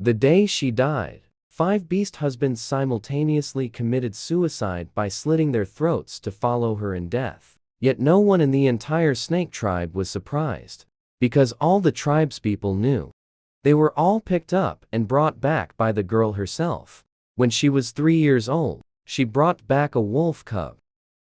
The day she died, 5 beast husbands simultaneously committed suicide by slitting their throats to follow her in death. Yet no one in the entire snake tribe was surprised, because all the tribespeople knew. They were all picked up and brought back by the girl herself. When she was 3 years old, she brought back a wolf cub.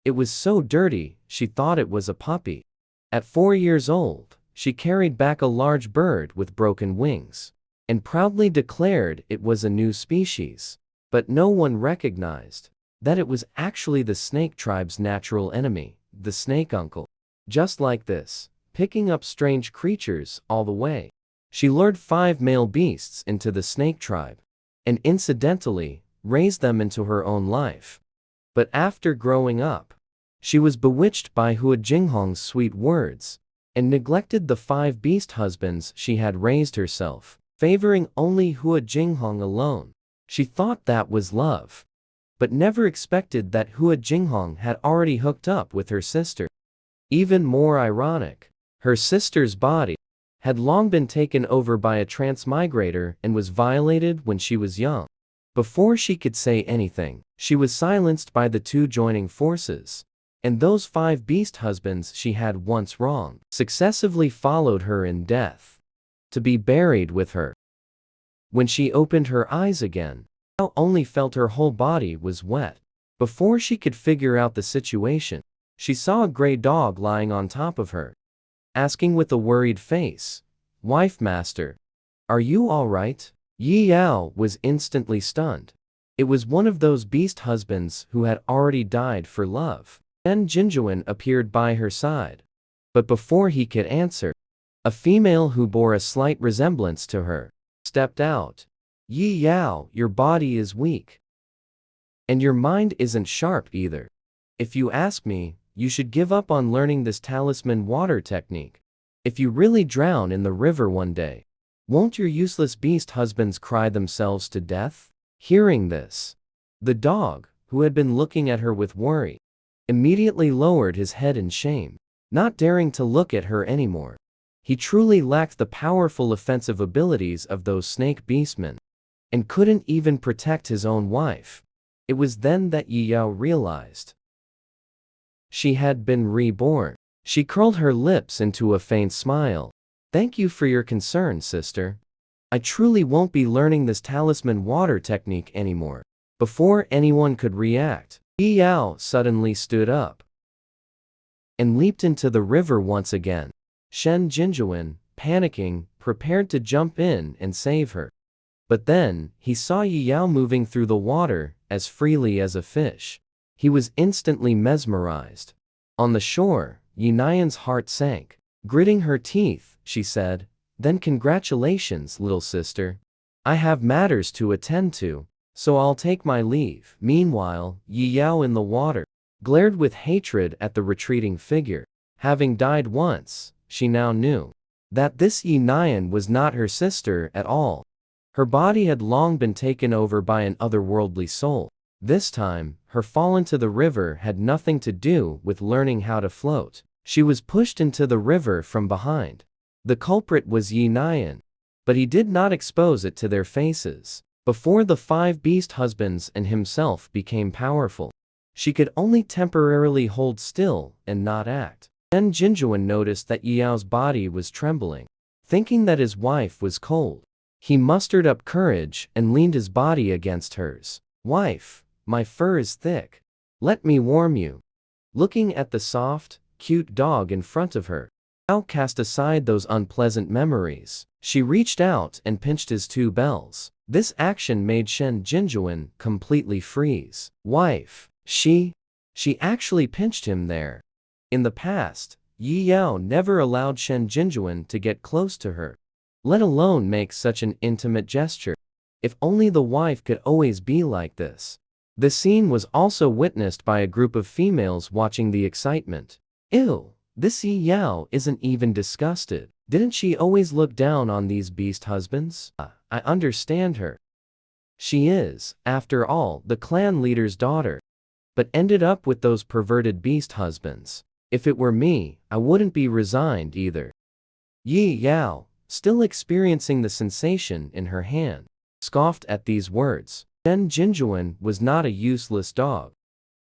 It was so dirty, she thought it was a puppy. At 4 years old, she carried back a large bird with broken wings, and proudly declared it was a new species. But no one recognized that it was actually the snake tribe's natural enemy, the snake uncle. Just like this, picking up strange creatures all the way, she lured 5 male beasts into the snake tribe, and incidentally, raised them into her own life. But after growing up, she was bewitched by Hua Jinghong's sweet words, and neglected the 5 beast husbands she had raised herself, favoring only Hua Jinghong alone. She thought that was love, but never expected that Hua Jinghong had already hooked up with her sister. Even more ironic, her sister's body had long been taken over by a transmigrator and was violated when she was young. Before she could say anything, she was silenced by the 2 joining forces, and those 5 beast husbands she had once wronged successively followed her in death, to be buried with her. When she opened her eyes again, Xiao only felt her whole body was wet. Before she could figure out the situation, she saw a gray dog lying on top of her, asking with a worried face, "Wife master, are you all right?" Yi Yao was instantly stunned. It was one of those beast husbands who had already died for love. Then Jinjuan appeared by her side. But before he could answer, a female who bore a slight resemblance to her stepped out. "Yi Yao, your body is weak. And your mind isn't sharp either. If you ask me, you should give up on learning this talisman water technique. If you really drown in the river one day, won't your useless beast husbands cry themselves to death?" Hearing this, the dog, who had been looking at her with worry, immediately lowered his head in shame, not daring to look at her anymore. He truly lacked the powerful offensive abilities of those snake beastmen, and couldn't even protect his own wife. It was then that Yi Yao realized she had been reborn. She curled her lips into a faint smile. "Thank you for your concern, sister. I truly won't be learning this talisman water technique anymore." Before anyone could react, Yi Yao suddenly stood up and leaped into the river once again. Shen Jinjuan, panicking, prepared to jump in and save her. But then, he saw Yi Yao moving through the water as freely as a fish. He was instantly mesmerized. On the shore, Yi Nian's heart sank. Gritting her teeth, she said, "Then congratulations, little sister. I have matters to attend to, so I'll take my leave." Meanwhile, Yi Yao in the water glared with hatred at the retreating figure. Having died once, she now knew that this Yi Nian was not her sister at all. Her body had long been taken over by an otherworldly soul. This time, her fall into the river had nothing to do with learning how to float. She was pushed into the river from behind. The culprit was Yi Nian, but he did not expose it to their faces. Before the 5 beast husbands and himself became powerful, she could only temporarily hold still and not act. Then Jinjuan noticed that Yi Yao's body was trembling. Thinking that his wife was cold, he mustered up courage and leaned his body against hers. "Wife, my fur is thick. Let me warm you." Looking at the soft, cute dog in front of her, Yao cast aside those unpleasant memories. She reached out and pinched his 2 bells. This action made Shen Jinjuan completely freeze. "Wife, she actually pinched him there." In the past, Yi Yao never allowed Shen Jinjuan to get close to her, let alone make such an intimate gesture. If only the wife could always be like this. The scene was also witnessed by a group of females watching the excitement. "Ew, this Yi Yao isn't even disgusted. Didn't she always look down on these beast husbands? I understand her. She is, after all, the clan leader's daughter, but ended up with those perverted beast husbands. If it were me, I wouldn't be resigned either." Yi Yao, still experiencing the sensation in her hand, scoffed at these words. Shen Jinjuan was not a useless dog,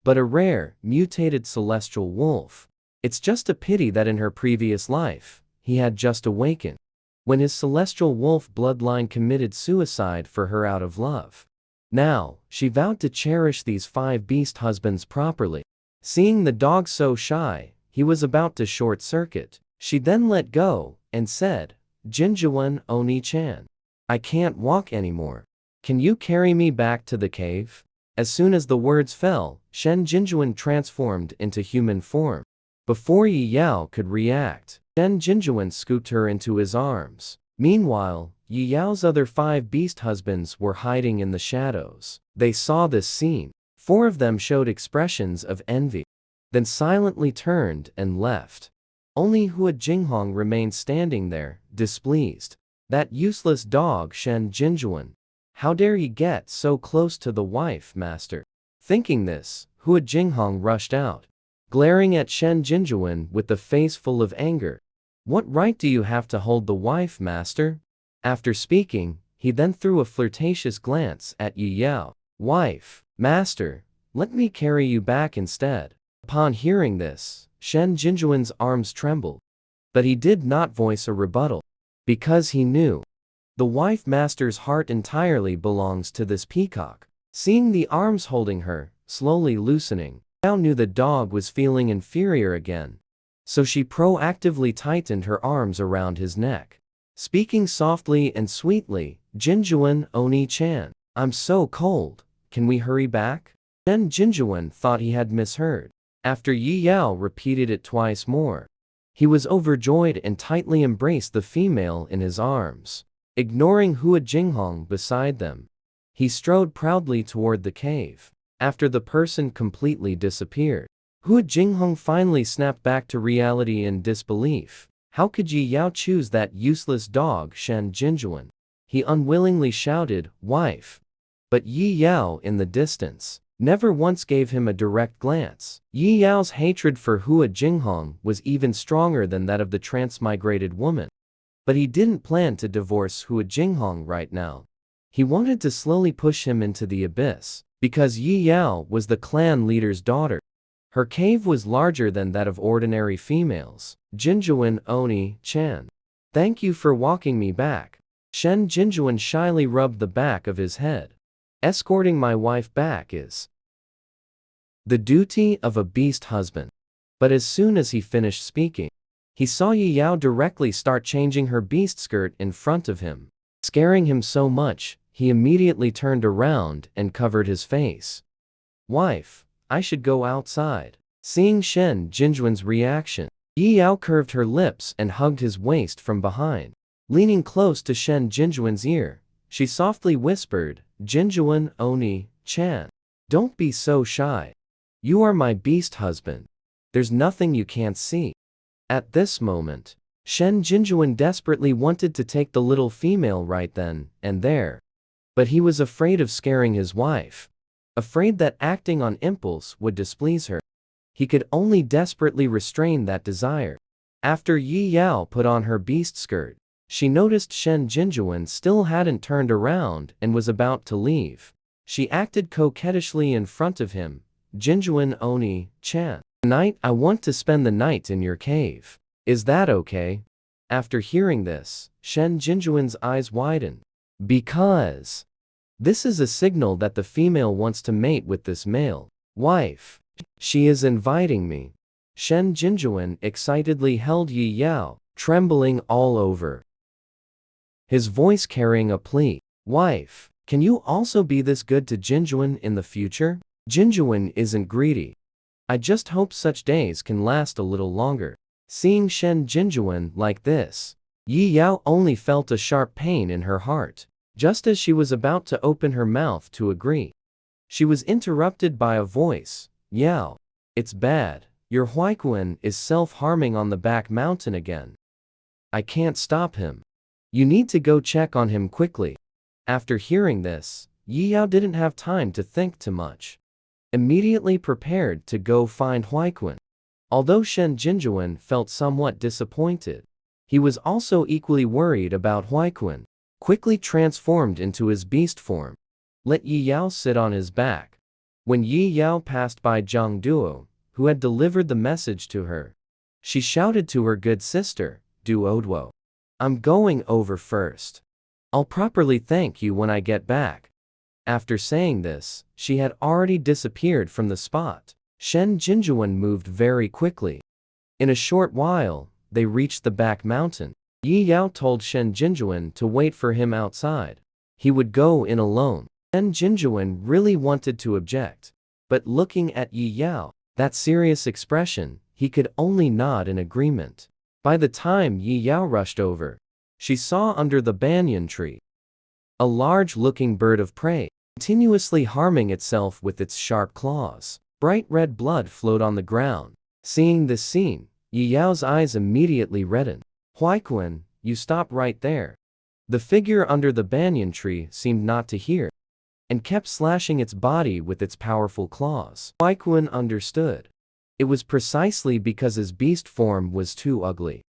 but a rare, mutated celestial wolf. It's just a pity that in her previous life, he had just awakened, when his celestial wolf bloodline committed suicide for her out of love. Now, she vowed to cherish these 5 beast husbands properly. Seeing the dog so shy, he was about to short-circuit. She then let go, and said, "Jinjuan Oni-chan, I can't walk anymore. Can you carry me back to the cave?" As soon as the words fell, Shen Jinjuan transformed into human form. Before Yi Yao could react, Shen Jinjuan scooped her into his arms. Meanwhile, Yi Yao's other 5 beast husbands were hiding in the shadows. They saw this scene. 4 of them showed expressions of envy, then silently turned and left. Only Hua Jinghong remained standing there, displeased. That useless dog Shen Jinjuan. How dare he get so close to the wife, master? Thinking this, Hua Jinghong rushed out, glaring at Shen Jinjuan with a face full of anger. "What right do you have to hold the wife, master?" After speaking, he then threw a flirtatious glance at Yi Yao. "Wife, master, let me carry you back instead." Upon hearing this, Shen Jinjuan's arms trembled, but he did not voice a rebuttal, because he knew the wife master's heart entirely belongs to this peacock. Seeing the arms holding her, slowly loosening, Yao knew the dog was feeling inferior again, so she proactively tightened her arms around his neck. Speaking softly and sweetly, "Jinjuan Oni-chan, I'm so cold, can we hurry back?" Then Jinjuan thought he had misheard. After Yi Yao repeated it twice more, he was overjoyed and tightly embraced the female in his arms. Ignoring Hua Jinghong beside them, he strode proudly toward the cave. After the person completely disappeared, Hua Jinghong finally snapped back to reality in disbelief. How could Yi Yao choose that useless dog Shen Jinjuan? He unwillingly shouted, "Wife!" But Yi Yao in the distance never once gave him a direct glance. Yi Yao's hatred for Hua Jinghong was even stronger than that of the transmigrated woman. But he didn't plan to divorce Hua Jinghong right now. He wanted to slowly push him into the abyss, because Yi Yao was the clan leader's daughter. Her cave was larger than that of ordinary females. "Jinjuan Oni-chan, thank you for walking me back." Shen Jinjuan shyly rubbed the back of his head. "Escorting my wife back is the duty of a beast husband." But as soon as he finished speaking, he saw Yi Yao directly start changing her beast skirt in front of him. Scaring him so much, he immediately turned around and covered his face. "Wife, I should go outside." Seeing Shen Jinjuan's reaction, Yi Yao curved her lips and hugged his waist from behind. Leaning close to Shen Jinjuan's ear, she softly whispered, "Jinjuan Oni-chan, don't be so shy. You are my beast husband. There's nothing you can't see." At this moment, Shen Jinjuan desperately wanted to take the little female right then and there. But he was afraid of scaring his wife, afraid that acting on impulse would displease her. He could only desperately restrain that desire. After Yi Yao put on her beast skirt, she noticed Shen Jinjuan still hadn't turned around and was about to leave. She acted coquettishly in front of him. "Jinjuan Oni-chan, tonight I want to spend the night in your cave. Is that okay?" After hearing this, Shen Jinjuan's eyes widened. Because this is a signal that the female wants to mate with this male. "Wife, she is inviting me." Shen Jinjuan excitedly held Yi Yao, trembling all over, his voice carrying a plea. "Wife, can you also be this good to Jinjuan in the future? Jinjuan isn't greedy. I just hope such days can last a little longer." Seeing Shen Jinjuan like this, Yi Yao only felt a sharp pain in her heart. Just as she was about to open her mouth to agree, she was interrupted by a voice. "Yao, it's bad. Your Huaikuan is self-harming on the back mountain again. I can't stop him. You need to go check on him quickly." After hearing this, Yi Yao didn't have time to think too much. Immediately prepared to go find Huaikuan. Although Shen Jinjuan felt somewhat disappointed, he was also equally worried about Huaikuan. quickly transformed into his beast form. Let Yi Yao sit on his back. When Yi Yao passed by Zhang Duo, who had delivered the message to her, she shouted to her good sister, Duoduo, "I'm going over first. I'll properly thank you when I get back." After saying this, she had already disappeared from the spot. Shen Jinjuan moved very quickly. In a short while, they reached the back mountain. Yi Yao told Shen Jinjuan to wait for him outside. He would go in alone. Shen Jinjuan really wanted to object, but looking at Yi Yao, that serious expression, he could only nod in agreement. By the time Yi Yao rushed over, she saw under the banyan tree a large-looking bird of prey, continuously harming itself with its sharp claws. Bright red blood flowed on the ground. Seeing this scene, Yi Yao's eyes immediately reddened. "Huaiquan, you stop right there." The figure under the banyan tree seemed not to hear, and kept slashing its body with its powerful claws. Huaiquan understood. It was precisely because his beast form was too ugly.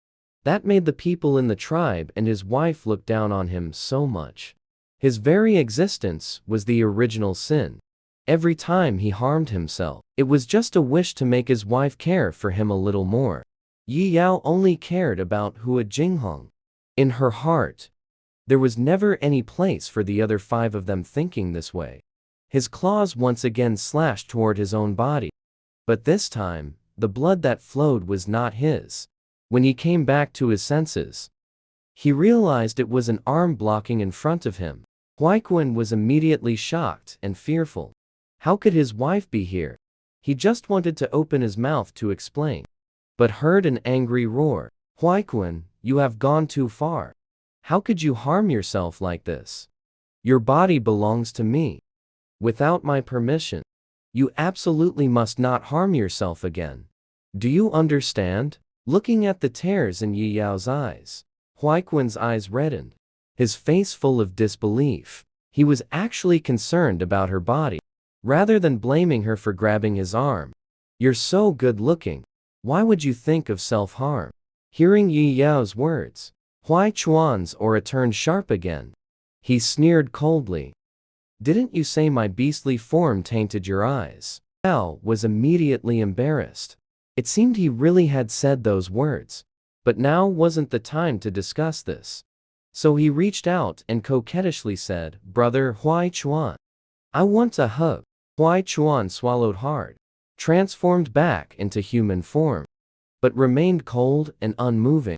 That made the people in the tribe and his wife look down on him so much. His very existence was the original sin. Every time he harmed himself, it was just a wish to make his wife care for him a little more. Yi Yao only cared about Hua Jinghong. In her heart, there was never any place for the other 5 of them thinking this way. His claws once again slashed toward his own body. But this time, the blood that flowed was not his. When he came back to his senses, he realized it was an arm blocking in front of him. Huaiquan was immediately shocked and fearful. How could his wife be here? He just wanted to open his mouth to explain, but heard an angry roar. "Huaiquan, you have gone too far. How could you harm yourself like this? Your body belongs to me. Without my permission, you absolutely must not harm yourself again. Do you understand?" Looking at the tears in Yi Yao's eyes, Huaiquan's eyes reddened, his face full of disbelief. He was actually concerned about her body, rather than blaming her for grabbing his arm. "You're so good looking. Why would you think of self-harm?" Hearing Yi Yao's words, Huai Chuan's aura turned sharp again. He sneered coldly. "Didn't you say my beastly form tainted your eyes?" Yao was immediately embarrassed. It seemed he really had said those words, but now wasn't the time to discuss this. So he reached out and coquettishly said, "Brother Huai Chuan, I want a hug." Huai Chuan swallowed hard, transformed back into human form, but remained cold and unmoving.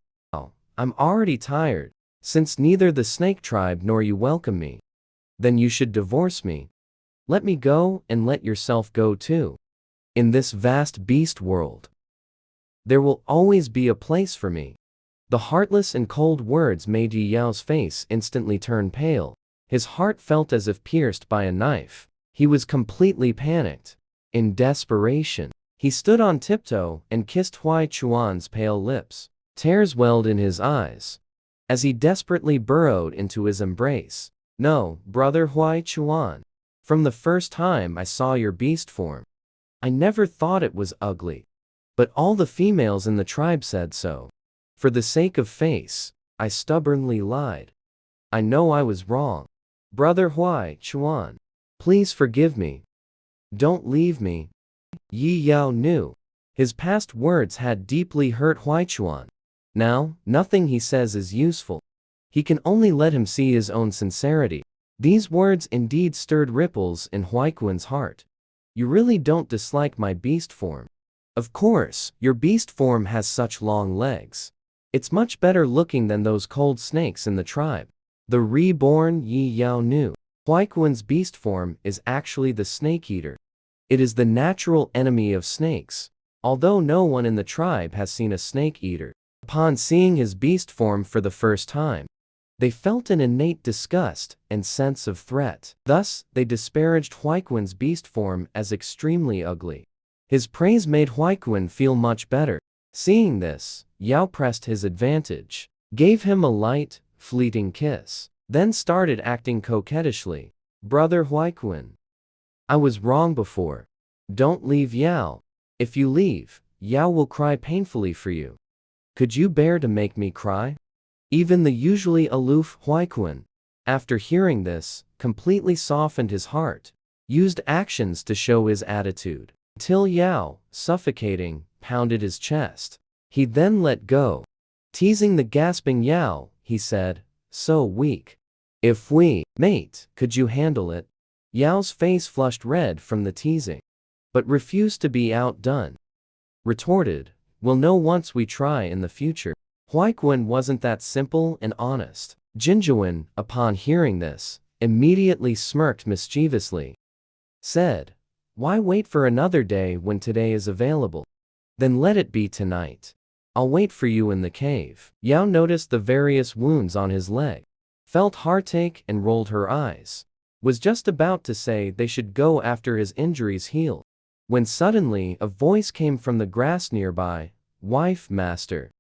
"I'm already tired. Since neither the snake tribe nor you welcome me, then you should divorce me. Let me go and let yourself go too. In this vast beast world, there will always be a place for me." The heartless and cold words made Yi Yao's face instantly turn pale. His heart felt as if pierced by a knife. He was completely panicked. In desperation, he stood on tiptoe and kissed Huai Chuan's pale lips. Tears welled in his eyes as he desperately burrowed into his embrace. "No, brother Huai Chuan. From the first time I saw your beast form, I never thought it was ugly. But all the females in the tribe said so. For the sake of face, I stubbornly lied. I know I was wrong. Brother Huai Chuan, please forgive me. Don't leave me." Yi Yao knew. His past words had deeply hurt Huai Chuan. Now, nothing he says is useful. He can only let him see his own sincerity. These words indeed stirred ripples in Huaiquan's heart. "You really don't dislike my beast form? Of course, your beast form has such long legs. It's much better looking than those cold snakes in the tribe." The reborn Yi Yao knew. Huaiquan's beast form is actually the snake eater. It is the natural enemy of snakes, although no one in the tribe has seen a snake eater. Upon seeing his beast form for the first time, they felt an innate disgust and sense of threat. Thus, they disparaged Huaiquan's beast form as extremely ugly. His praise made Huaiquan feel much better. Seeing this, Yao pressed his advantage, gave him a light, fleeting kiss, then started acting coquettishly. "Brother Huaiquan, I was wrong before. Don't leave Yao. If you leave, Yao will cry painfully for you. Could you bear to make me cry?" Even the usually aloof Huaiquan After hearing this, completely softened his heart, used actions to show his attitude, till Yao, suffocating, pounded his chest. He then let go. Teasing the gasping Yao, he said, "So weak. If we, mate, could you handle it?" Yao's face flushed red from the teasing, but refused to be outdone. Retorted, "We'll know once we try in the future." Huaiquan wasn't that simple and honest. Jinjuan, upon hearing this, immediately smirked mischievously. Said, "Why wait for another day when today is available? Then let it be tonight. I'll wait for you in the cave." Yao noticed the various wounds on his leg, felt heartache and rolled her eyes. Was just about to say they should go after his injuries healed, when suddenly a voice came from the grass nearby. "Wife, master.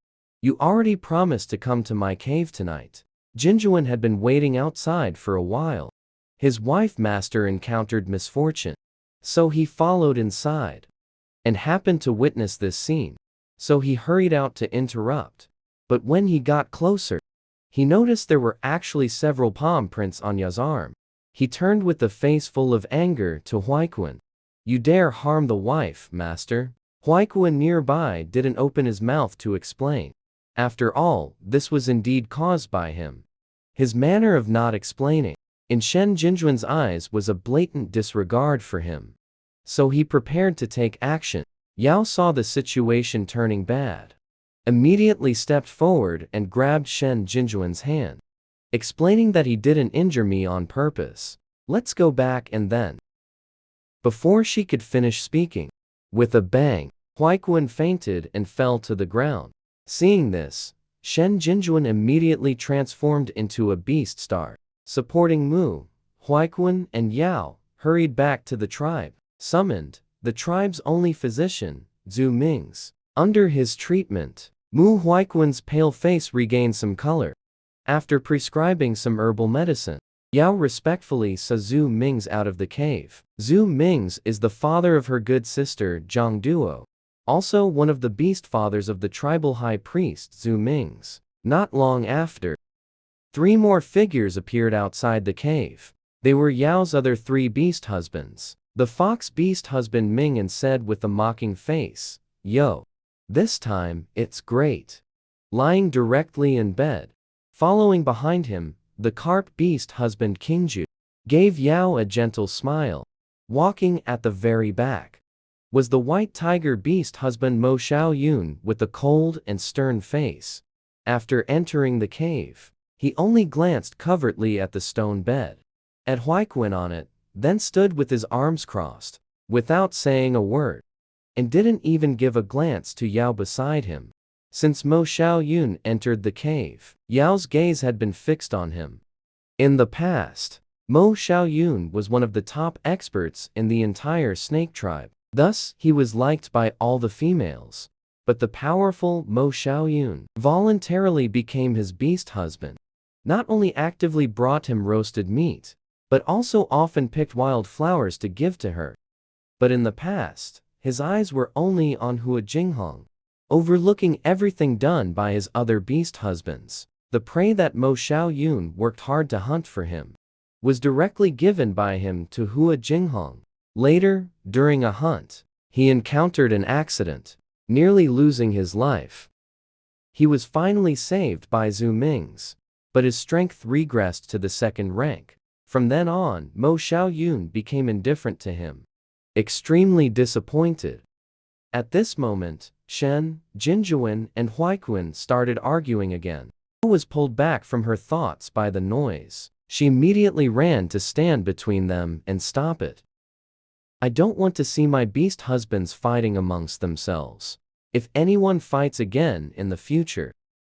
You already promised to come to my cave tonight." Jinjuan had been waiting outside for a while. His wife master encountered misfortune, so he followed inside, and happened to witness this scene. So he hurried out to interrupt. But when he got closer, he noticed there were actually several palm prints on Ya's arm. He turned with a face full of anger to Huaiquan. "You dare harm the wife, master?" Huaiquan nearby didn't open his mouth to explain. After all, this was indeed caused by him. His manner of not explaining, in Shen Jinjuan's eyes, was a blatant disregard for him. So he prepared to take action. Yao saw the situation turning bad, immediately stepped forward and grabbed Shen Jinjuan's hand, explaining that he didn't injure me on purpose. "Let's go back and then." Before she could finish speaking, with a bang, Huaiquan fainted and fell to the ground. Seeing this, Shen Jinjuan immediately transformed into a beast star. Supporting Mu, Huaiquan and Yao hurried back to the tribe, summoned the tribe's only physician, Zhu Ming's. Under his treatment, Mu Huaiquan's pale face regained some color. After prescribing some herbal medicine, Yao respectfully saw Zhu Ming's out of the cave. Zhu Ming's is the father of her good sister Zhang Duo, also one of the beast fathers of the tribal high priest Zhu Ming's. Not long after, 3 more figures appeared outside the cave. They were Yao's other 3 beast husbands. The fox beast husband Ming and said with a mocking face, "Yo, this time, it's great." Lying directly in bed. Following behind him, the carp beast husband Qingju gave Yao a gentle smile. Walking at the very back was the white tiger beast husband Mo Xiaoyun with a cold and stern face. After entering the cave, he only glanced covertly at the stone bed, at Huaiquan on it, then stood with his arms crossed, without saying a word, and didn't even give a glance to Yao beside him. Since Mo Xiaoyun entered the cave, Yao's gaze had been fixed on him. In the past, Mo Xiaoyun was one of the top experts in the entire snake tribe. Thus, he was liked by all the females. But the powerful Mo Xiaoyun voluntarily became his beast husband. Not only actively brought him roasted meat, but also often picked wild flowers to give to her. But in the past, his eyes were only on Hua Jinghong, overlooking everything done by his other beast husbands. The prey that Mo Xiaoyun worked hard to hunt for him was directly given by him to Hua Jinghong. Later, during a hunt, he encountered an accident, nearly losing his life. He was finally saved by Zhu Ming's, but his strength regressed to the 2nd rank. From then on, Mo Xiaoyun became indifferent to him, extremely disappointed. At this moment, Shen, Jinjuan, and Huaiquan started arguing again. Mo was pulled back from her thoughts by the noise. She immediately ran to stand between them and stop it. "I don't want to see my beast husbands fighting amongst themselves. If anyone fights again in the future,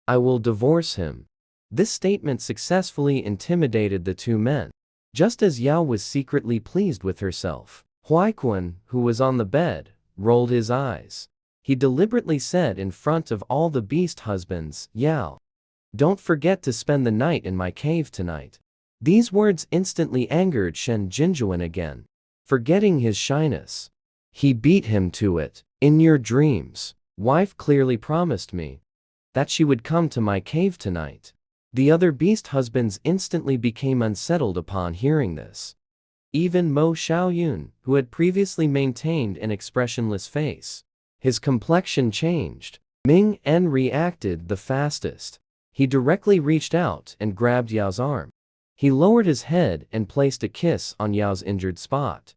I will divorce him." This statement successfully intimidated the 2 men. Just as Yao was secretly pleased with herself, Huaiquan, who was on the bed, rolled his eyes. He deliberately said in front of all the beast husbands, "Yao, don't forget to spend the night in my cave tonight." These words instantly angered Shen Jinjuan again. Forgetting his shyness, he beat him to it. "In your dreams, wife clearly promised me that she would come to my cave tonight. The other beast husbands instantly became unsettled upon hearing this. Even Mo Xiaoyun, who had previously maintained an expressionless face, his complexion changed. Ming En reacted the fastest. He directly reached out and grabbed Yao's arm. He lowered his head and placed a kiss on Yao's injured spot.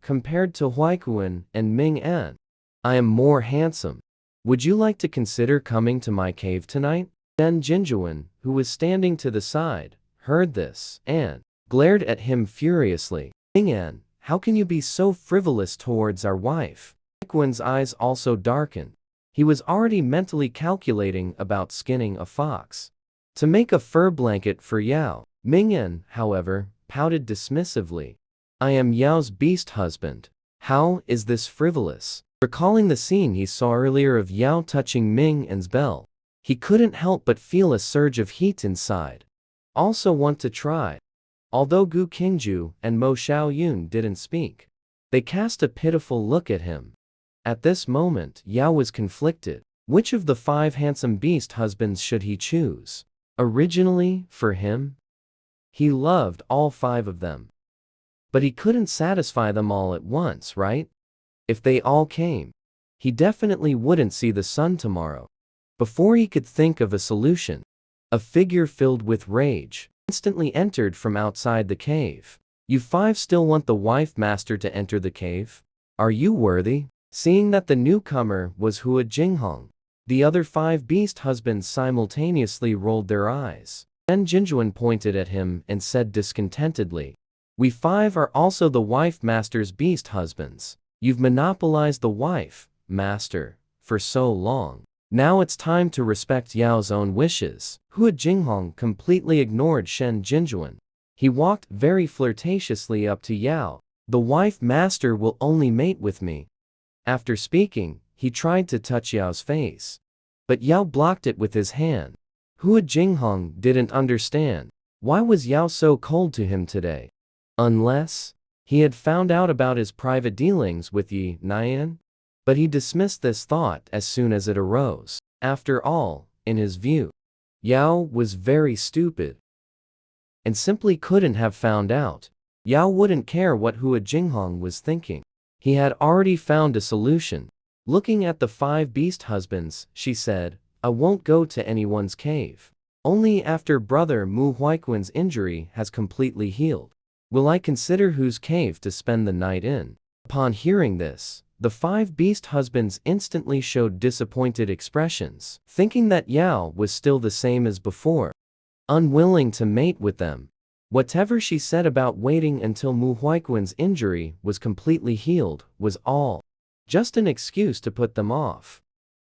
Compared to Huaikuan and Ming En, I am more handsome. Would you like to consider coming to my cave tonight? Shen Jinjuan, who was standing to the side, heard this and glared at him furiously. Ming En, how can you be so frivolous towards our wife? Huaikuan's eyes also darkened. He was already mentally calculating about skinning a fox to make a fur blanket for Yao. Ming En, however, pouted dismissively. I am Yao's beast husband. How is this frivolous? Recalling the scene he saw earlier of Yao touching Ming En's bell, he couldn't help but feel a surge of heat inside. Also want to try. Although Gu Qingju and Mo Xiaoyun didn't speak, they cast a pitiful look at him. At this moment, Yao was conflicted. Which of the 5 handsome beast husbands should he choose? Originally, for him, he loved all 5 of them. But he couldn't satisfy them all at once, right? If they all came, he definitely wouldn't see the sun tomorrow. Before he could think of a solution, a figure filled with rage instantly entered from outside the cave. You 5 still want the wife master to enter the cave? Are you worthy? Seeing that the newcomer was Hua Jinghong, the other 5 beast husbands simultaneously rolled their eyes. Then Jinjuan pointed at him and said discontentedly, we 5 are also the wife master's beast husbands. You've monopolized the wife, master, for so long. Now it's time to respect Yao's own wishes. Hua Jinghong completely ignored Shen Jinjuan. He walked very flirtatiously up to Yao. The wife master will only mate with me. After speaking, he tried to touch Yao's face, but Yao blocked it with his hand. Hua Jinghong didn't understand. Why was Yao so cold to him today? Unless he had found out about his private dealings with Yi Nian? But he dismissed this thought as soon as it arose. After all, in his view, Yao was very stupid and simply couldn't have found out. Yao wouldn't care what Hua Jinghong was thinking. He had already found a solution. Looking at the 5 beast husbands, she said, I won't go to anyone's cave. Only after brother Mu Huaikuan's injury has completely healed will I consider whose cave to spend the night in. Upon hearing this, the 5 beast husbands instantly showed disappointed expressions, thinking that Yao was still the same as before, unwilling to mate with them. Whatever she said about waiting until Mu Huaikuan's injury was completely healed was all just an excuse to put them off.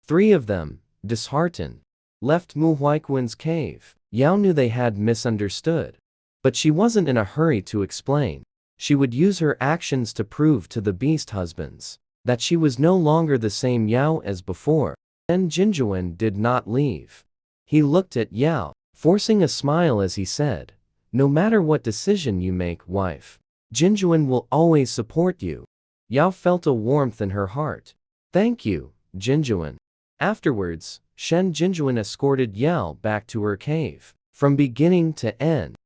3 of them, disheartened, left Mu Huaikuan's cave. Yao knew they had misunderstood, but she wasn't in a hurry to explain. She would use her actions to prove to the beast husbands that she was no longer the same Yao as before. Then Jinjuan did not leave. He looked at Yao, forcing a smile as he said, no matter what decision you make, wife, Jinjuan will always support you. Yao felt a warmth in her heart. Thank you, Jinjuan. Afterwards, Shen Jinjuan escorted Yao back to her cave. From beginning to end,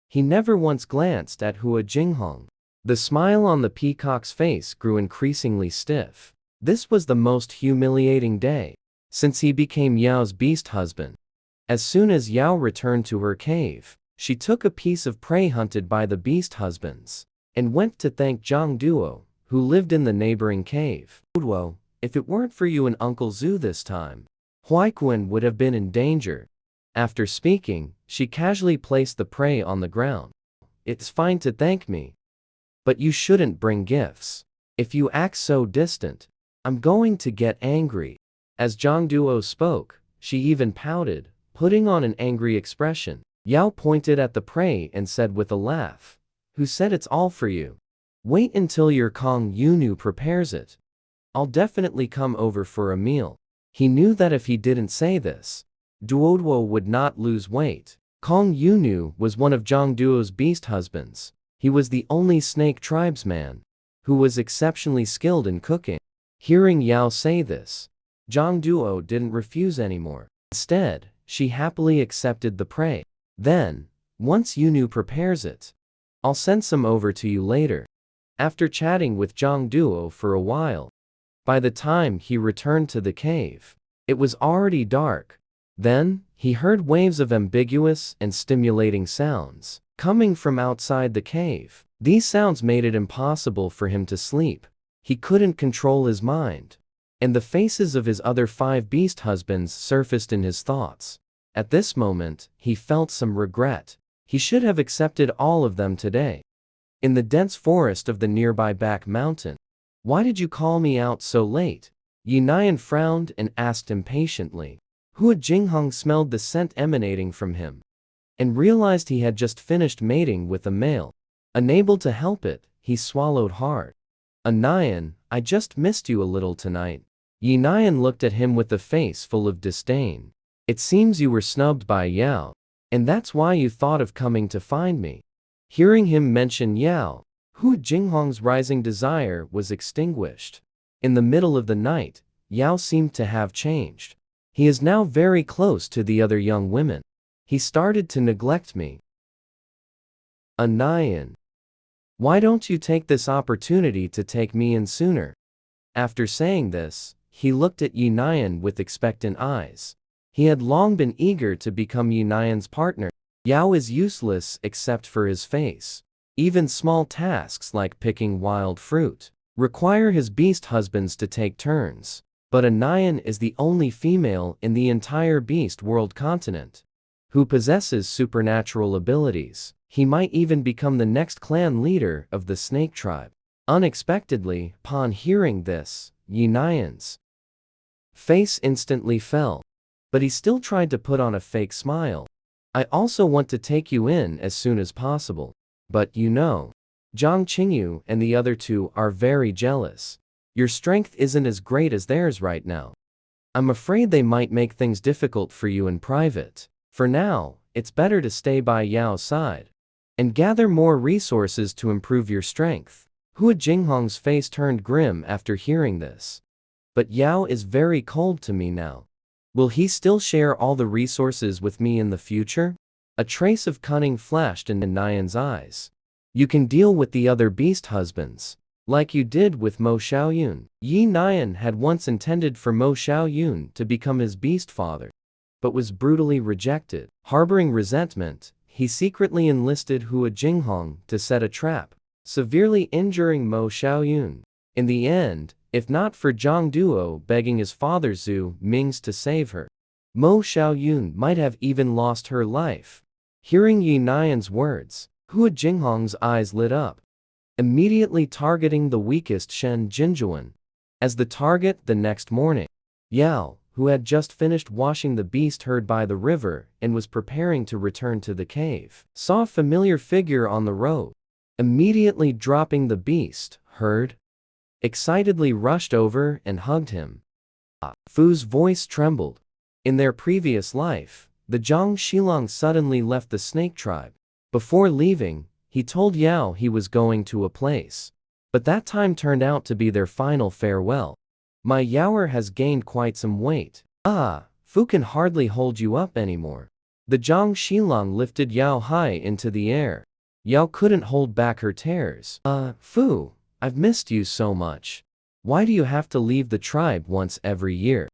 he never once glanced at Hua Jinghong. The smile on the peacock's face grew increasingly stiff. This was the most humiliating day since he became Yao's beast husband. As soon as Yao returned to her cave, she took a piece of prey hunted by the beast husbands and went to thank Zhang Duo, who lived in the neighboring cave. Duo, if it weren't for you and Uncle Zhu this time, Huaikuan would have been in danger. After speaking, she casually placed the prey on the ground. It's fine to thank me, but you shouldn't bring gifts. If you act so distant, I'm going to get angry. As Zhang Duo spoke, she even pouted, putting on an angry expression. Yao pointed at the prey and said with a laugh, who said it's all for you? Wait until your Kong Yunu prepares it. I'll definitely come over for a meal. He knew that if he didn't say this, Duoduo would not lose weight. Kong Yunu was one of Zhang Duo's beast husbands. He was the only snake tribesman who was exceptionally skilled in cooking. Hearing Yao say this, Zhang Duo didn't refuse anymore. Instead, she happily accepted the prey. Then, once Yunu prepares it, I'll send some over to you later. After chatting with Zhang Duo for a while, by the time he returned to the cave, it was already dark. Then, he heard waves of ambiguous and stimulating sounds coming from outside the cave. These sounds made it impossible for him to sleep. He couldn't control his mind, and the faces of his other 5 beast husbands surfaced in his thoughts. At this moment, he felt some regret. He should have accepted all of them today. In the dense forest of the nearby back mountain. Why did you call me out so late? Yi Nian frowned and asked impatiently. Hua Jinghong smelled the scent emanating from him and realized he had just finished mating with a male. Unable to help it, he swallowed hard. Nian, I just missed you a little tonight. Yi Nian looked at him with a face full of disdain. It seems you were snubbed by Yao, and that's why you thought of coming to find me. Hearing him mention Yao, Hua Jinghong's rising desire was extinguished. In the middle of the night, Yao seemed to have changed. He is now very close to the other young women. He started to neglect me. Nian, why don't you take this opportunity to take me in sooner? After saying this, he looked at Yi Nian with expectant eyes. He had long been eager to become Yi Nian's partner. Yao is useless except for his face. Even small tasks like picking wild fruit require his beast husbands to take turns. But Nian is the only female in the entire beast world continent who possesses supernatural abilities. He might even become the next clan leader of the snake tribe. Unexpectedly, upon hearing this, Yi Nian's face instantly fell. But he still tried to put on a fake smile. I also want to take you in as soon as possible. But you know, Zhang Qingyu and the other 2 are very jealous. Your strength isn't as great as theirs right now. I'm afraid they might make things difficult for you in private. For now, it's better to stay by Yao's side and gather more resources to improve your strength. Hua Jinghong's face turned grim after hearing this. But Yao is very cold to me now. Will he still share all the resources with me in the future? A trace of cunning flashed in Nian's eyes. You can deal with the other beast husbands, like you did with Mo Xiaoyun. Yi Nian had once intended for Mo Xiaoyun to become his beast father, but was brutally rejected. Harboring resentment, he secretly enlisted Hua Jinghong to set a trap, severely injuring Mo Xiaoyun. In the end, if not for Zhang Duo begging his father Zhu Ming's to save her, Mo Xiaoyun might have even lost her life. Hearing Yi Nian's words, Hua Jinghong's eyes lit up, immediately targeting the weakest Shen Jinjuan as the target the next morning. Yao, who had just finished washing the beast herd by the river and was preparing to return to the cave, saw a familiar figure on the road. Immediately dropping the beast herd, excitedly rushed over and hugged him. Fu's voice trembled. In their previous life, the Zhang Shilong suddenly left the snake tribe. Before leaving, he told Yao he was going to a place, but that time turned out to be their final farewell. My Yaoer has gained quite some weight. Fu can hardly hold you up anymore. The Zhang Shilong lifted Yao high into the air. Yao couldn't hold back her tears. Fu, I've missed you so much. Why do you have to leave the tribe once every year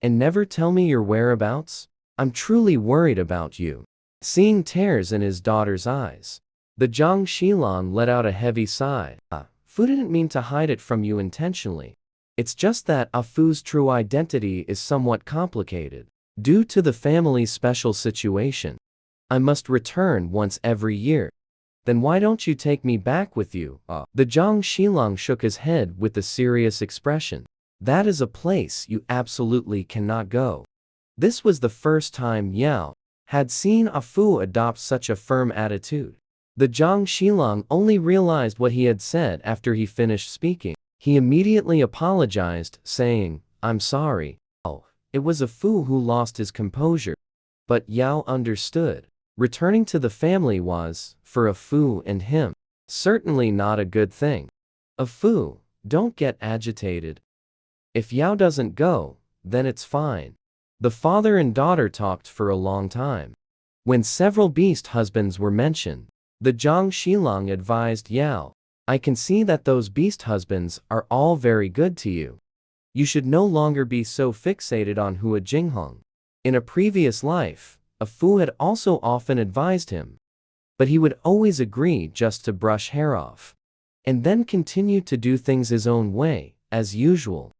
and never tell me your whereabouts? I'm truly worried about you. Seeing tears in his daughter's eyes, the Zhang Shilong let out a heavy sigh. Fu didn't mean to hide it from you intentionally. It's just that Fu's true identity is somewhat complicated due to the family's special situation. I must return once every year. Then why don't you take me back with you? The Zhang Shilong shook his head with a serious expression. That is a place you absolutely cannot go. This was the first time Yao had seen Fu adopt such a firm attitude. The Zhang Shilong only realized what he had said after he finished speaking. He immediately apologized, saying, I'm sorry. It was Fu who lost his composure. But Yao understood. Returning to the family was, for Fu and him, certainly not a good thing. Fu, don't get agitated. If Yao doesn't go, then it's fine. The father and daughter talked for a long time. When several beast husbands were mentioned, the Zhang Shilong advised Yao, I can see that those beast husbands are all very good to you. You should no longer be so fixated on Hua Jinghong. In a previous life, a Fu had also often advised him, but he would always agree just to brush hair off, and then continue to do things his own way, as usual.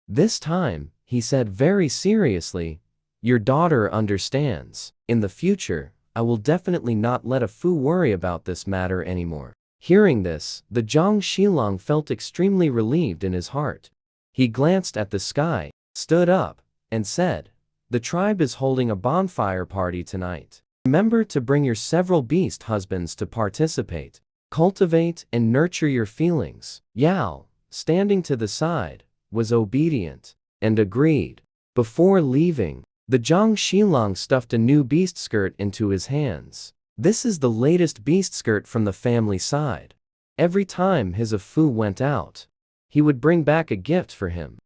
This time, he said very seriously, your daughter understands. In the future, I will definitely not let a Fu worry about this matter anymore. Hearing this, the Zhang Shilong felt extremely relieved in his heart. He glanced at the sky, stood up, and said, the tribe is holding a bonfire party tonight. Remember to bring your several beast husbands to participate. Cultivate and nurture your feelings. Yao, standing to the side, was obedient, and agreed. Before leaving, the Zhang Shilong stuffed a new beast skirt into his hands. This is the latest beast skirt from the family side. Every time his Fu went out, he would bring back a gift for him.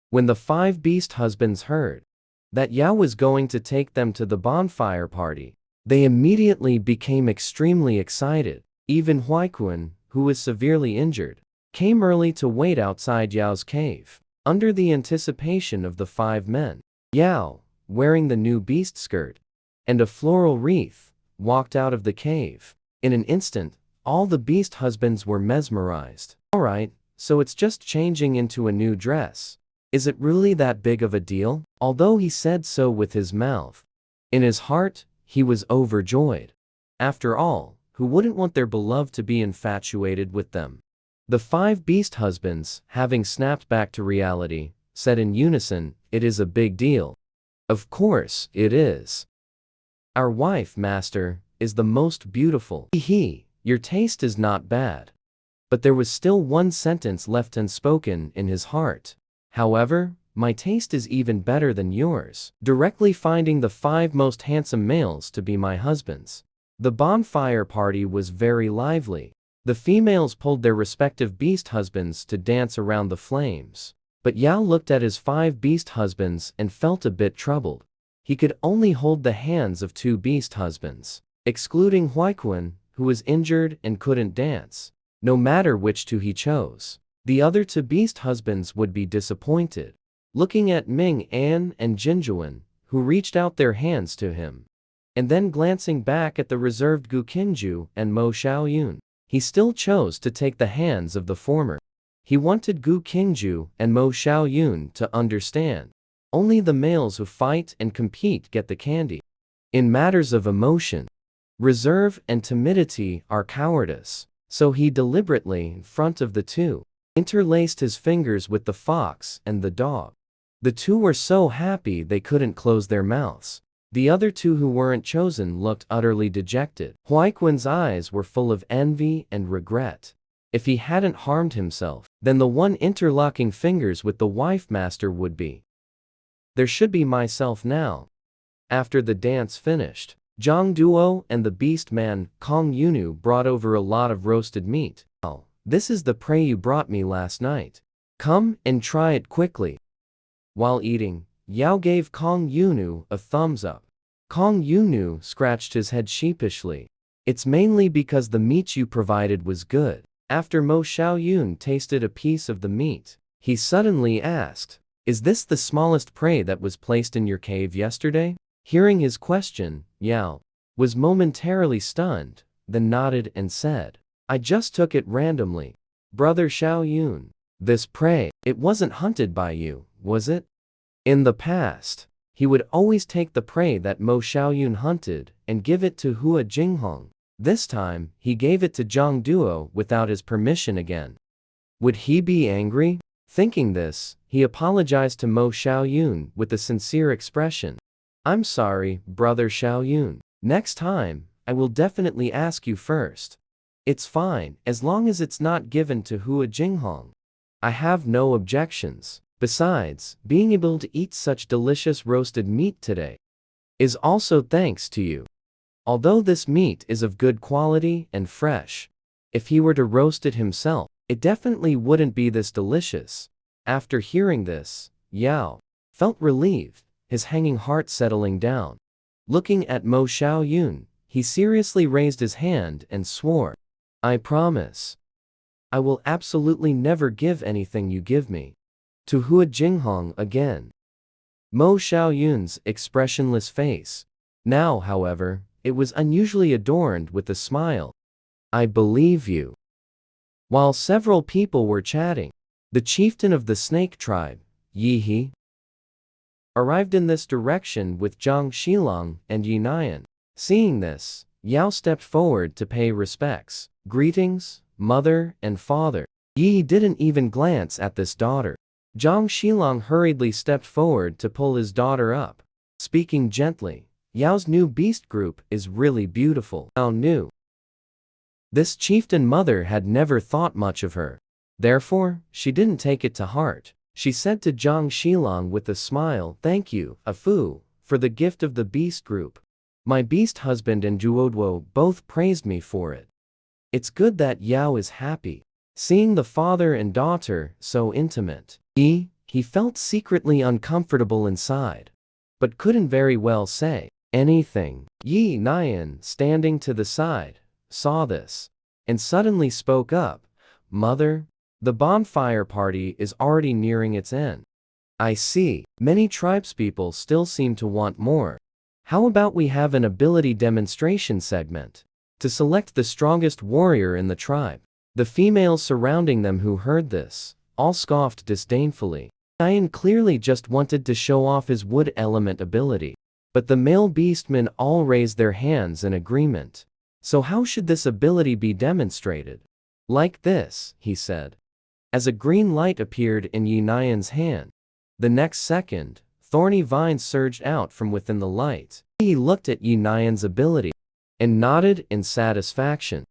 When the 5 beast husbands heard that Yao was going to take them to the bonfire party, they immediately became extremely excited. Even Huaikuan, who was severely injured, came early to wait outside Yao's cave. Under the anticipation of the 5 men, Yao, wearing the new beast skirt and a floral wreath, walked out of the cave. In an instant, all the beast husbands were mesmerized. Alright, so it's just changing into a new dress. Is it really that big of a deal? Although he said so with his mouth, in his heart, he was overjoyed. After all, who wouldn't want their beloved to be infatuated with them? The 5 beast husbands, having snapped back to reality, said in unison, it is a big deal. Of course, it is. Our wife, master, is the most beautiful. Your taste is not bad. But there was still one sentence left unspoken in his heart. However, my taste is even better than yours. Directly finding the 5 most handsome males to be my husbands. The bonfire party was very lively. The females pulled their respective beast husbands to dance around the flames. But Yao looked at his 5 beast husbands and felt a bit troubled. He could only hold the hands of 2 beast husbands, excluding Huaikuan, who was injured and couldn't dance. No matter which 2 he chose, the other 2 beast husbands would be disappointed. Looking at Ming An and Jinjuan, who reached out their hands to him, and then glancing back at the reserved Gu Qingju and Mo Xiaoyun, he still chose to take the hands of the former. He wanted Gu Qingju and Mo Xiaoyun to understand. Only the males who fight and compete get the candy. In matters of emotion, reserve and timidity are cowardice. So he deliberately, in front of the 2, interlaced his fingers with the fox and the dog. The 2 were so happy they couldn't close their mouths. The other 2 who weren't chosen looked utterly dejected. Huaikuan's eyes were full of envy and regret. If he hadn't harmed himself, then the one interlocking fingers with the wife master would be. There should be myself now. After the dance finished, Zhang Duo and the beast man, Kong Yunu, brought over a lot of roasted meat. Oh, this is the prey you brought me last night. Come and try it quickly. While eating, Yao gave Kong Yunu a thumbs up. Kong Yunu scratched his head sheepishly. It's mainly because the meat you provided was good. After Mo Xiaoyun tasted a piece of the meat, he suddenly asked, is this the smallest prey that was placed in your cave yesterday? Hearing his question, Yao was momentarily stunned, then nodded and said, I just took it randomly. Brother Xiaoyun, this prey, it wasn't hunted by you, was it? In the past, he would always take the prey that Mo Xiaoyun hunted and give it to Hua Jinghong. This time, he gave it to Zhang Duo without his permission again. Would he be angry? Thinking this, he apologized to Mo Xiaoyun with a sincere expression. I'm sorry, Brother Xiaoyun. Next time, I will definitely ask you first. It's fine, as long as it's not given to Hua Jinghong. I have no objections. Besides, being able to eat such delicious roasted meat today is also thanks to you. Although this meat is of good quality and fresh, if he were to roast it himself, it definitely wouldn't be this delicious. After hearing this, Yao felt relieved, his hanging heart settling down. Looking at Mo Xiaoyun, he seriously raised his hand and swore, "I promise. I will absolutely never give anything you give me to Hua Jinghong again." Mo Xiaoyun's expressionless face. Now, however, it was unusually adorned with a smile. "I believe you." While several people were chatting, the chieftain of the snake tribe, Yi He, arrived in this direction with Zhang Shilong and Yi Nian. Seeing this, Yao stepped forward to pay respects. "Greetings, mother and father." Yi didn't even glance at this daughter. Zhang Shilong hurriedly stepped forward to pull his daughter up. Speaking gently, "Yao's new beast group is really beautiful." Yao knew this chieftain mother had never thought much of her. Therefore, she didn't take it to heart. She said to Zhang Shilong with a smile, "Thank you, Afu, for the gift of the beast group. My beast husband and Zhuoduo both praised me for it. It's good that Yao is happy." Seeing the father and daughter so intimate, he felt secretly uncomfortable inside, but couldn't very well say anything. Yi Nian, standing to the side, saw this, and suddenly spoke up, "Mother, the bonfire party is already nearing its end. I see. Many tribespeople still seem to want more. How about we have an ability demonstration segment to select the strongest warrior in the tribe?" The females surrounding them who heard this, all scoffed disdainfully. Ian clearly just wanted to show off his wood element ability. But the male beastmen all raised their hands in agreement. "So how should this ability be demonstrated?" "Like this," he said, as a green light appeared in Yi Nian's hand. The next second, thorny vines surged out from within the light. He looked at Yi Nian's ability and nodded in satisfaction.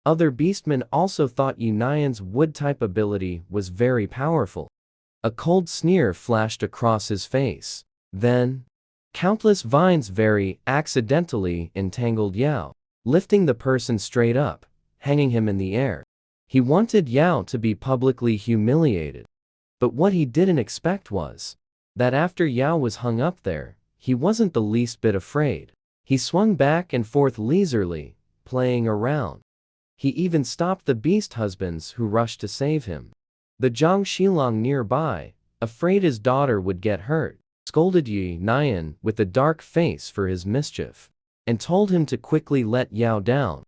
Other beastmen also thought Yi Nian's wood-type ability was very powerful. A cold sneer flashed across his face. Then, countless vines very accidentally entangled Yao, lifting the person straight up, hanging him in the air. He wanted Yao to be publicly humiliated. But what he didn't expect was that after Yao was hung up there, he wasn't the least bit afraid. He swung back and forth leisurely, playing around. He even stopped the beast husbands who rushed to save him. The Zhang Shilong nearby, afraid his daughter would get hurt, scolded Yi Nian with a dark face for his mischief, and told him to quickly let Yao down.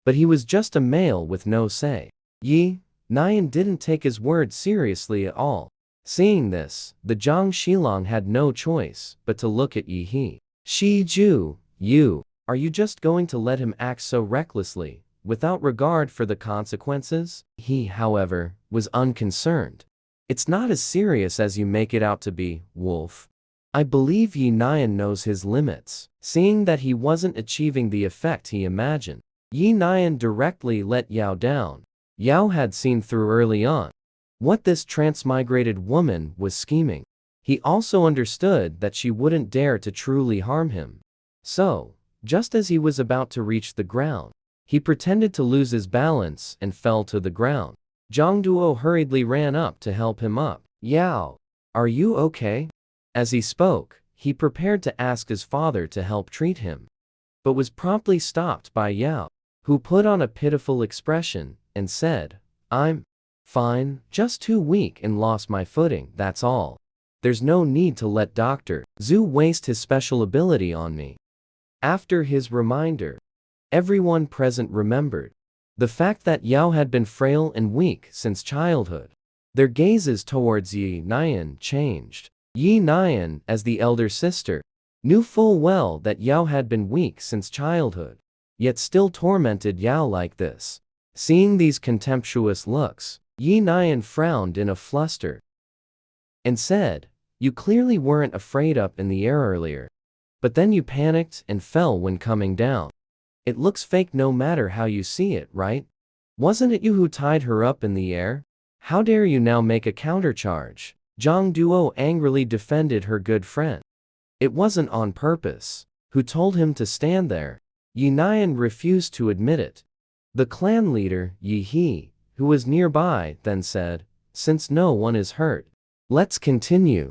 But he was just a male with no say. Yi Nian didn't take his words seriously at all. Seeing this, the Zhang Shilong had no choice but to look at Yi He. "Shi Ju, are you just going to let him act so recklessly, without regard for the consequences?" He, however, was unconcerned. "It's not as serious as you make it out to be, Wolf. I believe Yi Nian knows his limits." Seeing that he wasn't achieving the effect he imagined, Yi Nian directly let Yao down. Yao had seen through early on what this transmigrated woman was scheming. He also understood that she wouldn't dare to truly harm him. So, just as he was about to reach the ground, he pretended to lose his balance and fell to the ground. Zhang Duo hurriedly ran up to help him up. "Yao, are you okay?" As he spoke, he prepared to ask his father to help treat him, but was promptly stopped by Yao, who put on a pitiful expression and said, "I'm fine, just too weak and lost my footing, that's all. There's no need to let Dr. Zhu waste his special ability on me." After his reminder, everyone present remembered the fact that Yao had been frail and weak since childhood. Their gazes towards Yi Nian changed. Yi Nian, as the elder sister, knew full well that Yao had been weak since childhood, yet still tormented Yao like this. Seeing these contemptuous looks, Yi Nian frowned in a fluster and said, "You clearly weren't afraid up in the air earlier, but then you panicked and fell when coming down. It looks fake no matter how you see it, right? Wasn't it you who tied her up in the air? How dare you now make a countercharge?" Zhang Duo angrily defended her good friend. "It wasn't on purpose. Who told him to stand there?" Yi Nian refused to admit it. The clan leader, Yi He, who was nearby, then said, "Since no one is hurt, let's continue."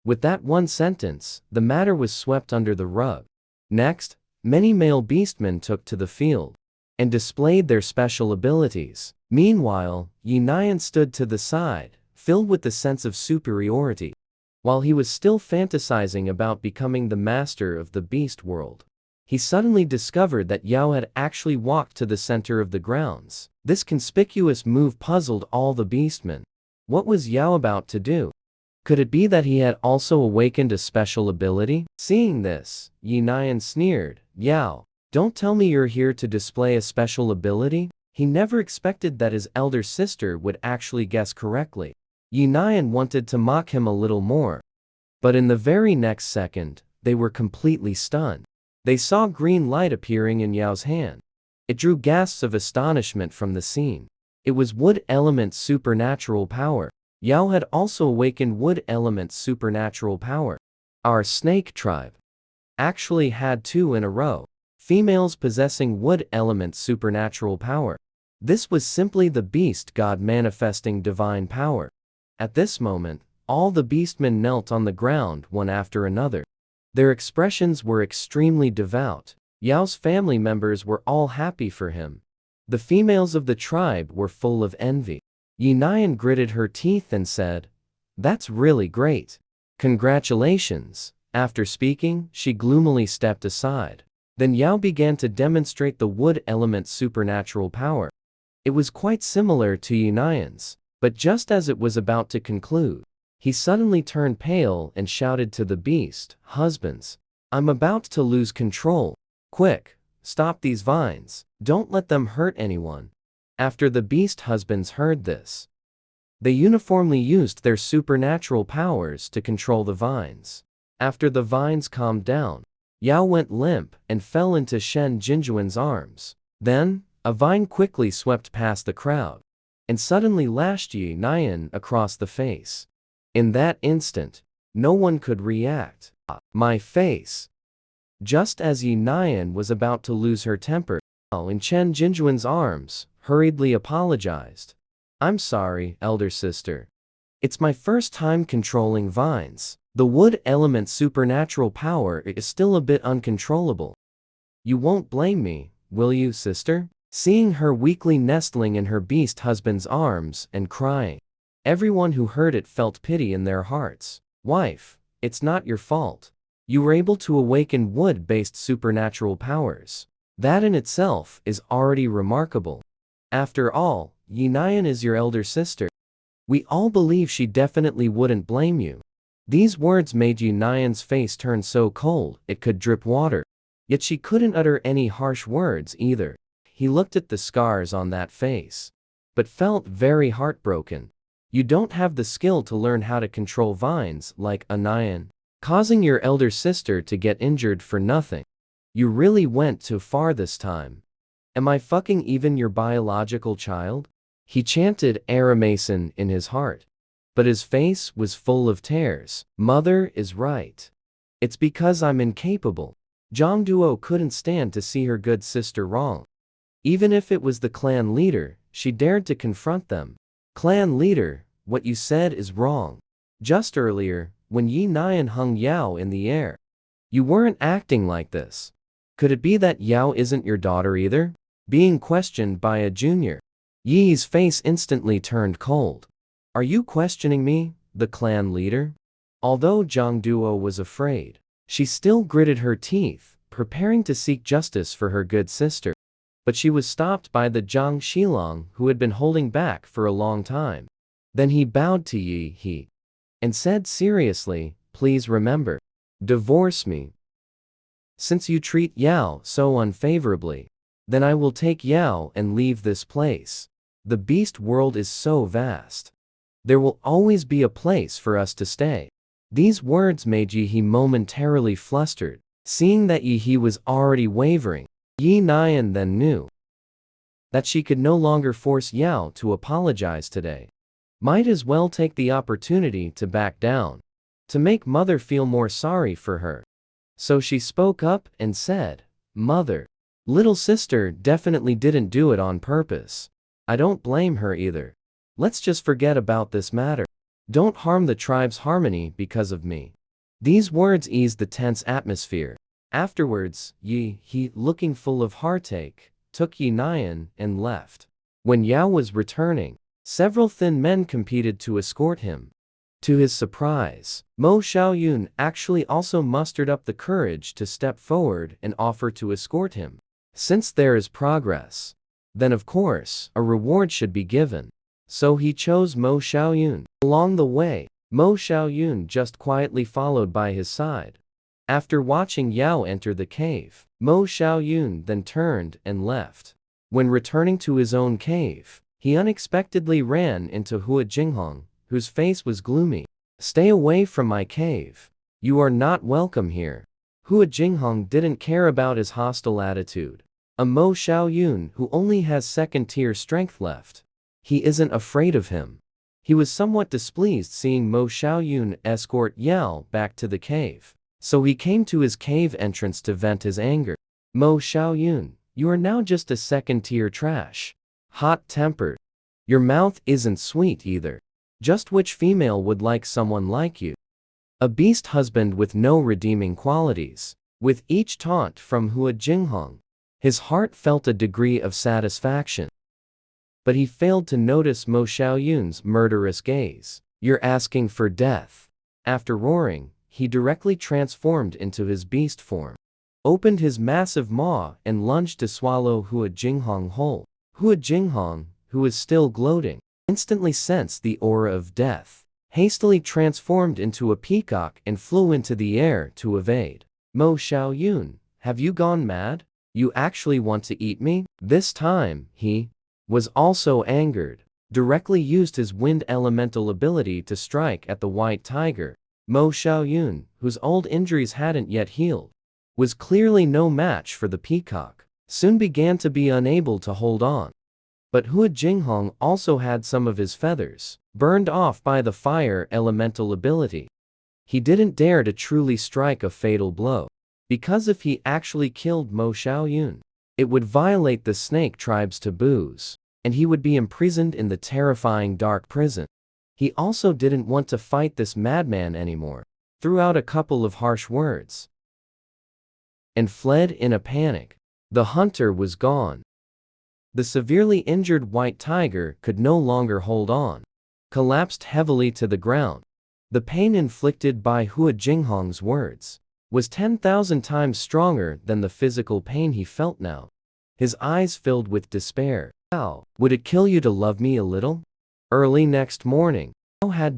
With that one sentence, the matter was swept under the rug. Next, many male beastmen took to the field and displayed their special abilities. Meanwhile, Yi Nian stood to the side, filled with the sense of superiority. While he was still fantasizing about becoming the master of the beast world, he suddenly discovered that Yao had actually walked to the center of the grounds. This conspicuous move puzzled all the beastmen. What was Yao about to do? Could it be that he had also awakened a special ability? Seeing this, Yi Nian sneered, "Yao, don't tell me you're here to display a special ability?" He never expected that his elder sister would actually guess correctly. Yi Nian wanted to mock him a little more. But in the very next second, they were completely stunned. They saw green light appearing in Yao's hand. It drew gasps of astonishment from the scene. It was wood element's supernatural power. Yao had also awakened wood element's supernatural power. Our snake tribe actually had 2 in a row, females possessing wood element's supernatural power. This was simply the beast god manifesting divine power. At this moment, all the beastmen knelt on the ground one after another. Their expressions were extremely devout. Yao's family members were all happy for him. The females of the tribe were full of envy. Yi Nian gritted her teeth and said, "That's really great. Congratulations." After speaking, she gloomily stepped aside. Then Yao began to demonstrate the wood element's supernatural power. It was quite similar to Yi Nian's, but just as it was about to conclude, he suddenly turned pale and shouted to the beast husbands, "I'm about to lose control. Quick, stop these vines. Don't let them hurt anyone." After the beast husbands heard this, they uniformly used their supernatural powers to control the vines. After the vines calmed down, Yao went limp and fell into Shen Jinjuan's arms. Then, a vine quickly swept past the crowd and suddenly lashed Yi Nian across the face. In that instant, no one could react. My face. Just as Yi Nian was about to lose her temper, Yao in Chen Jinjuan's arms hurriedly apologized. "I'm sorry, elder sister. It's my first time controlling vines. The wood element's supernatural power is still a bit uncontrollable. You won't blame me, will you, sister?" Seeing her weakly nestling in her beast husband's arms and crying, everyone who heard it felt pity in their hearts. "Wife, it's not your fault. You were able to awaken wood-based supernatural powers. That in itself is already remarkable. After all, Yi Nian is your elder sister. We all believe she definitely wouldn't blame you." These words made Yi Nian's face turn so cold it could drip water. Yet she couldn't utter any harsh words either. He looked at the scars on that face, but felt very heartbroken. "You don't have the skill to learn how to control vines like a Nian, causing your elder sister to get injured for nothing. You really went too far this time. Am I fucking even your biological child?" He chanted Aramason in his heart, but his face was full of tears. "Mother is right. It's because I'm incapable." Zhang Duo couldn't stand to see her good sister wrong. Even if it was the clan leader, she dared to confront them. "Clan leader, what you said is wrong. Just earlier, when Yi Nian hung Yao in the air, you weren't acting like this. Could it be that Yao isn't your daughter either?" Being questioned by a junior, Yi's face instantly turned cold. "Are you questioning me, the clan leader?" Although Zhang Duo was afraid, she still gritted her teeth, preparing to seek justice for her good sister. But she was stopped by the Zhang Shilong, who had been holding back for a long time. Then he bowed to Yi and said seriously, "Please remember, divorce me. Since you treat Yao so unfavorably, then I will take Yao and leave this place. The beast world is so vast. There will always be a place for us to stay." These words made Yi momentarily flustered. Seeing that Yi was already wavering, Yi Nian then knew that she could no longer force Yao to apologize today. Might as well take the opportunity to back down, to make mother feel more sorry for her. So she spoke up and said, "Mother, little sister definitely didn't do it on purpose. I don't blame her either. Let's just forget about this matter. Don't harm the tribe's harmony because of me." These words eased the tense atmosphere. Afterwards, he, looking full of heartache, took Yi Nian and left. When Yao was returning, several thin men competed to escort him. To his surprise, Mo Xiaoyun actually also mustered up the courage to step forward and offer to escort him. Since there is progress, then of course, a reward should be given. So he chose Mo Xiaoyun. Along the way, Mo Xiaoyun just quietly followed by his side. After watching Yao enter the cave, Mo Xiaoyun then turned and left. When returning to his own cave, he unexpectedly ran into Hua Jinghong, whose face was gloomy. "Stay away from my cave. You are not welcome here." Hua Jinghong didn't care about his hostile attitude. A Mo Xiaoyun who only has second-tier strength left. He isn't afraid of him. He was somewhat displeased seeing Mo Xiaoyun escort Yao back to the cave. So he came to his cave entrance to vent his anger. "Mo Xiaoyun, you are now just a second-tier trash. Hot-tempered. Your mouth isn't sweet either. Just which female would like someone like you? A beast husband with no redeeming qualities." With each taunt from Hua Jinghong, his heart felt a degree of satisfaction. But he failed to notice Mo Xiaoyun's murderous gaze. "You're asking for death." After roaring, he directly transformed into his beast form, opened his massive maw and lunged to swallow Hua Jinghong whole. Hua Jinghong, who was still gloating, instantly sensed the aura of death, hastily transformed into a peacock and flew into the air to evade. "Mo Xiaoyun, have you gone mad? You actually want to eat me?" This time, he was also angered, directly used his wind elemental ability to strike at the white tiger. Mo Xiaoyun, whose old injuries hadn't yet healed, was clearly no match for the peacock, soon began to be unable to hold on. But Hua Jinghong also had some of his feathers burned off by the fire elemental ability. He didn't dare to truly strike a fatal blow, because if he actually killed Mo Xiaoyun, it would violate the snake tribe's taboos, and he would be imprisoned in the terrifying dark prison. He also didn't want to fight this madman anymore, threw out a couple of harsh words, and fled in a panic. The hunter was gone. The severely injured white tiger could no longer hold on, collapsed heavily to the ground. The pain inflicted by Hua Jinghong's words was 10,000 times stronger than the physical pain he felt now. His eyes filled with despair. "How would it kill you to love me a little?" Early next morning,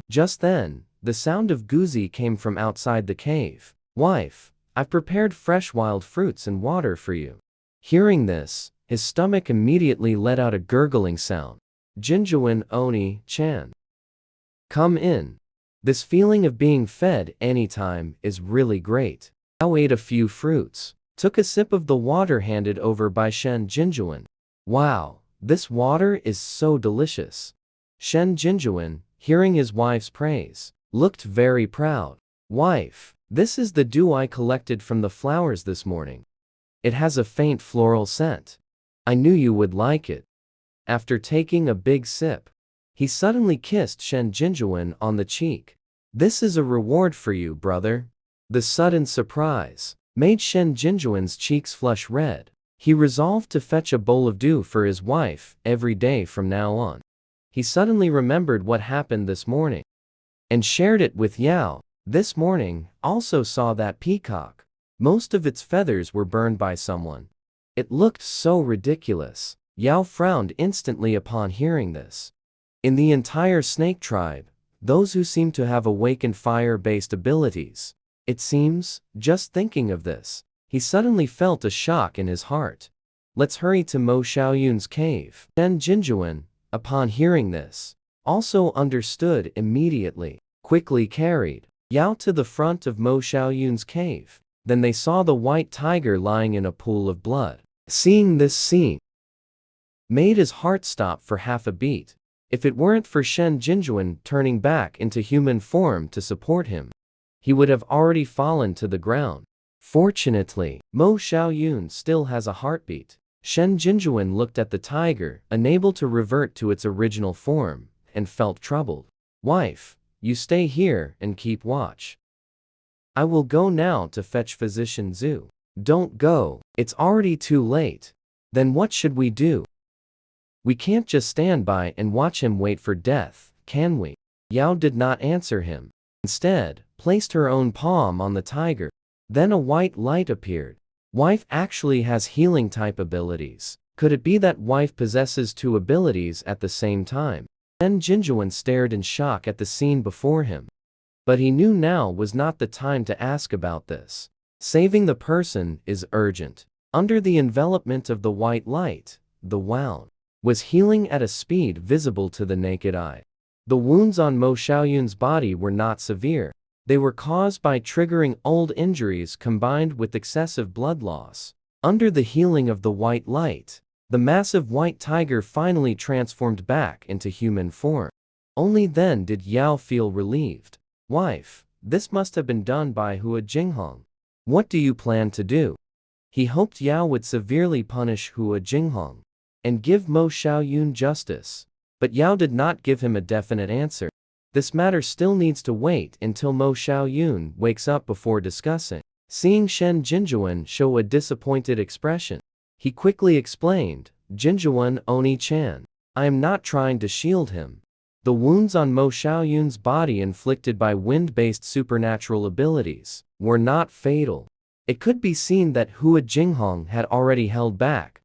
just then, the sound of Guzi came from outside the cave. "Wife, I've prepared fresh wild fruits and water for you." Hearing this, his stomach immediately let out a gurgling sound. "Jinjuan Oni Chan, come in. This feeling of being fed anytime is really great." Yao ate a few fruits, took a sip of the water handed over by Shen Jinjuan. "Wow, this water is so delicious." Shen Jinjuan, hearing his wife's praise, looked very proud. "Wife, this is the dew I collected from the flowers this morning. It has a faint floral scent. I knew you would like it." After taking a big sip, he suddenly kissed Shen Jinjuan on the cheek. "This is a reward for you, brother." The sudden surprise made Shen Jinjuan's cheeks flush red. He resolved to fetch a bowl of dew for his wife every day from now on. He suddenly remembered what happened this morning and shared it with Yao. This morning also saw that peacock. Most of its feathers were burned by someone. It looked so ridiculous. Yao frowned instantly upon hearing this. In the entire snake tribe, those who seem to have awakened fire-based abilities, it seems, just thinking of this, he suddenly felt a shock in his heart. "Let's hurry to Mo Xiaoyun's cave." Shen Jinjuan, upon hearing this, also understood immediately, quickly carried Yao to the front of Mo Xiaoyun's cave. Then they saw the white tiger lying in a pool of blood. Seeing this scene made his heart stop for half a beat. If it weren't for Shen Jinjuan turning back into human form to support him, he would have already fallen to the ground. Fortunately, Mo Xiaoyun still has a heartbeat. Shen Jinjuan looked at the tiger, unable to revert to its original form, and felt troubled. "Wife, you stay here and keep watch. I will go now to fetch physician Zhu. Don't go, it's already too late. Then what should we do? We can't just stand by and watch him wait for death, can we? Yao did not answer him. Instead, placed her own palm on the tiger. Then a white light appeared. Wife actually has healing type abilities. Could it be that wife possesses two abilities at the same time? Then Jinjuan stared in shock at the scene before him. But he knew now was not the time to ask about this. Saving the person is urgent. Under the envelopment of the white light, the wound was healing at a speed visible to the naked eye. The wounds on Mo Xiaoyun's body were not severe. They were caused by triggering old injuries combined with excessive blood loss. Under the healing of the white light, the massive white tiger finally transformed back into human form. Only then did Yao feel relieved. Wife, this must have been done by Hua Jinghong. What do you plan to do? He hoped Yao would severely punish Hua Jinghong and give Mo Xiaoyun justice. But Yao did not give him a definite answer. This matter still needs to wait until Mo Xiaoyun wakes up before discussing. Seeing Shen Jinjuan show a disappointed expression, he quickly explained, Jinjuan Oni-chan, I am not trying to shield him. The wounds on Mo Xiaoyun's body inflicted by wind-based supernatural abilities were not fatal. It could be seen that Hua Jinghong had already held back.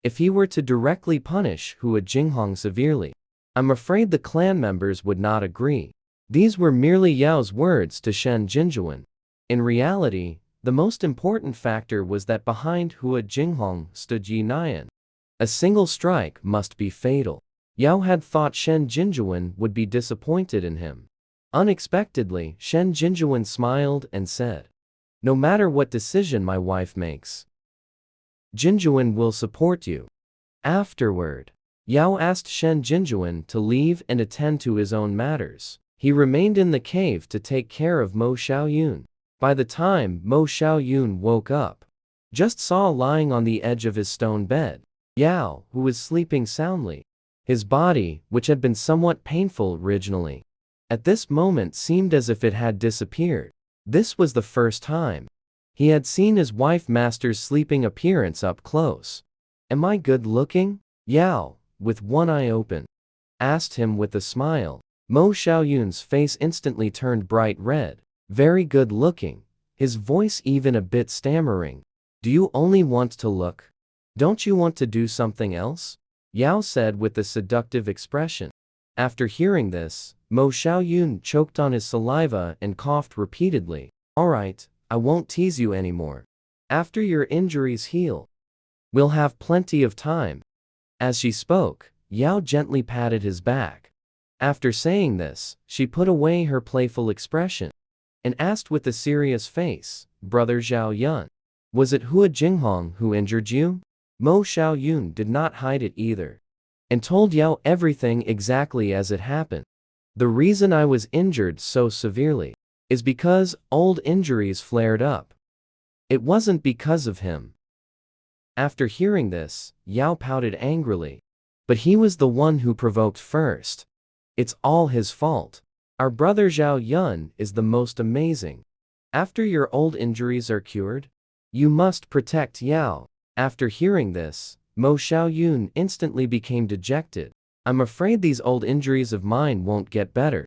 If he were to directly punish Hua Jinghong severely, I'm afraid the clan members would not agree. These were merely Yao's words to Shen Jinjuan. In reality, the most important factor was that behind Hua Jinghong stood Yi Nian. A single strike must be fatal. Yao had thought Shen Jinjuan would be disappointed in him. Unexpectedly, Shen Jinjuan smiled and said, no matter what decision my wife makes, Jinjuan will support you. Afterward, Yao asked Shen Jinjuan to leave and attend to his own matters. He remained in the cave to take care of Mo Xiaoyun. By the time Mo Xiaoyun woke up, just saw lying on the edge of his stone bed Yao, who was sleeping soundly. His body, which had been somewhat painful originally, at this moment seemed as if it had disappeared. This was the first time he had seen his wife master's sleeping appearance up close. Am I good looking? Yao, with one eye open, asked him with a smile. Mo Xiaoyun's face instantly turned bright red. Very good looking, his voice even a bit stammering. Do you only want to look? Don't you want to do something else? Yao said with a seductive expression. After hearing this, Mo Xiaoyun choked on his saliva and coughed repeatedly. Alright, I won't tease you anymore. After your injuries heal, we'll have plenty of time. As she spoke, Yao gently patted his back. After saying this, she put away her playful expression and asked with a serious face, Brother Zhao Yun, was it Hua Jinghong who injured you? Mo Xiaoyun did not hide it either, and told Yao everything exactly as it happened. The reason I was injured so severely is because old injuries flared up. It wasn't because of him. After hearing this, Yao pouted angrily. But he was the one who provoked first. It's all his fault. Our brother Zhao Yun is the most amazing. After your old injuries are cured, you must protect Yao. After hearing this, Mo Xiaoyun instantly became dejected. I'm afraid these old injuries of mine won't get better.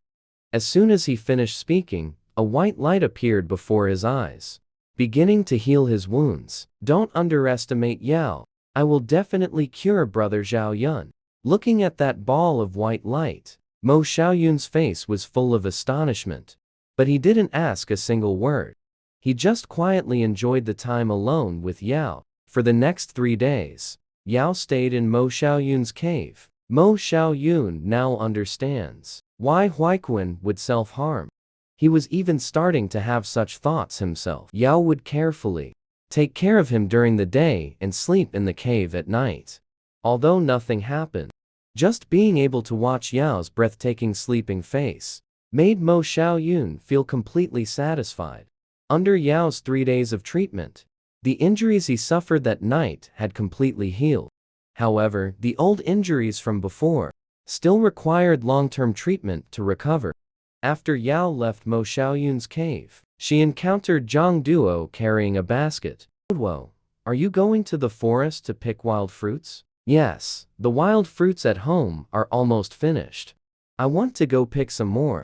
As soon as he finished speaking, a white light appeared before his eyes, beginning to heal his wounds. Don't underestimate Yao. I will definitely cure brother Zhao Yun. Looking at that ball of white light, Mo Xiaoyun's face was full of astonishment. But he didn't ask a single word. He just quietly enjoyed the time alone with Yao. For the next 3 days, Yao stayed in Mo Xiaoyun's cave. Mo Xiaoyun now understands why Huaiquan would self-harm. He was even starting to have such thoughts himself. Yao would carefully take care of him during the day and sleep in the cave at night. Although nothing happened, just being able to watch Yao's breathtaking sleeping face made Mo Xiaoyun feel completely satisfied. Under Yao's 3 days of treatment, the injuries he suffered that night had completely healed. However, the old injuries from before still required long-term treatment to recover. After Yao left Mo Xiaoyun's cave, She encountered Zhang Duo carrying a basket. Duo, are you going to the forest to pick wild fruits? Yes, the wild fruits at home are almost finished. I want to go pick some more.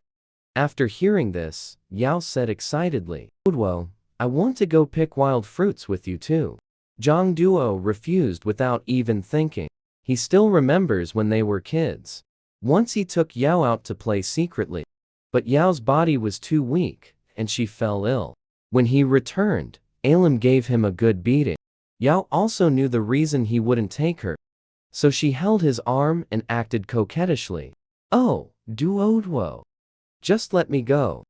After hearing this, Yao said excitedly, Duo, I want to go pick wild fruits with you too. Zhang Duo refused without even thinking. He still remembers when they were kids. Once he took Yao out to play secretly. But Yao's body was too weak, and she fell ill. When he returned, Alim gave him a good beating. Yao also knew the reason he wouldn't take her. So she held his arm and acted coquettishly. Oh, Duo. Just let me go.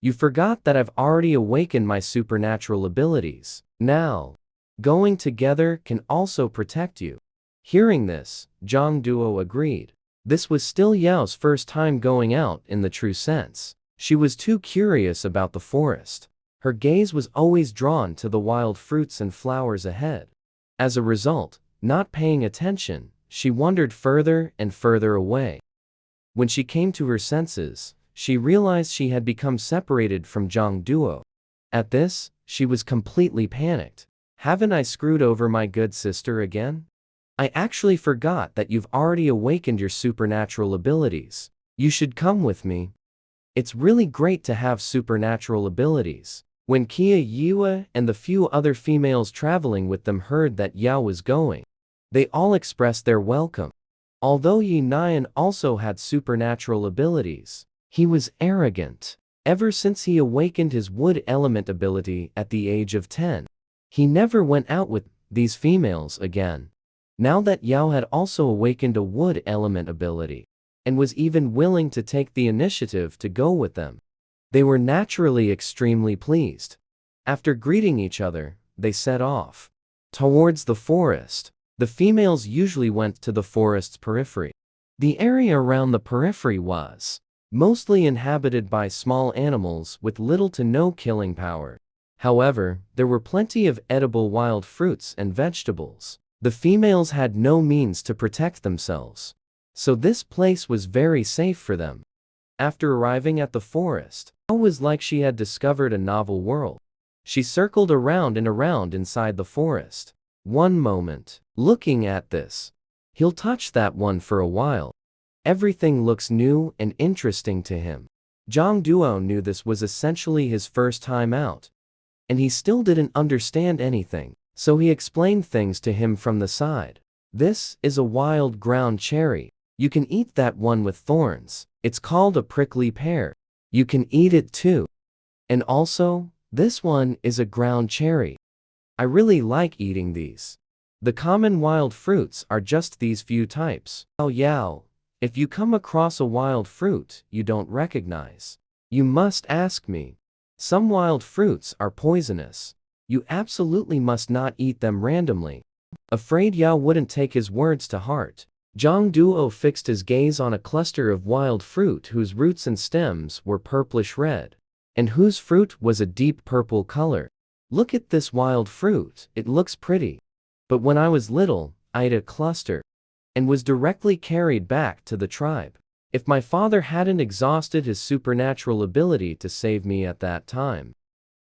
You forgot that I've already awakened my supernatural abilities. Now, going together can also protect you. Hearing this, Zhang Duo agreed. This was still Yao's first time going out in the true sense. She was too curious about the forest. Her gaze was always drawn to the wild fruits and flowers ahead. As a result, not paying attention, she wandered further and further away. When she came to her senses, she realized she had become separated from Zhang Duo. At this, she was completely panicked. Haven't I screwed over my good sister again? I actually forgot that you've already awakened your supernatural abilities. You should come with me. It's really great to have supernatural abilities. When Kia Yue and the few other females traveling with them heard that Yao was going, they all expressed their welcome. Although Yi Nian also had supernatural abilities, he was arrogant. Ever since he awakened his wood element ability at the age of 10, he never went out with these females again. Now that Yao had also awakened a wood element ability, and was even willing to take the initiative to go with them, they were naturally extremely pleased. After greeting each other, they set off towards the forest. The females usually went to the forest's periphery. The area around the periphery was mostly inhabited by small animals with little to no killing power. However, there were plenty of edible wild fruits and vegetables. The females had no means to protect themselves, so this place was very safe for them. After arriving at the forest, it was like she had discovered a novel world. She circled around and around inside the forest. One moment, looking at this. He'll touch that one for a while. Everything looks new and interesting to him. Zhang Duo knew this was essentially his first time out, and he still didn't understand anything. So he explained things to him from the side. This is a wild ground cherry. You can eat that one with thorns. It's called a prickly pear. You can eat it too. And also, this one is a ground cherry. I really like eating these. The common wild fruits are just these few types. Oh Yao, if you come across a wild fruit you don't recognize, you must ask me. Some wild fruits are poisonous. You absolutely must not eat them randomly. Afraid Yao wouldn't take his words to heart, Zhang Duo fixed his gaze on a cluster of wild fruit whose roots and stems were purplish red, and whose fruit was a deep purple color. Look at this wild fruit, it looks pretty. But when I was little, I ate a cluster, and was directly carried back to the tribe. If my father hadn't exhausted his supernatural ability to save me at that time,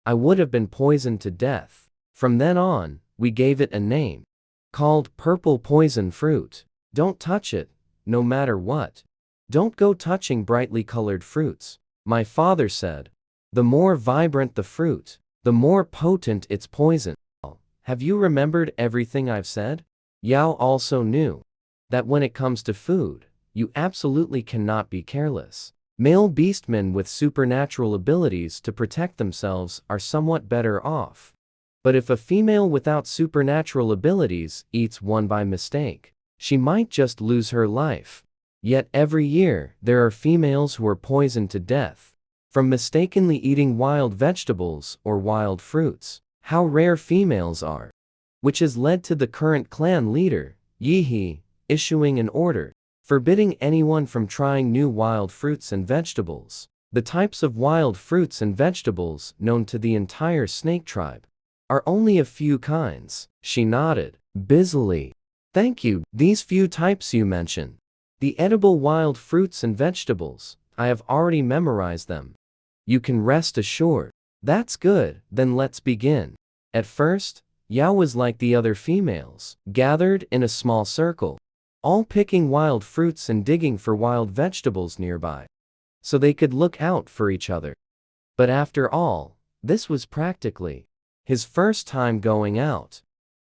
I would have been poisoned to death. From then on, we gave it a name, called purple poison fruit. Don't touch it, no matter what. Don't go touching brightly colored fruits, my father said. The more vibrant the fruit, the more potent its poison. Have you remembered everything I've said? Yao also knew that when it comes to food, you absolutely cannot be careless. Male beastmen with supernatural abilities to protect themselves are somewhat better off. But if a female without supernatural abilities eats one by mistake, she might just lose her life. Yet every year, there are females who are poisoned to death from mistakenly eating wild vegetables or wild fruits. How rare females are. Which has led to the current clan leader, Yihe, issuing an order forbidding anyone from trying new wild fruits and vegetables. The types of wild fruits and vegetables known to the entire snake tribe are only a few kinds. She nodded busily. Thank you. These few types you mention, the edible wild fruits and vegetables, I have already memorized them. You can rest assured. That's good, then let's begin. At first, Yao was like the other females, gathered in a small circle, all picking wild fruits and digging for wild vegetables nearby, so they could look out for each other. But after all, this was practically his first time going out.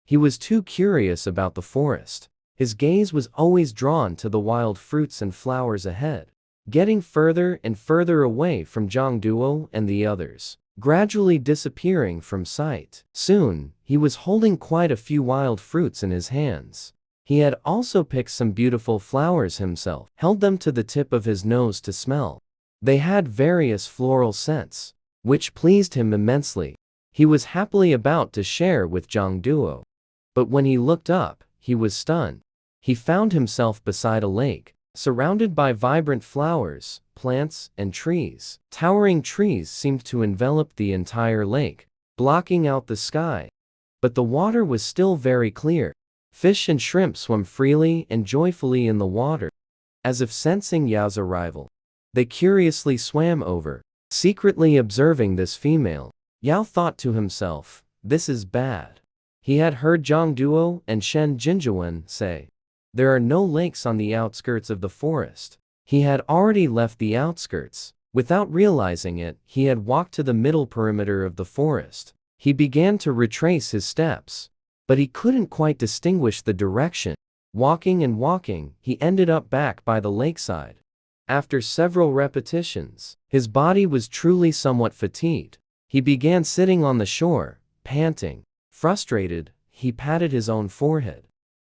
He was too curious about the forest. His gaze was always drawn to the wild fruits and flowers ahead, getting further and further away from Zhang Duo and the others, gradually disappearing from sight. Soon, he was holding quite a few wild fruits in his hands. He had also picked some beautiful flowers himself, held them to the tip of his nose to smell. They had various floral scents, which pleased him immensely. He was happily about to share with Zhang Duo. But when he looked up, he was stunned. He found himself beside a lake, surrounded by vibrant flowers, plants, and trees. Towering trees seemed to envelop the entire lake, blocking out the sky. But the water was still very clear. Fish and shrimp swam freely and joyfully in the water. As if sensing Yao's arrival, they curiously swam over, secretly observing this female. Yao thought to himself, this is bad. He had heard Zhang Duo and Shen Jinjuan say, there are no lakes on the outskirts of the forest. He had already left the outskirts. Without realizing it, he had walked to the middle perimeter of the forest. He began to retrace his steps, but he couldn't quite distinguish the direction. Walking and walking, he ended up back by the lakeside. After several repetitions, his body was truly somewhat fatigued. He began sitting on the shore, panting. Frustrated, he patted his own forehead.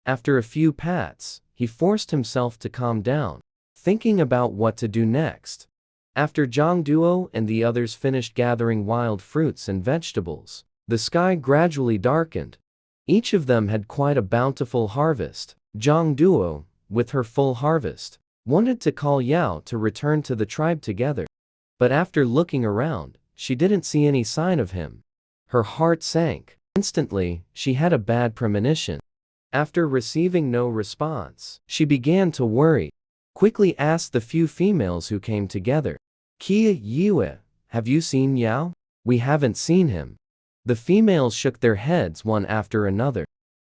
After a few pats, he forced himself to calm down, thinking about what to do next. After Zhang Duo and the others finished gathering wild fruits and vegetables, the sky gradually darkened. Each of them had quite a bountiful harvest. Zhang Duo, with her full harvest, wanted to call Yao to return to the tribe together. But after looking around, she didn't see any sign of him. Her heart sank. Instantly, she had a bad premonition. After receiving no response, she began to worry. Quickly asked the few females who came together, Kia Yue, have you seen Yao? We haven't seen him. The females shook their heads one after another.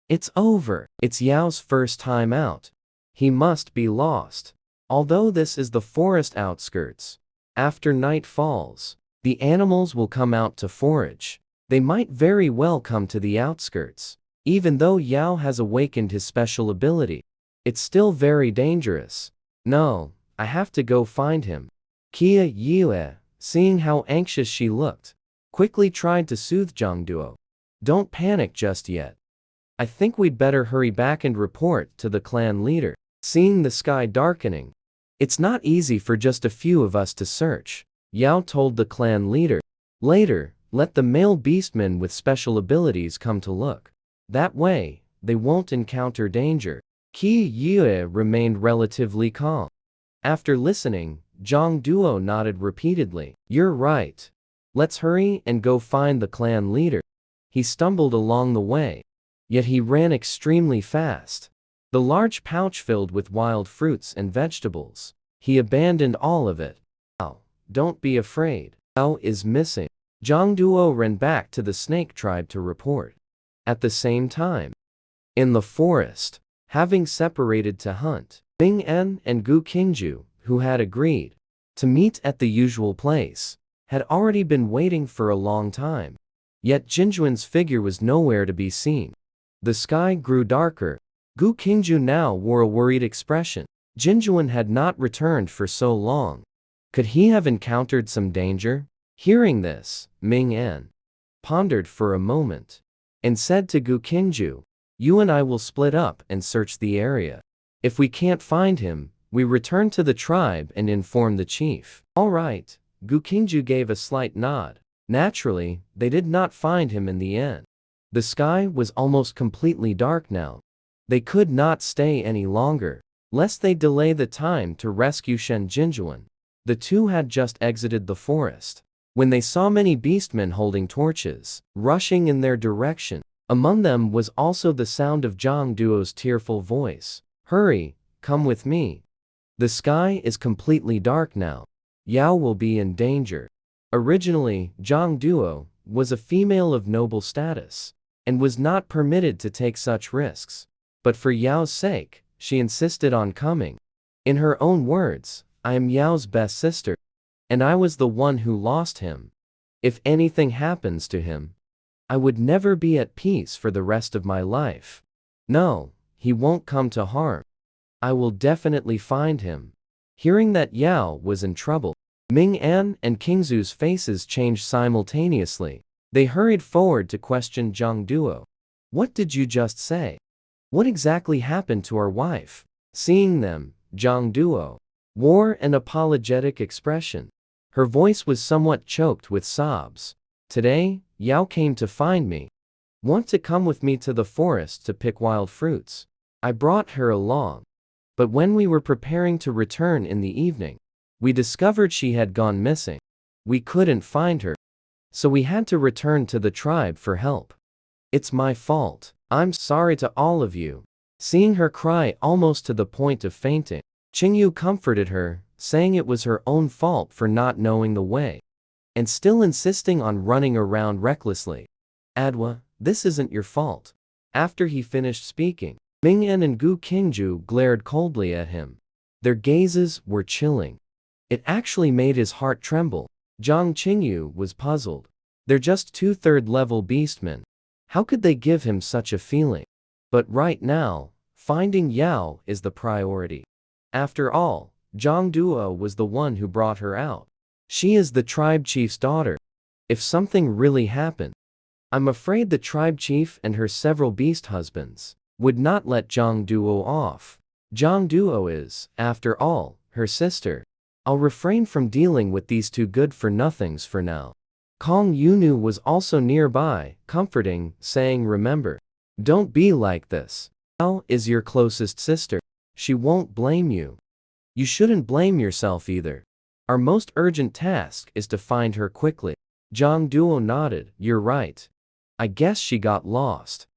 It's over. It's Yao's first time out. He must be lost. Although this is the forest outskirts, after night falls, the animals will come out to forage. They might very well come to the outskirts. Even though Yao has awakened his special ability, it's still very dangerous. No, I have to go find him. Kia Yue, seeing how anxious she looked, quickly tried to soothe Zhang Duo. Don't panic just yet. I think we'd better hurry back and report to the clan leader. Seeing the sky darkening, it's not easy for just a few of us to search, Yao told the clan leader. Later, let the male beastmen with special abilities come to look. That way, they won't encounter danger. Qi Yue remained relatively calm. After listening, Zhang Duo nodded repeatedly. You're right. Let's hurry and go find the clan leader. He stumbled along the way, yet he ran extremely fast. The large pouch filled with wild fruits and vegetables. He abandoned all of it. Now, don't be afraid. Yao is missing. Zhang Duo ran back to the snake tribe to report. At the same time, in the forest, having separated to hunt, Bing En and Gu Qingju, who had agreed to meet at the usual place, had already been waiting for a long time. Yet Jinjuan's figure was nowhere to be seen. The sky grew darker. Gu Qingju now wore a worried expression. Jinjuan had not returned for so long. Could he have encountered some danger? Hearing this, Ming En pondered for a moment and said to Gu Qingju, you and I will split up and search the area. If we can't find him, we return to the tribe and inform the chief. All right, Gu Qingju gave a slight nod. Naturally, they did not find him in the end. The sky was almost completely dark now. They could not stay any longer, lest they delay the time to rescue Shen Jinjuan. The two had just exited the forest when they saw many beastmen holding torches, rushing in their direction. Among them was also the sound of Zhang Duo's tearful voice. Hurry, come with me. The sky is completely dark now. Yao will be in danger. Originally, Zhang Duo was a female of noble status and was not permitted to take such risks. But for Yao's sake, she insisted on coming. In her own words, "I am Yao's best sister, and I was the one who lost him. If anything happens to him, I would never be at peace for the rest of my life. No, he won't come to harm. I will definitely find him." Hearing that Yao was in trouble, Ming An and Qingzu's faces changed simultaneously. They hurried forward to question Zhang Duo. "What did you just say? What exactly happened to our wife?" Seeing them, Zhang Duo wore an apologetic expression. Her voice was somewhat choked with sobs. "Today, Yao came to find me. Want to come with me to the forest to pick wild fruits. I brought her along. But when we were preparing to return in the evening, we discovered she had gone missing. We couldn't find her, so we had to return to the tribe for help. It's my fault. I'm sorry to all of you." Seeing her cry almost to the point of fainting, Qingyu comforted her, saying it was her own fault for not knowing the way and still insisting on running around recklessly. "Adwa, this isn't your fault." After he finished speaking, Ming En and Gu Qingju glared coldly at him. Their gazes were chilling. It actually made his heart tremble. Zhang Qingyu was puzzled. They're just 2 third-level beastmen. How could they give him such a feeling? But right now, finding Yao is the priority. After all, Zhang Duo was the one who brought her out. She is the tribe chief's daughter. If something really happened, I'm afraid the tribe chief and her several beast husbands would not let Zhang Duo off. Zhang Duo is, after all, her sister. I'll refrain from dealing with these two good-for-nothings for now. Kong Yunu was also nearby, comforting, saying, "Remember, don't be like this. Yao is your closest sister. She won't blame you. You shouldn't blame yourself either. Our most urgent task is to find her quickly." Zhang Duo nodded. "You're right. I guess she got lost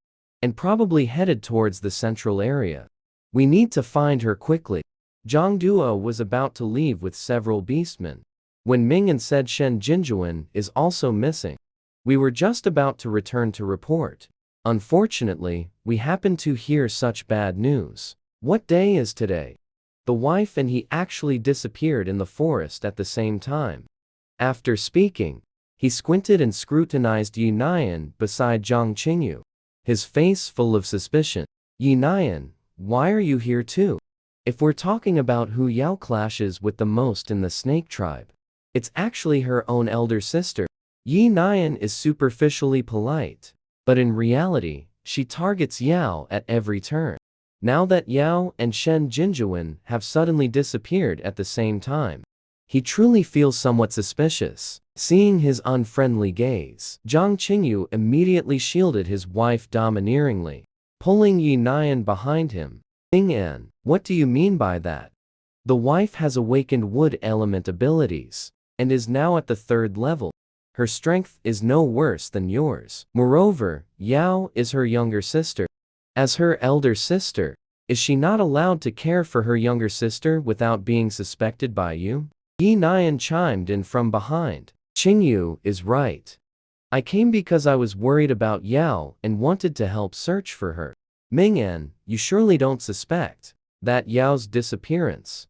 and probably headed towards the central area. We need to find her quickly." Zhang Duo was about to leave with several beastmen when Ming and said Shen Jinjuan is also missing. "We were just about to return to report. Unfortunately, we happened to hear such bad news." "What day is today?" The wife and he actually disappeared in the forest at the same time. After speaking, he squinted and scrutinized Yi Nian beside Zhang Qingyu, his face full of suspicion. "Yi Nian, why are you here too? If we're talking about who Yao clashes with the most in the snake tribe, it's actually her own elder sister." Yi Nian is superficially polite, but in reality, she targets Yao at every turn. Now that Yao and Shen Jinjuan have suddenly disappeared at the same time, he truly feels somewhat suspicious. Seeing his unfriendly gaze, Zhang Qingyu immediately shielded his wife domineeringly, pulling Yi Nian behind him. "Ming An, what do you mean by that? The wife has awakened wood element abilities and is now at the 3rd level. Her strength is no worse than yours. Moreover, Yao is her younger sister. As her elder sister, is she not allowed to care for her younger sister without being suspected by you?" Yi Nian chimed in from behind. "Qingyu is right. I came because I was worried about Yao and wanted to help search for her. Ming An, you surely don't suspect that Yao's disappearance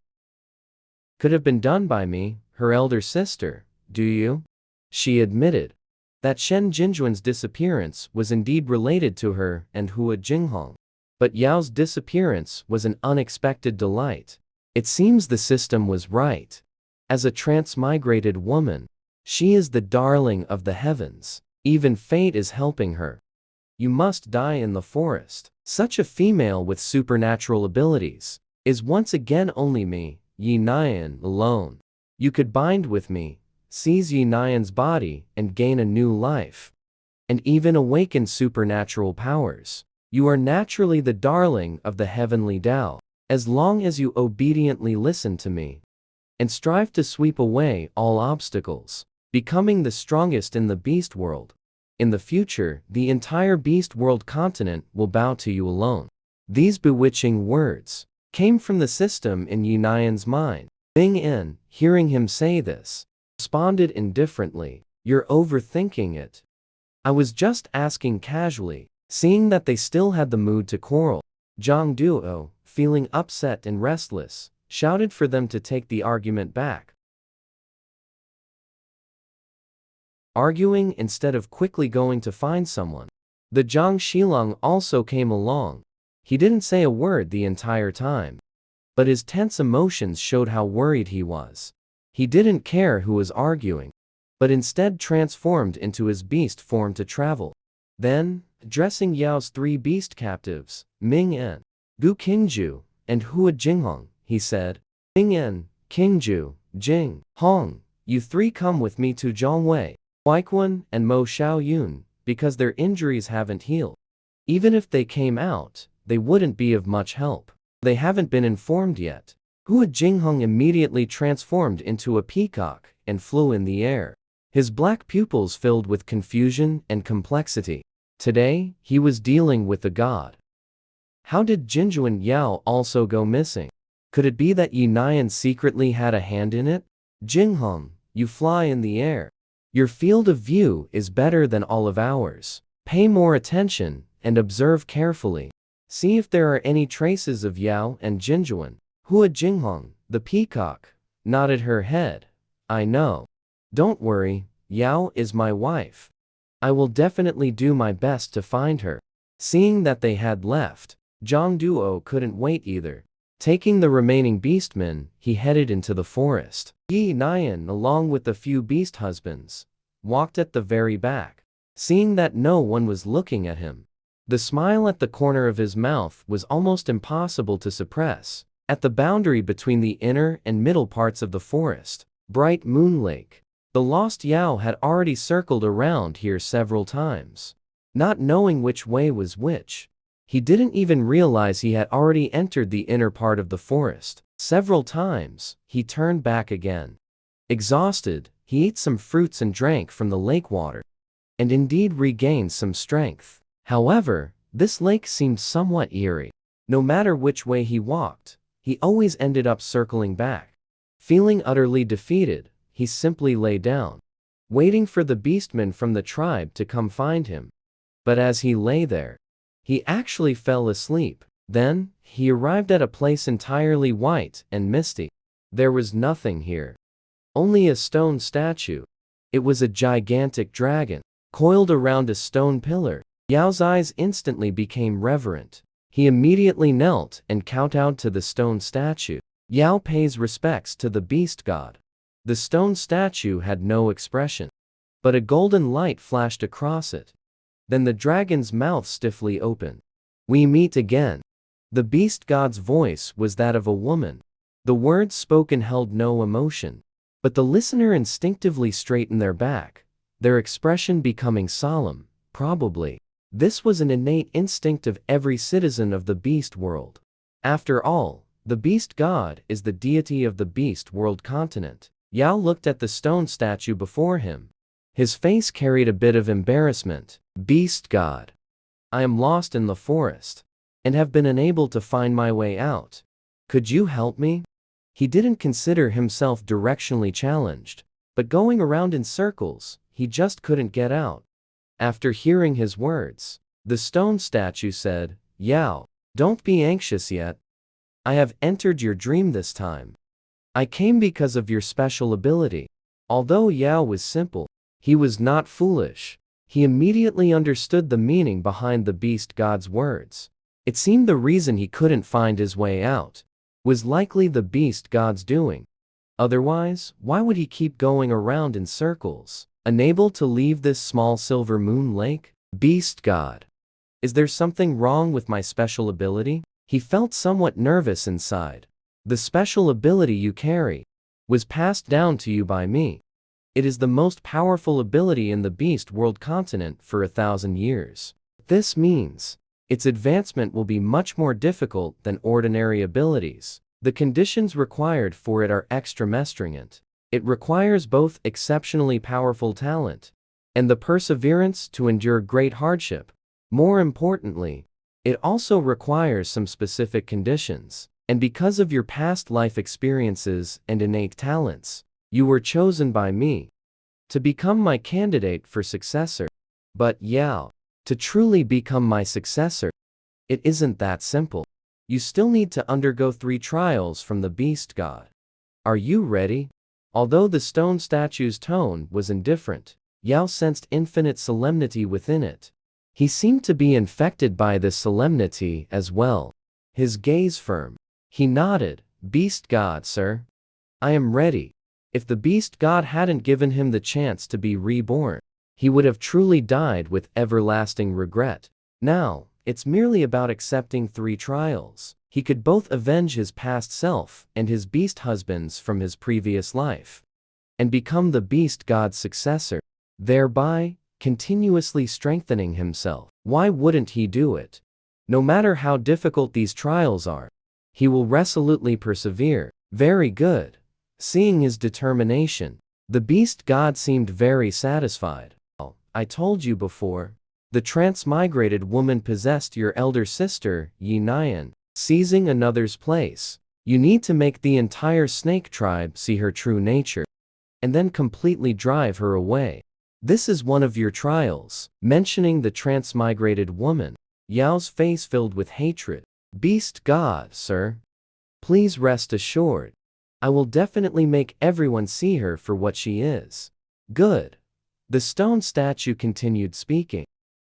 could have been done by me, her elder sister, do you?" She admitted that Shen Jinjuan's disappearance was indeed related to her and Hua Jinghong. But Yao's disappearance was an unexpected delight. It seems the system was right. As a transmigrated woman, she is the darling of the heavens. Even fate is helping her. You must die in the forest. Such a female with supernatural abilities is once again only me, Yi Nian, alone. You could bind with me, seize Yi Nian's body and gain a new life, and even awaken supernatural powers. You are naturally the darling of the heavenly Tao, as long as you obediently listen to me and strive to sweep away all obstacles, becoming the strongest in the beast world. In the future, the entire beast world continent will bow to you alone." These bewitching words came from the system in Yi Nian's mind. Ming En, hearing him say this, responded indifferently. You're overthinking it. I was just asking casually. Seeing that they still had the mood to quarrel, Zhang Duo, feeling upset and restless, shouted for them to take the argument back. Arguing instead of quickly going to find someone. The Zhang Shilong also came along. He didn't say a word the entire time, but his tense emotions showed how worried he was. He didn't care who was arguing, but instead transformed into his beast form to travel. Then, addressing Yao's 3 beast captives, Ming En, Gu Qingju, and Hua Jinghong, he said, Ming En, Qingju, Jing, Hong, you 3 come with me to Zhongwei, Huaiquan, and Mo Xiaoyun, because their injuries haven't healed. Even if they came out, they wouldn't be of much help. They haven't been informed yet. Hua Jinghong immediately transformed into a peacock and flew in the air. His black pupils filled with confusion and complexity. Today, he was dealing with a god. How did Jinjuan Yao also go missing? Could it be that Yi Nian secretly had a hand in it? Jinghong, you fly in the air. Your field of view is better than all of ours. Pay more attention and observe carefully. See if there are any traces of Yao and Jinjuan. Hua Jinghong, the peacock, nodded her head. I know. Don't worry, Yao is my wife. I will definitely do my best to find her. Seeing that they had left, Zhang Duo couldn't wait either. Taking the remaining beastmen, he headed into the forest. Yi Nian, along with a few beast husbands, walked at the very back. Seeing that no one was looking at him, the smile at the corner of his mouth was almost impossible to suppress. At the boundary between the inner and middle parts of the forest, Bright Moon Lake, the lost Yao had already circled around here several times. Not knowing which way was which, he didn't even realize he had already entered the inner part of the forest. Several times, he turned back again. Exhausted, he ate some fruits and drank from the lake water, and indeed regained some strength. However, this lake seemed somewhat eerie. No matter which way he walked, he always ended up circling back. Feeling utterly defeated, he simply lay down, waiting for the beastmen from the tribe to come find him. But as he lay there, he actually fell asleep. Then, he arrived at a place entirely white and misty. There was nothing here. Only a stone statue. It was a gigantic dragon, coiled around a stone pillar. Yao's eyes instantly became reverent. He immediately knelt and kowtowed to the stone statue. Yao pays respects to the beast god. The stone statue had no expression, but a golden light flashed across it. Then the dragon's mouth stiffly opened. We meet again. The beast god's voice was that of a woman. The words spoken held no emotion, but the listener instinctively straightened their back, their expression becoming solemn. Probably, this was an innate instinct of every citizen of the beast world. After all, the beast god is the deity of the beast world continent. Yao looked at the stone statue before him. His face carried a bit of embarrassment. Beast god, I am lost in the forest, and have been unable to find my way out. Could you help me? He didn't consider himself directionally challenged, but going around in circles, he just couldn't get out. After hearing his words, the stone statue said, Yao, don't be anxious yet. I have entered your dream this time. I came because of your special ability. Although Yao was simple, he was not foolish. He immediately understood the meaning behind the beast god's words. It seemed the reason he couldn't find his way out was likely the beast god's doing. Otherwise, why would he keep going around in circles, unable to leave this small silver moon lake? Beast god, is there something wrong with my special ability? He felt somewhat nervous inside. The special ability you carry was passed down to you by me. It is the most powerful ability in the beast world continent for 1,000 years. This means its advancement will be much more difficult than ordinary abilities. The conditions required for it are extremestringent. It requires both exceptionally powerful talent and the perseverance to endure great hardship. More importantly, it also requires some specific conditions. And because of your past life experiences and innate talents, You were chosen by me to become my candidate for successor. But Yao, to truly become my successor, it isn't that simple. You still need to undergo 3 trials from the beast god. Are you ready? Although the stone statue's tone was indifferent, Yao sensed infinite solemnity within it. He seemed to be infected by this solemnity as well. His gaze firm. He nodded. Beast god, sir. I am ready. If the beast god hadn't given him the chance to be reborn, he would have truly died with everlasting regret. Now, it's merely about accepting 3 trials. He could both avenge his past self and his beast husbands from his previous life, and become the beast god's successor, thereby continuously strengthening himself. Why wouldn't he do it? No matter how difficult these trials are, he will resolutely persevere. Very good. Seeing his determination, the beast god seemed very satisfied. I told you before, the transmigrated woman possessed your elder sister, Yi Nian, seizing another's place. You need to make the entire snake tribe see her true nature, and then completely drive her away. This is one of your trials. Mentioning the transmigrated woman, Yao's face filled with hatred. Beast god, sir. Please rest assured. I will definitely make everyone see her for what she is. Good. The stone statue continued speaking.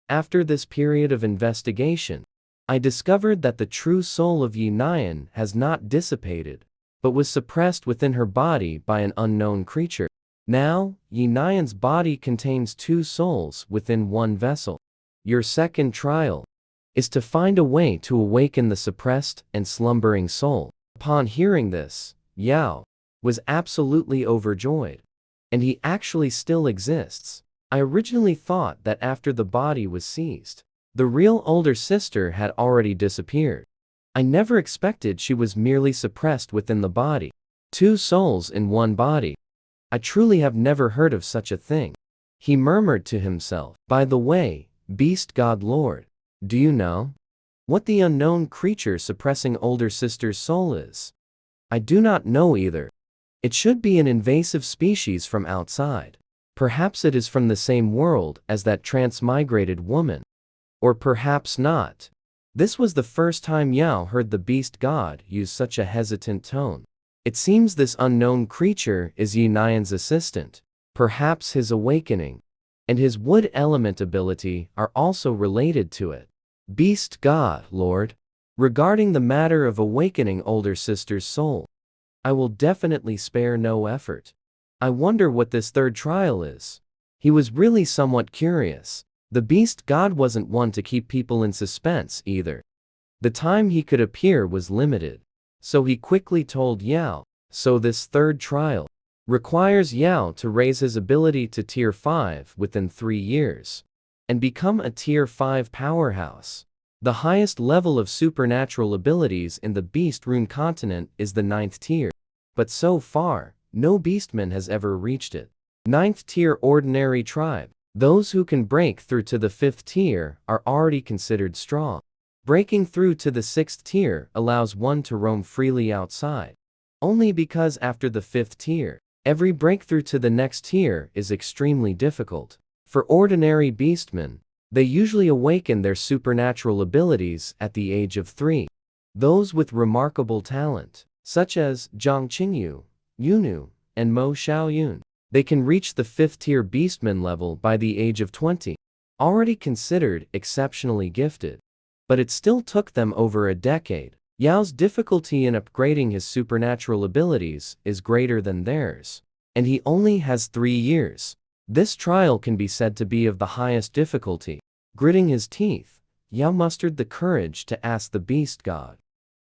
After this period of investigation, I discovered that the true soul of Yi Nian has not dissipated, but was suppressed within her body by an unknown creature. Now, Yi Nian's body contains 2 souls within one vessel. Your second trial is to find a way to awaken the suppressed and slumbering soul. Upon hearing this, Yao was absolutely overjoyed. And he actually still exists. I originally thought that after the body was seized, the real older sister had already disappeared. I never expected she was merely suppressed within the body. 2 souls in one body. I truly have never heard of such a thing. He murmured to himself. By the way, Beast God Lord, do you know what the unknown creature suppressing older sister's soul is? I do not know either. It should be an invasive species from outside. Perhaps it is from the same world as that transmigrated woman. Or perhaps not. This was the first time Yao heard the beast god use such a hesitant tone. It seems this unknown creature is Yi Nian's assistant. Perhaps his awakening and his wood element ability are also related to it. Beast god, Lord. Regarding the matter of awakening older sister's soul, I will definitely spare no effort. I wonder what this third trial is. He was really somewhat curious. The beast god wasn't one to keep people in suspense either. The time he could appear was limited, so he quickly told Yao. So this third trial requires Yao to raise his ability to Tier 5 within 3 years, and become a Tier 5 powerhouse. The highest level of supernatural abilities in the Beast Rune continent is the 9th tier, but so far, no beastman has ever reached it. 9th tier ordinary tribe. Those who can break through to the 5th tier are already considered strong. Breaking through to the 6th tier allows one to roam freely outside. Only because after the 5th tier, every breakthrough to the next tier is extremely difficult. For ordinary beastmen, they usually awaken their supernatural abilities at the age of 3. Those with remarkable talent, such as Zhang Qingyu, Yunu, and Mo Xiaoyun, they can reach the 5th tier beastman level by the age of 20, already considered exceptionally gifted. But it still took them over a decade. Yao's difficulty in upgrading his supernatural abilities is greater than theirs, and he only has 3 years. This trial can be said to be of the highest difficulty. Gritting his teeth, Yao mustered the courage to ask the beast god,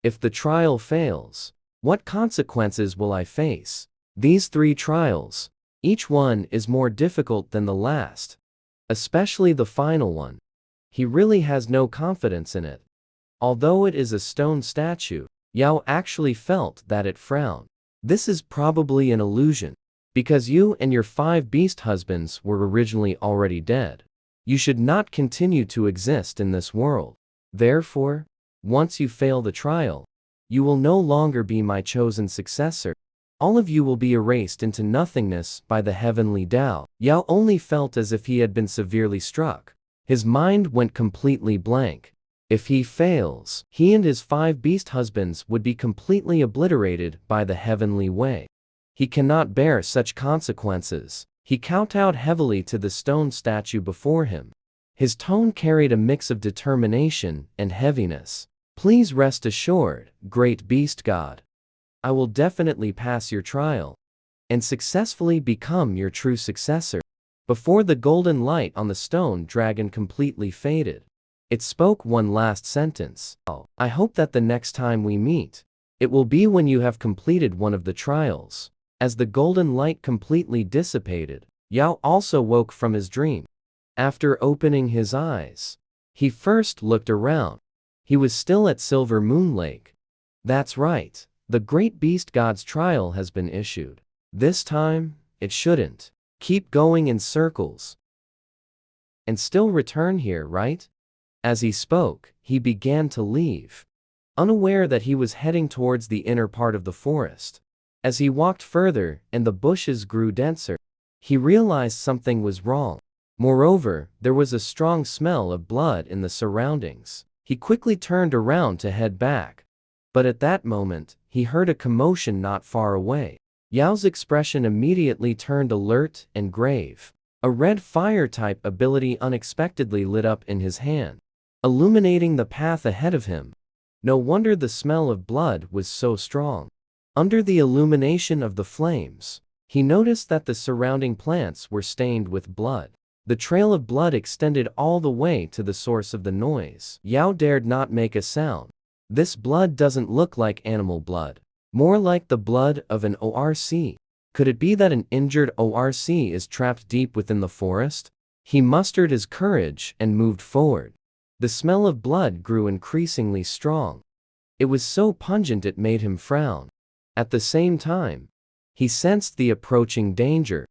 if the trial fails, what consequences will I face? These 3 trials, each one is more difficult than the last, especially the final one. He really has no confidence in it. Although it is a stone statue, Yao actually felt that it frowned. This is probably an illusion, because you and your 5 beast husbands were originally already dead. You should not continue to exist in this world. Therefore, once you fail the trial, you will no longer be my chosen successor. All of you will be erased into nothingness by the heavenly Tao. Yao only felt as if he had been severely struck. His mind went completely blank. If he fails, he and his 5 beast husbands would be completely obliterated by the heavenly way. He cannot bear such consequences. He kowtowed heavily to the stone statue before him. His tone carried a mix of determination and heaviness. Please rest assured, great beast god. I will definitely pass your trial and successfully become your true successor. Before the golden light on the stone dragon completely faded, it spoke one last sentence. I hope that the next time we meet, it will be when you have completed one of the trials. As the golden light completely dissipated, Yao also woke from his dream. After opening his eyes, he first looked around. He was still at Silver Moon Lake. That's right. The great beast god's trial has been issued. This time, it shouldn't keep going in circles and still return here, right? As he spoke, he began to leave, unaware that he was heading towards the inner part of the forest. As he walked further and the bushes grew denser, he realized something was wrong. Moreover, there was a strong smell of blood in the surroundings. He quickly turned around to head back. But at that moment, he heard a commotion not far away. Yao's expression immediately turned alert and grave. A red fire-type ability unexpectedly lit up in his hand, illuminating the path ahead of him. No wonder the smell of blood was so strong. Under the illumination of the flames, he noticed that the surrounding plants were stained with blood. The trail of blood extended all the way to the source of the noise. Yao dared not make a sound. This blood doesn't look like animal blood, more like the blood of an ORC. Could it be that an injured ORC is trapped deep within the forest? He mustered his courage and moved forward. The smell of blood grew increasingly strong. It was so pungent it made him frown. At the same time, he sensed the approaching danger.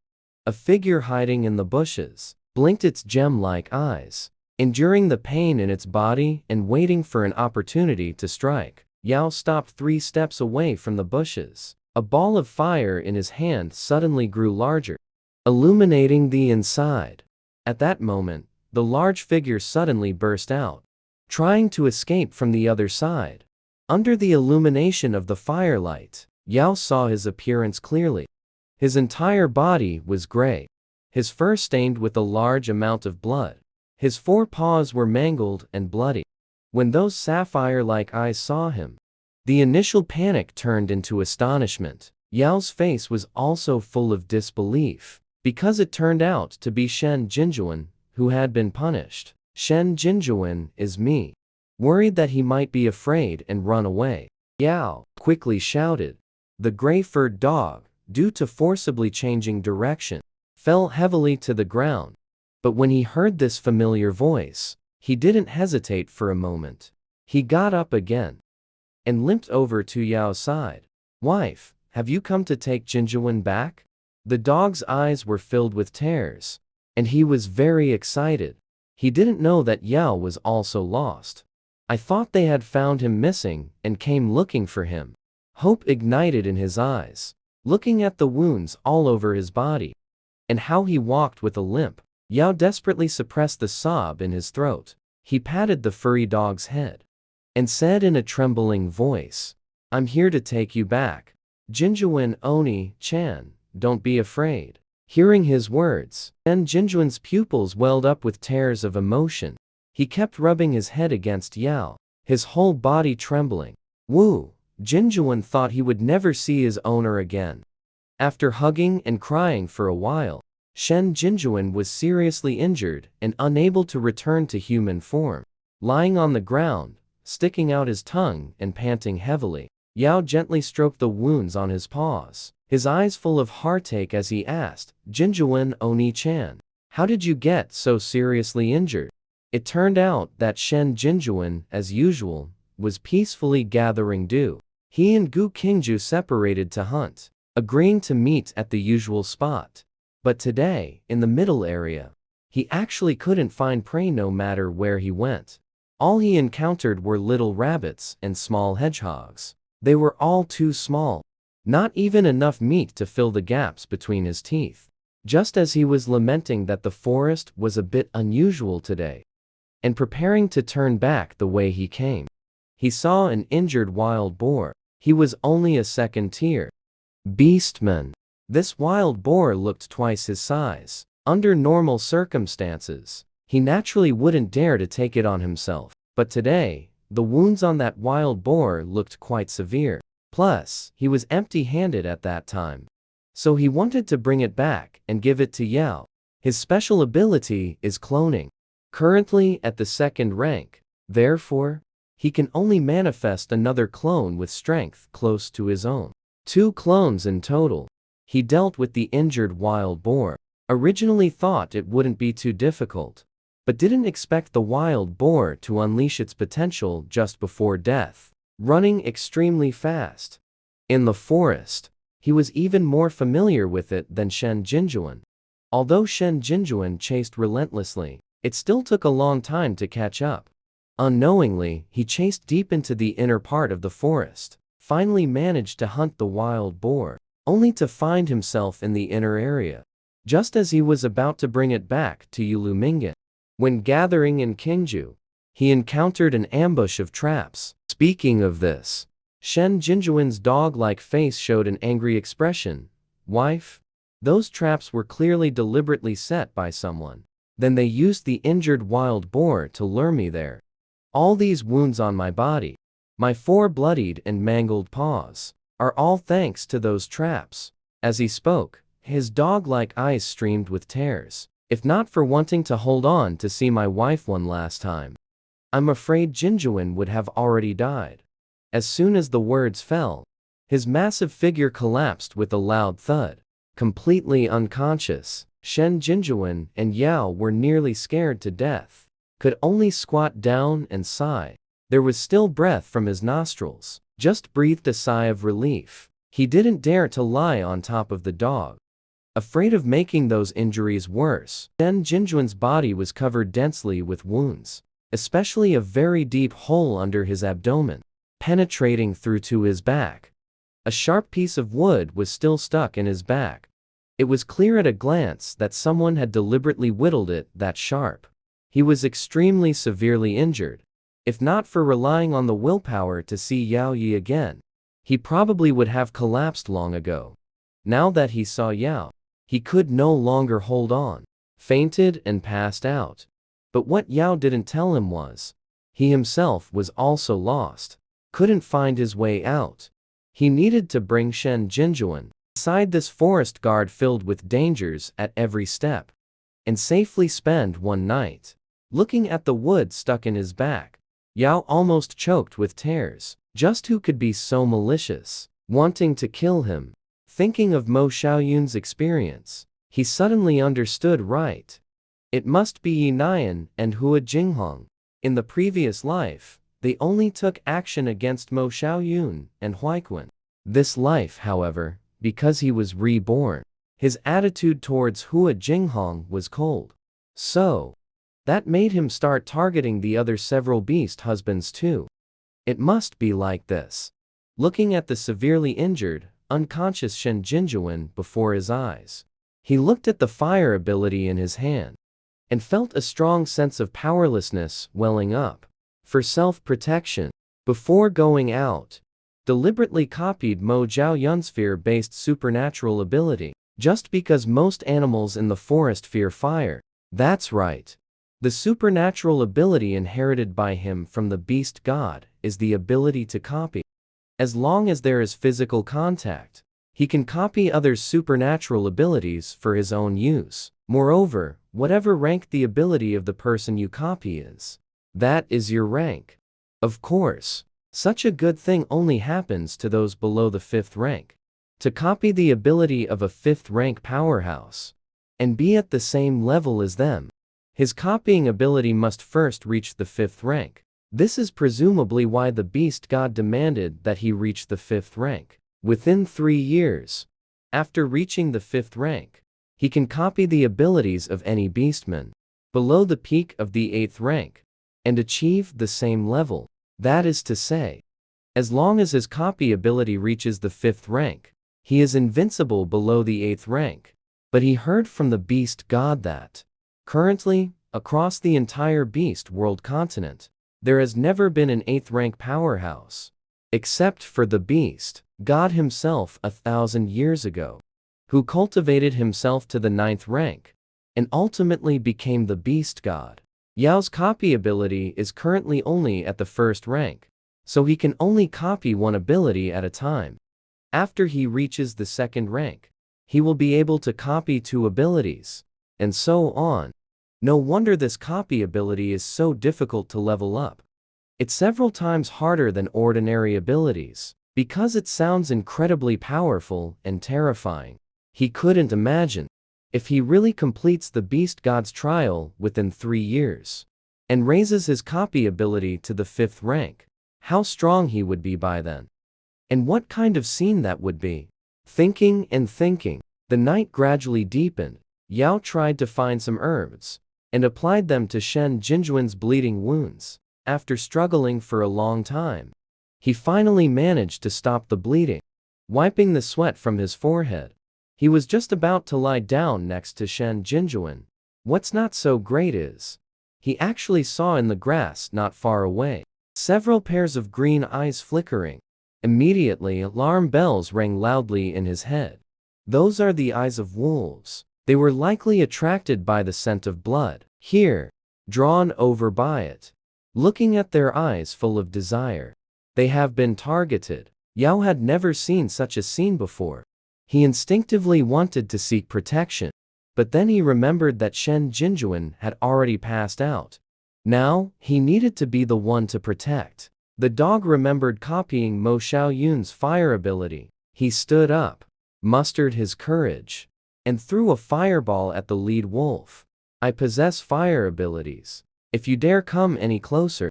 A figure hiding in the bushes blinked its gem-like eyes, enduring the pain in its body and waiting for an opportunity to strike. Yao stopped 3 steps away from the bushes. A ball of fire in his hand suddenly grew larger, illuminating the inside. At that moment, the large figure suddenly burst out, trying to escape from the other side. Under the illumination of the firelight, Yao saw his appearance clearly. His entire body was gray, his fur stained with a large amount of blood. His 4 paws were mangled and bloody. When those sapphire-like eyes saw him, the initial panic turned into astonishment. Yao's face was also full of disbelief, because it turned out to be Shen Jinjuan, who had been punished. Shen Jinjuan is me. Worried that he might be afraid and run away, Yao quickly shouted. The gray-furred dog, due to forcibly changing direction, fell heavily to the ground. But when he heard this familiar voice, he didn't hesitate for a moment. He got up again and limped over to Yao's side. Wife, have you come to take Jinjuan back? The dog's eyes were filled with tears, and he was very excited. He didn't know that Yao was also lost. I thought they had found him missing and came looking for him. Hope ignited in his eyes, looking at the wounds all over his body, and how he walked with a limp. Yao desperately suppressed the sob in his throat. He patted the furry dog's head and said in a trembling voice, I'm here to take you back. Jinjuan Oni-chan, don't be afraid. Hearing his words, Jinjuan's pupils welled up with tears of emotion. He kept rubbing his head against Yao, his whole body trembling. Woo! Jinjuan thought he would never see his owner again. After hugging and crying for a while, Shen Jinjuan was seriously injured and unable to return to human form. Lying on the ground, sticking out his tongue and panting heavily, Yao gently stroked the wounds on his paws, his eyes full of heartache as he asked, Jinjuan Oni-chan, how did you get so seriously injured? It turned out that Shen Jinjuan, as usual, was peacefully gathering dew. He and Gu Qingju separated to hunt, agreeing to meet at the usual spot. But today, in the middle area, he actually couldn't find prey no matter where he went. All he encountered were little rabbits and small hedgehogs. They were all too small. Not even enough meat to fill the gaps between his teeth. Just as he was lamenting that the forest was a bit unusual today, and preparing to turn back the way he came, he saw an injured wild boar. He was only a second-tier beastman. This wild boar looked twice his size. Under normal circumstances, he naturally wouldn't dare to take it on himself. But today, the wounds on that wild boar looked quite severe. Plus, he was empty-handed at that time. So he wanted to bring it back and give it to Yao. His special ability is cloning. Currently at the second rank, therefore, he can only manifest another clone with strength close to his own. 2 clones in total. He dealt with the injured wild boar. Originally thought it wouldn't be too difficult, but didn't expect the wild boar to unleash its potential just before death, running extremely fast. In the forest, he was even more familiar with it than Shen Jinjuan. Although Shen Jinjuan chased relentlessly, it still took a long time to catch up. Unknowingly, he chased deep into the inner part of the forest, finally managed to hunt the wild boar, only to find himself in the inner area, just as he was about to bring it back to Yulumingan. When gathering in Qingju, he encountered an ambush of traps. Speaking of this, Shen Jinjuan's dog-like face showed an angry expression. Wife? Those traps were clearly deliberately set by someone. Then they used the injured wild boar to lure me there. All these wounds on my body, my 4 bloodied and mangled paws, are all thanks to those traps. As he spoke, his dog-like eyes streamed with tears. If not for wanting to hold on to see my wife one last time, I'm afraid Jinjuan would have already died. As soon as the words fell, his massive figure collapsed with a loud thud. Completely unconscious, Shen Jinjuan and Yao were nearly scared to death, could only squat down and sigh. There was still breath from his nostrils, just breathed a sigh of relief. He didn't dare to lie on top of the dog, afraid of making those injuries worse. Shen Jinjuan's body was covered densely with wounds, especially a very deep hole under his abdomen, penetrating through to his back. A sharp piece of wood was still stuck in his back. It was clear at a glance that someone had deliberately whittled it that sharp. He was extremely severely injured. If not for relying on the willpower to see Yao Yi again, he probably would have collapsed long ago. Now that he saw Yao, he could no longer hold on, fainted and passed out. But what Yao didn't tell him was, he himself was also lost, couldn't find his way out. He needed to bring Shen Jinjuan inside this forest guard filled with dangers at every step, and safely spend one night. Looking at the wood stuck in his back, Yao almost choked with tears. Just who could be so malicious, wanting to kill him? Thinking of Mo Xiaoyun's experience, he suddenly understood right. It must be Yi Nian and Hua Jinghong. In the previous life, they only took action against Mo Xiaoyun and Huaiquan. This life, however, because he was reborn, his attitude towards Hua Jinghong was cold. So, that made him start targeting the other several beast husbands too. It must be like this. Looking at the severely injured, unconscious Shen Jinjuan before his eyes, he looked at the fire ability in his hand, and felt a strong sense of powerlessness welling up. For self-protection, before going out, deliberately copied Mo Zhaoyun's fear-based supernatural ability. Just because most animals in the forest fear fire. That's right. The supernatural ability inherited by him from the beast god is the ability to copy. As long as there is physical contact, he can copy others' supernatural abilities for his own use. Moreover, whatever rank the ability of the person you copy is, that is your rank. Of course, such a good thing only happens to those below the 5th rank. To copy the ability of a 5th rank powerhouse and be at the same level as them, his copying ability must first reach the 5th rank. This is presumably why the beast god demanded that he reach the 5th rank. Within 3 years, after reaching the 5th rank, he can copy the abilities of any beastman below the peak of the 8th rank and achieve the same level. That is to say, as long as his copy ability reaches the 5th rank, He is invincible below the 8th rank. But he heard from the beast god that, currently, across the entire beast world continent, there has never been an 8th rank powerhouse. Except for the beast god himself 1,000 years ago, who cultivated himself to the 9th rank, and ultimately became the beast god. Yao's copy ability is currently only at the 1st rank, so he can only copy one ability at a time. After he reaches the 2nd rank, he will be able to copy 2 abilities, and so on. No wonder this copy ability is so difficult to level up. It's several times harder than ordinary abilities, because it sounds incredibly powerful and terrifying. He couldn't imagine, if he really completes the Beast God's trial within 3 years, and raises his copy ability to the 5th rank, how strong he would be by then. And what kind of scene that would be. Thinking and thinking, the night gradually deepened. Yao tried to find some herbs, and applied them to Shen Jinjuan's bleeding wounds. After struggling for a long time, he finally managed to stop the bleeding. Wiping the sweat from his forehead, he was just about to lie down next to Shen Jinjuan. What's not so great is, he actually saw in the grass not far away several pairs of green eyes flickering. Immediately alarm bells rang loudly in his head. Those are the eyes of wolves. They were likely attracted by the scent of blood. Here, drawn over by it. Looking at their eyes full of desire. They have been targeted. Yao had never seen such a scene before. He instinctively wanted to seek protection. But then he remembered that Shen Jinjuan had already passed out. Now, he needed to be the one to protect. The dog remembered copying Mo Xiaoyun's fire ability. He stood up, mustered his courage, and threw a fireball at the lead wolf. I possess fire abilities. If you dare come any closer,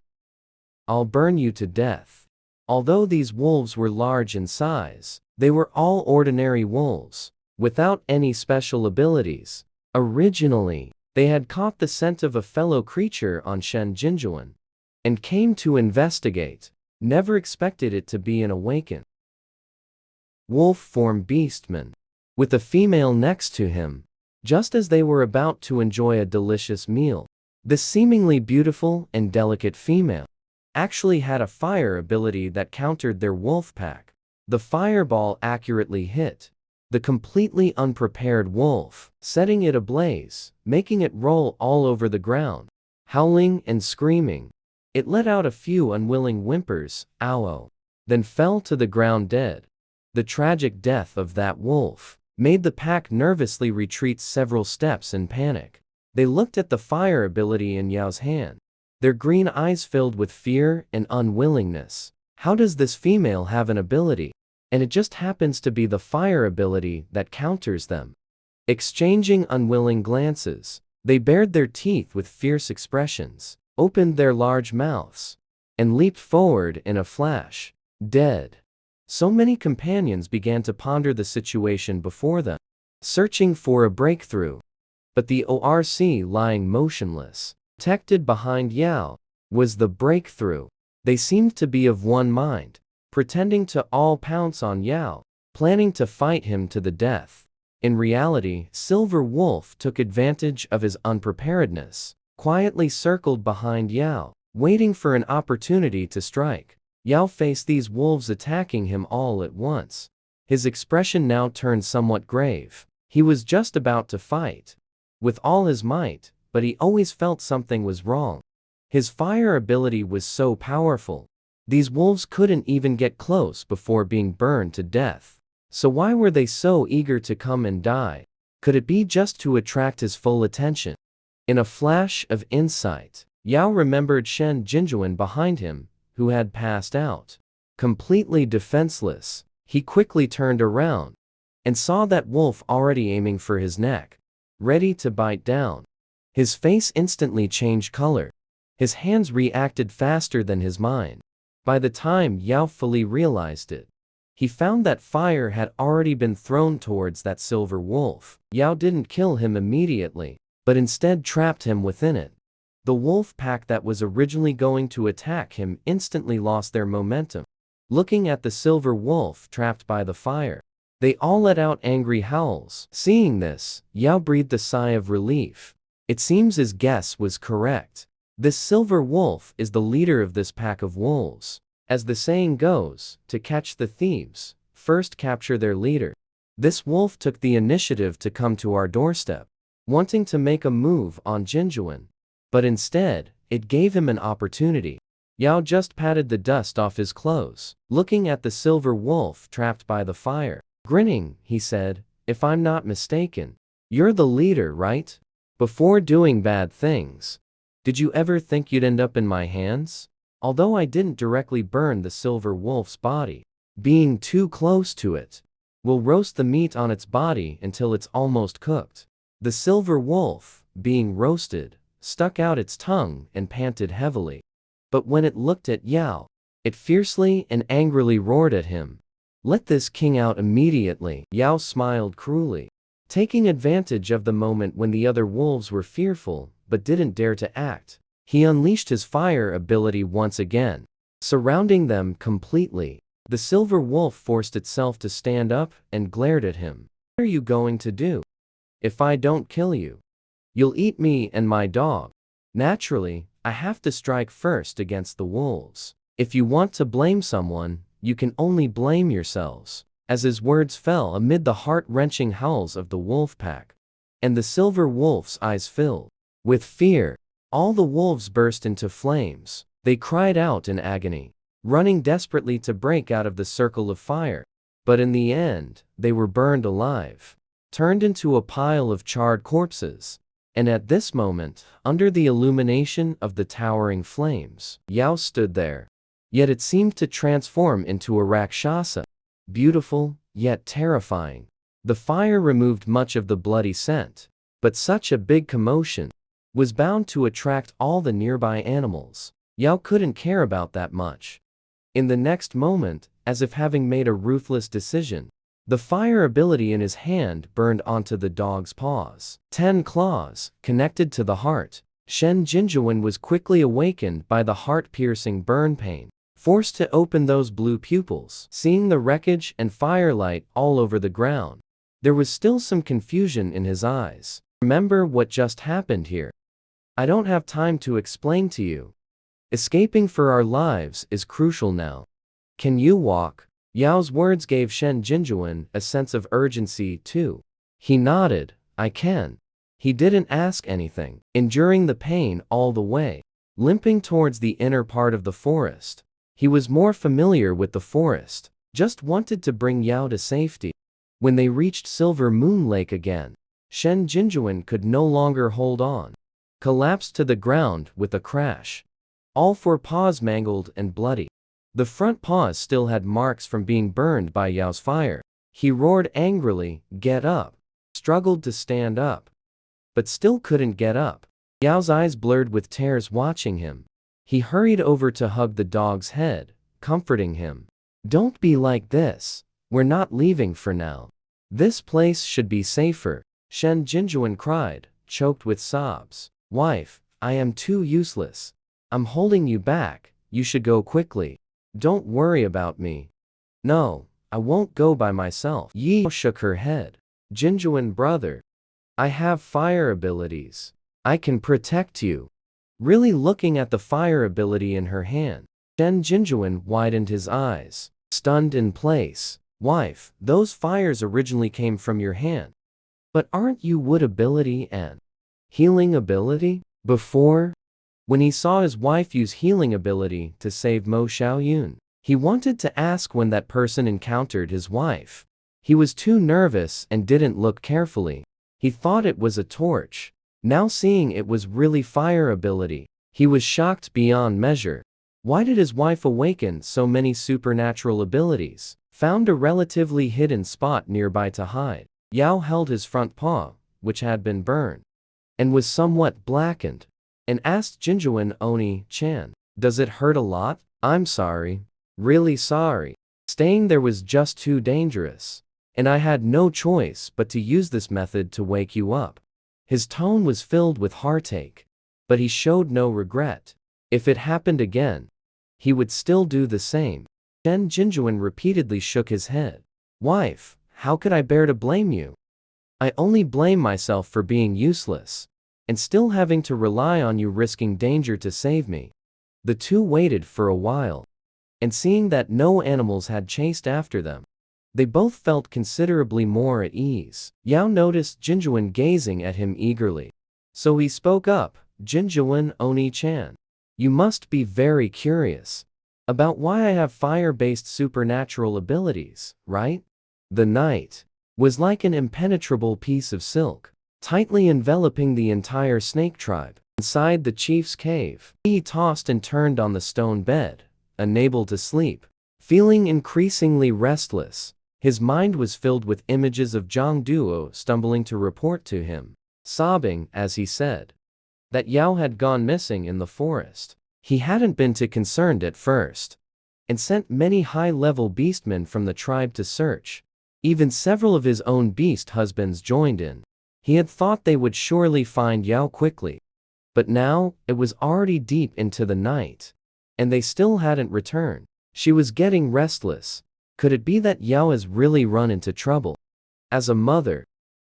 I'll burn you to death. Although these wolves were large in size, they were all ordinary wolves, without any special abilities. Originally, they had caught the scent of a fellow creature on Shen Jinjuan, and came to investigate. Never expected it to be an awakened wolf form beastman, with a female next to him, just as they were about to enjoy a delicious meal. This seemingly beautiful and delicate female actually had a fire ability that countered their wolf pack. The fireball accurately hit the completely unprepared wolf, setting it ablaze, making it roll all over the ground, howling and screaming. It let out a few unwilling whimpers, ow, then fell to the ground dead. The tragic death of that wolf made the pack nervously retreat several steps in panic. They looked at the fire ability in Yao's hand, their green eyes filled with fear and unwillingness. How does this female have an ability? And it just happens to be the fire ability that counters them. Exchanging unwilling glances, they bared their teeth with fierce expressions, opened their large mouths, and leaped forward in a flash, dead. So many companions began to ponder the situation before them, searching for a breakthrough. But the ORC lying motionless, protected behind Yao, was the breakthrough. They seemed to be of one mind, pretending to all pounce on Yao, planning to fight him to the death. In reality, Silver Wolf took advantage of his unpreparedness, quietly circled behind Yao, waiting for an opportunity to strike. Yao faced these wolves attacking him all at once. His expression now turned somewhat grave. He was just about to fight with all his might, but he always felt something was wrong. His fire ability was so powerful. These wolves couldn't even get close before being burned to death. So why were they so eager to come and die? Could it be just to attract his full attention? In a flash of insight, Yao remembered Shen Jinjuan behind him, who had passed out. Completely defenseless, he quickly turned around and saw that wolf already aiming for his neck, ready to bite down. His face instantly changed color. His hands reacted faster than his mind. By the time Yao fully realized it, he found that fire had already been thrown towards that silver wolf. Yao didn't kill him immediately, but instead trapped him within it. The wolf pack that was originally going to attack him instantly lost their momentum. Looking at the silver wolf trapped by the fire, They all let out angry howls. Seeing this, Yao breathed a sigh of relief. It seems his guess was correct. This silver wolf is the leader of this pack of wolves. As the saying goes, to catch the thieves, first capture their leader. This wolf took the initiative to come to our doorstep, wanting to make a move on Jinjuan. But instead, it gave him an opportunity. Yao just patted the dust off his clothes, looking at the silver wolf trapped by the fire. Grinning, he said, "If I'm not mistaken, you're the leader, right? Before doing bad things, did you ever think you'd end up in my hands?" Although I didn't directly burn the silver wolf's body, being too close to it will roast the meat on its body until it's almost cooked. The silver wolf, being roasted, stuck out its tongue and panted heavily. But when it looked at Yao, it fiercely and angrily roared at him. "Let this king out immediately." Yao smiled cruelly, taking advantage of the moment when the other wolves were fearful but didn't dare to act. He unleashed his fire ability once again, surrounding them completely. The silver wolf forced itself to stand up and glared at him. "What are you going to do? If I don't kill you, you'll eat me and my dog. Naturally, I have to strike first against the wolves. If you want to blame someone, you can only blame yourselves." As his words fell amid the heart-wrenching howls of the wolf pack, and the silver wolf's eyes filled with fear, all the wolves burst into flames. They cried out in agony, running desperately to break out of the circle of fire. But in the end, they were burned alive, turned into a pile of charred corpses. And at this moment, under the illumination of the towering flames, Yao stood there. Yet it seemed to transform into a Rakshasa, beautiful, yet terrifying. The fire removed much of the bloody scent, but such a big commotion was bound to attract all the nearby animals. Yao couldn't care about that much. In the next moment, as if having made a ruthless decision, the fire ability in his hand burned onto the dog's paws. 10 claws, connected to the heart. Shen Jinjuan was quickly awakened by the heart-piercing burn pain, forced to open those blue pupils. Seeing the wreckage and firelight all over the ground, there was still some confusion in his eyes. "Remember what just happened here. I don't have time to explain to you. Escaping for our lives is crucial now. Can you walk?" Yao's words gave Shen Jinjuan a sense of urgency too. He nodded, "I can." He didn't ask anything, enduring the pain all the way, limping towards the inner part of the forest. He was more familiar with the forest, just wanted to bring Yao to safety. When they reached Silver Moon Lake again, Shen Jinjuan could no longer hold on, collapsed to the ground with a crash. All 4 paws mangled and bloody. The front paws still had marks from being burned by Yao's fire. He roared angrily, "Get up!" Struggled to stand up, but still couldn't get up. Yao's eyes blurred with tears watching him. He hurried over to hug the dog's head, comforting him. "Don't be like this. We're not leaving for now. This place should be safer." Shen Jinjuan cried, choked with sobs. "Wife, I am too useless. I'm holding you back. You should go quickly. Don't worry about me." "No, I won't go by myself." Yi shook her head. "Jinjuan brother, I have fire abilities. I can protect you." Really looking at the fire ability in her hand, Shen Jinjuan widened his eyes, stunned in place. "Wife, those fires originally came from your hand. But aren't you wood ability and healing ability?" Before, when he saw his wife use healing ability to save Mo Xiaoyun, he wanted to ask when that person encountered his wife. He was too nervous and didn't look carefully. He thought it was a torch. Now seeing it was really fire ability, he was shocked beyond measure. Why did his wife awaken so many supernatural abilities? Found a relatively hidden spot nearby to hide. Yao held his front paw, which had been burned, and was somewhat blackened, and asked Jinjuan Oni-chan, "Does it hurt a lot?" "I'm sorry. Really sorry. Staying there was just too dangerous, and I had no choice but to use this method to wake you up." His tone was filled with heartache, but he showed no regret. If it happened again, he would still do the same. Shen Jinjuan repeatedly shook his head. "Wife, how could I bear to blame you? I only blame myself for being useless and still having to rely on you risking danger to save me. The two waited for a while, and seeing that no animals had chased after them, they both felt considerably more at ease. Yao noticed Jinjuan gazing at him eagerly. So he spoke up, Jinjuan Oni-chan. You must be very curious about why I have fire-based supernatural abilities, right? The night was like an impenetrable piece of silk, tightly enveloping the entire snake tribe. Inside the chief's cave, he tossed and turned on the stone bed, unable to sleep. Feeling increasingly restless, his mind was filled with images of Zhang Duo stumbling to report to him, sobbing as he said that Yao had gone missing in the forest. He hadn't been too concerned at first, and sent many high-level beastmen from the tribe to search. Even several of his own beast husbands joined in. He had thought they would surely find Yao quickly, but now it was already deep into the night, and they still hadn't returned. She was getting restless. Could it be that Yao has really run into trouble? As a mother,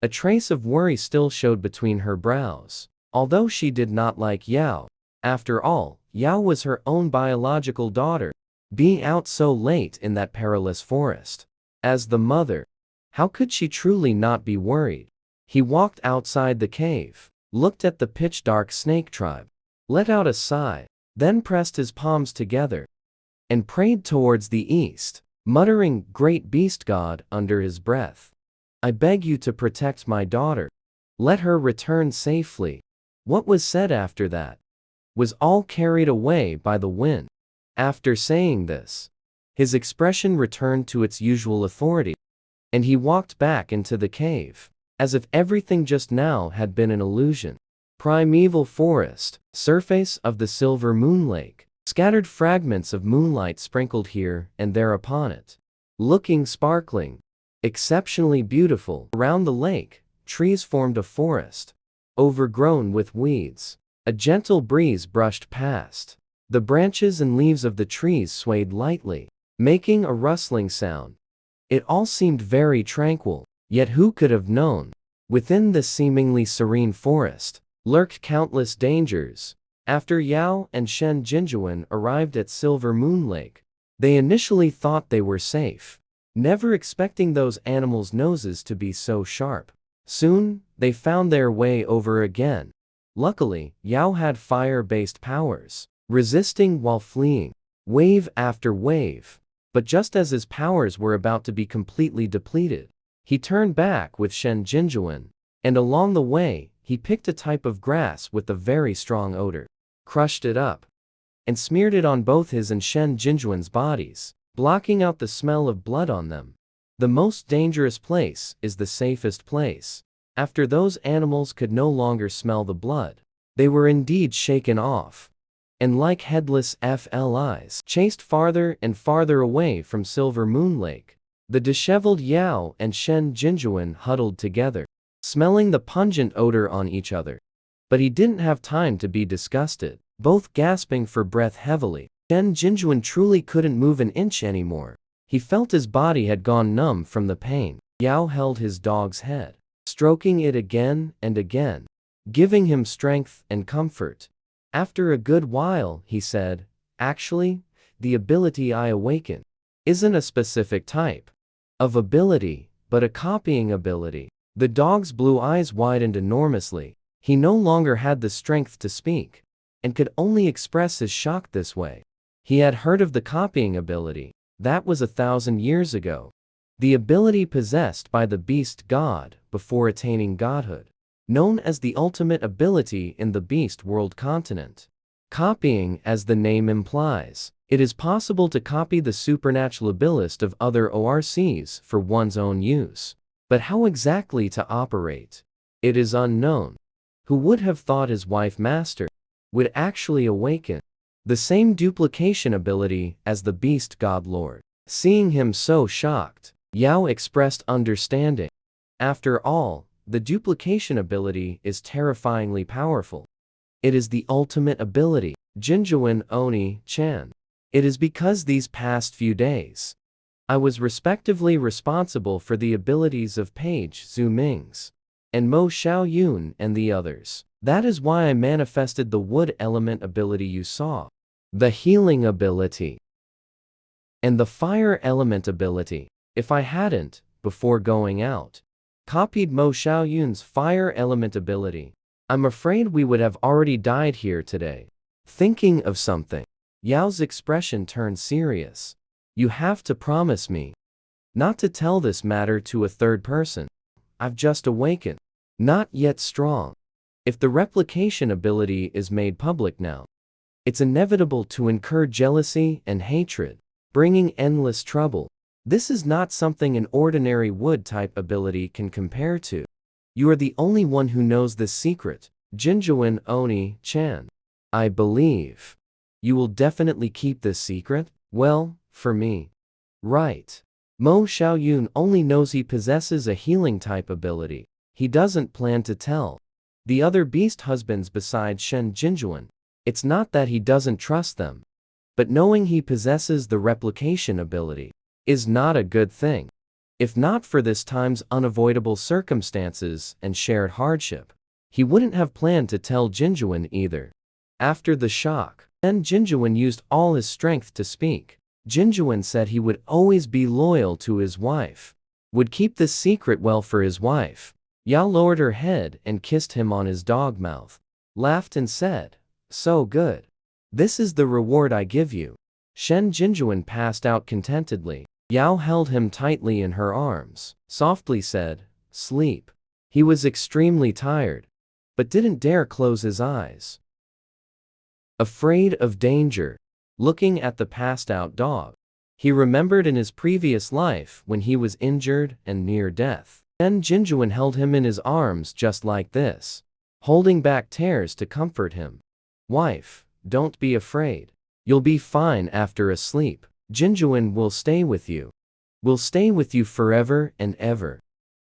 a trace of worry still showed between her brows. Although she did not like Yao, after all, Yao was her own biological daughter, being out so late in that perilous forest. As the mother, how could she truly not be worried? He walked outside the cave, looked at the pitch-dark snake tribe, let out a sigh, then pressed his palms together, and prayed towards the east, muttering, "Great beast god," under his breath. I beg you to protect my daughter. Let her return safely. What was said after that was all carried away by the wind. After saying this, his expression returned to its usual authority, and he walked back into the cave, as if everything just now had been an illusion. Primeval forest, surface of the silver moon lake, scattered fragments of moonlight sprinkled here and there upon it, looking sparkling, exceptionally beautiful. Around the lake, trees formed a forest, overgrown with weeds. A gentle breeze brushed past. The branches and leaves of the trees swayed lightly, making a rustling sound. It all seemed very tranquil, yet who could have known? Within this seemingly serene forest lurked countless dangers. After Yao and Shen Jinjuan arrived at Silver Moon Lake, they initially thought they were safe, never expecting those animals' noses to be so sharp. Soon, they found their way over again. Luckily, Yao had fire-based powers, resisting while fleeing, wave after wave. But just as his powers were about to be completely depleted, he turned back with Shen Jinjuan, and along the way, he picked a type of grass with a very strong odor, crushed it up, and smeared it on both his and Shen Jinjuan's bodies, blocking out the smell of blood on them. The most dangerous place is the safest place. After those animals could no longer smell the blood, they were indeed shaken off, and like headless flies, chased farther and farther away from Silver Moon Lake. The disheveled Yao and Shen Jinjuan huddled together, smelling the pungent odor on each other. But he didn't have time to be disgusted, both gasping for breath heavily. Shen Jinjuan truly couldn't move an inch anymore. He felt his body had gone numb from the pain. Yao held his dog's head, stroking it again and again, giving him strength and comfort. After a good while, he said, "Actually, the ability I awaken isn't a specific type of ability, but a copying ability." The dog's blue eyes widened enormously. He no longer had the strength to speak, and could only express his shock this way. He had heard of the copying ability. That was 1,000 years ago. The ability possessed by the beast god before attaining godhood, known as the ultimate ability in the beast world continent. Copying, as the name implies, it is possible to copy the supernatural abilities of other ORCs for one's own use. But how exactly to operate? It is unknown. Who would have thought his wife master would actually awaken the same duplication ability as the beast god lord? Seeing him so shocked, Yao expressed understanding. After all, the duplication ability is terrifyingly powerful. It is the ultimate ability. Jinjuan Oni-chan. It is because these past few days, I was respectively responsible for the abilities of Page Zhu Ming's and Mo Xiaoyun and the others. That is why I manifested the wood element ability you saw, the healing ability, and the fire element ability. If I hadn't, before going out, copied Mo Xiaoyun's fire element ability, I'm afraid we would have already died here today. Thinking of something. Yao's expression turned serious. You have to promise me not to tell this matter to a third person. I've just awakened. Not yet strong. If the replication ability is made public now, it's inevitable to incur jealousy and hatred, bringing endless trouble. This is not something an ordinary wood-type ability can compare to. You are the only one who knows this secret, Jinjuan Oni-chan. I believe you will definitely keep this secret? Well, for me. Right. Mo Xiaoyun only knows he possesses a healing-type ability. He doesn't plan to tell the other beast husbands besides Shen Jinjuan. It's not that he doesn't trust them, but knowing he possesses the replication ability is not a good thing. If not for this time's unavoidable circumstances and shared hardship, he wouldn't have planned to tell Jinjuan either. After the shock, then Jinjuan used all his strength to speak. Jinjuan said he would always be loyal to his wife, would keep this secret well for his wife. Yao lowered her head and kissed him on his dog mouth, laughed and said, "So good. This is the reward I give you." Shen Jinjuan passed out contentedly. Yao held him tightly in her arms, softly said, "Sleep." He was extremely tired, but didn't dare close his eyes. Afraid of danger, looking at the passed-out dog, he remembered in his previous life when he was injured and near death. Shen Jinjuan held him in his arms just like this, holding back tears to comfort him. "Wife, don't be afraid. You'll be fine after a sleep. Jinjuan will stay with you. Will stay with you forever and ever."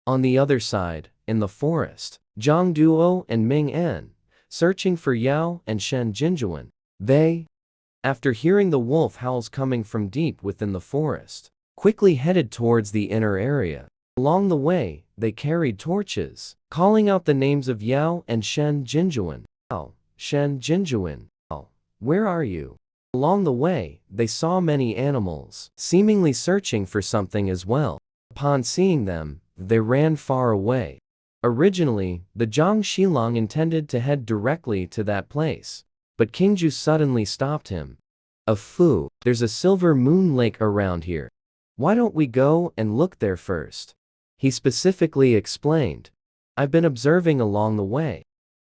On the other side, in the forest, Zhang Duo and Ming En, searching for Yao and Shen Jinjuan. They, after hearing the wolf howls coming from deep within the forest, quickly headed towards the inner area. Along the way, they carried torches, calling out the names of Yao and Shen Jinjuan. "Yao, Shen Jinjuan, Yao, where are you?" Along the way, they saw many animals, seemingly searching for something as well. Upon seeing them, they ran far away. Originally, the Zhang Shilong intended to head directly to that place, but Qingju suddenly stopped him. "A fu, there's a silver moon lake around here. Why don't we go and look there first?" He specifically explained. "I've been observing along the way,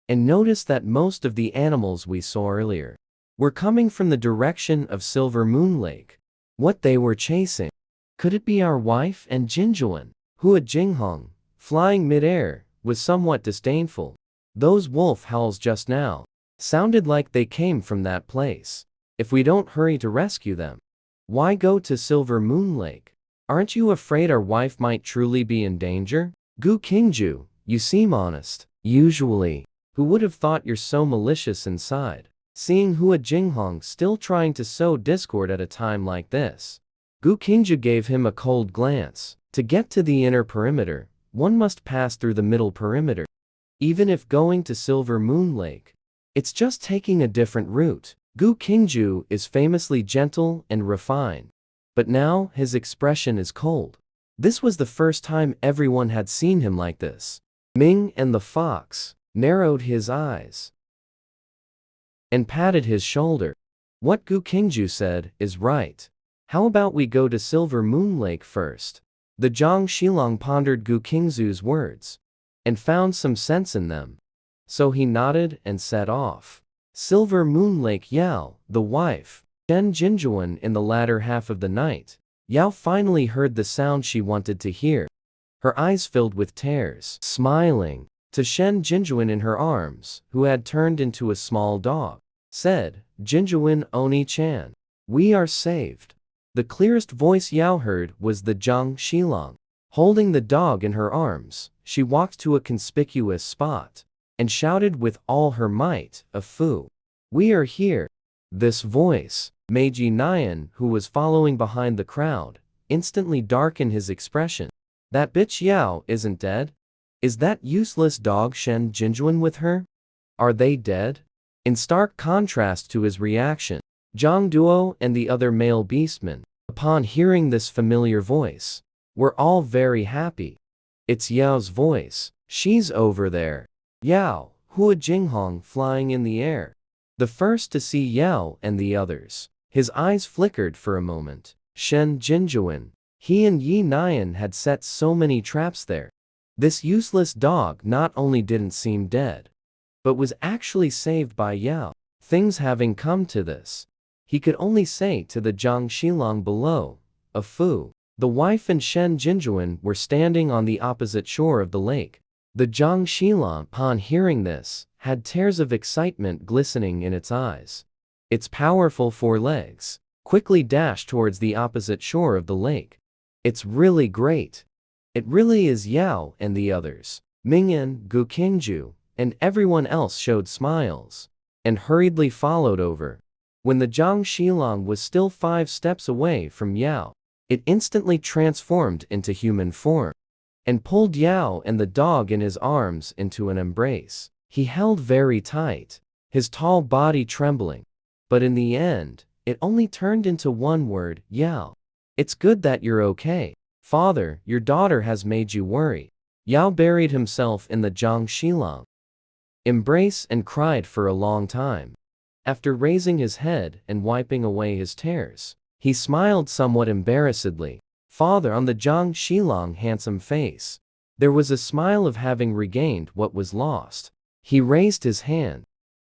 and noticed that most of the animals we saw earlier were coming from the direction of Silver Moon Lake. What they were chasing. Could it be our wife and Jinjuan?" Hua Jinghong, flying mid-air, was somewhat disdainful. "Those wolf howls just now sounded like they came from that place. If we don't hurry to rescue them, why go to Silver Moon Lake? Aren't you afraid our wife might truly be in danger?" "Gu Qingju, you seem honest. Usually, who would have thought you're so malicious inside?" Seeing Hua Jinghong still trying to sow discord at a time like this, Gu Qingju gave him a cold glance. To get to the inner perimeter, one must pass through the middle perimeter. Even if going to Silver Moon Lake, it's just taking a different route. Gu Qingju is famously gentle and refined, but now his expression is cold. This was the first time everyone had seen him like this. Ming and the fox narrowed his eyes and patted his shoulder. "What Gu Qingju said is right. How about we go to Silver Moon Lake first?" The Zhang Shilong pondered Gu Qingzu's words and found some sense in them, so he nodded and set off. Silver Moon Lake. Yao, the wife, Shen Jinjuan. In the latter half of the night, Yao finally heard the sound she wanted to hear. Her eyes filled with tears, smiling to Shen Jinjuan in her arms, who had turned into a small dog, said, "Jinjuan Oni-chan, we are saved." The clearest voice Yao heard was the Zhang Shilong. Holding the dog in her arms, she walked to a conspicuous spot and shouted with all her might, "A fu! We are here!" This voice, Meiji Nian, who was following behind the crowd, instantly darken his expression. That bitch Yao isn't dead? Is that useless dog Shen Jinjuan with her? Are they dead? In stark contrast to his reaction, Zhang Duo and the other male beastmen, upon hearing this familiar voice, were all very happy. It's Yao's voice. She's over there. Yao, Hua Jinghong flying in the air. The first to see Yao and the others. His eyes flickered for a moment. Shen Jinjuan. He and Yi Nian had set so many traps there. This useless dog not only didn't seem dead, but was actually saved by Yao. Things having come to this, he could only say to the Zhang Shilong below, a fu. The wife and Shen Jinjuan were standing on the opposite shore of the lake. The Zhang Shilong, upon hearing this, had tears of excitement glistening in its eyes. Its powerful 4 legs quickly dashed towards the opposite shore of the lake. It's really great. It really is. Yao and the others, Mingyan, Gu Qingju, and everyone else showed smiles and hurriedly followed over. When the Zhang Shilong was still 5 steps away from Yao, it instantly transformed into human form and pulled Yao and the dog in his arms into an embrace. He held very tight, his tall body trembling. But in the end, it only turned into one word, Yao. It's good that you're okay. Father, your daughter has made you worry. Yao buried himself in the Zhang Shilong embrace and cried for a long time. After raising his head and wiping away his tears, he smiled somewhat embarrassedly. Father, on the Zhang Shilong handsome face, there was a smile of having regained what was lost. He raised his hand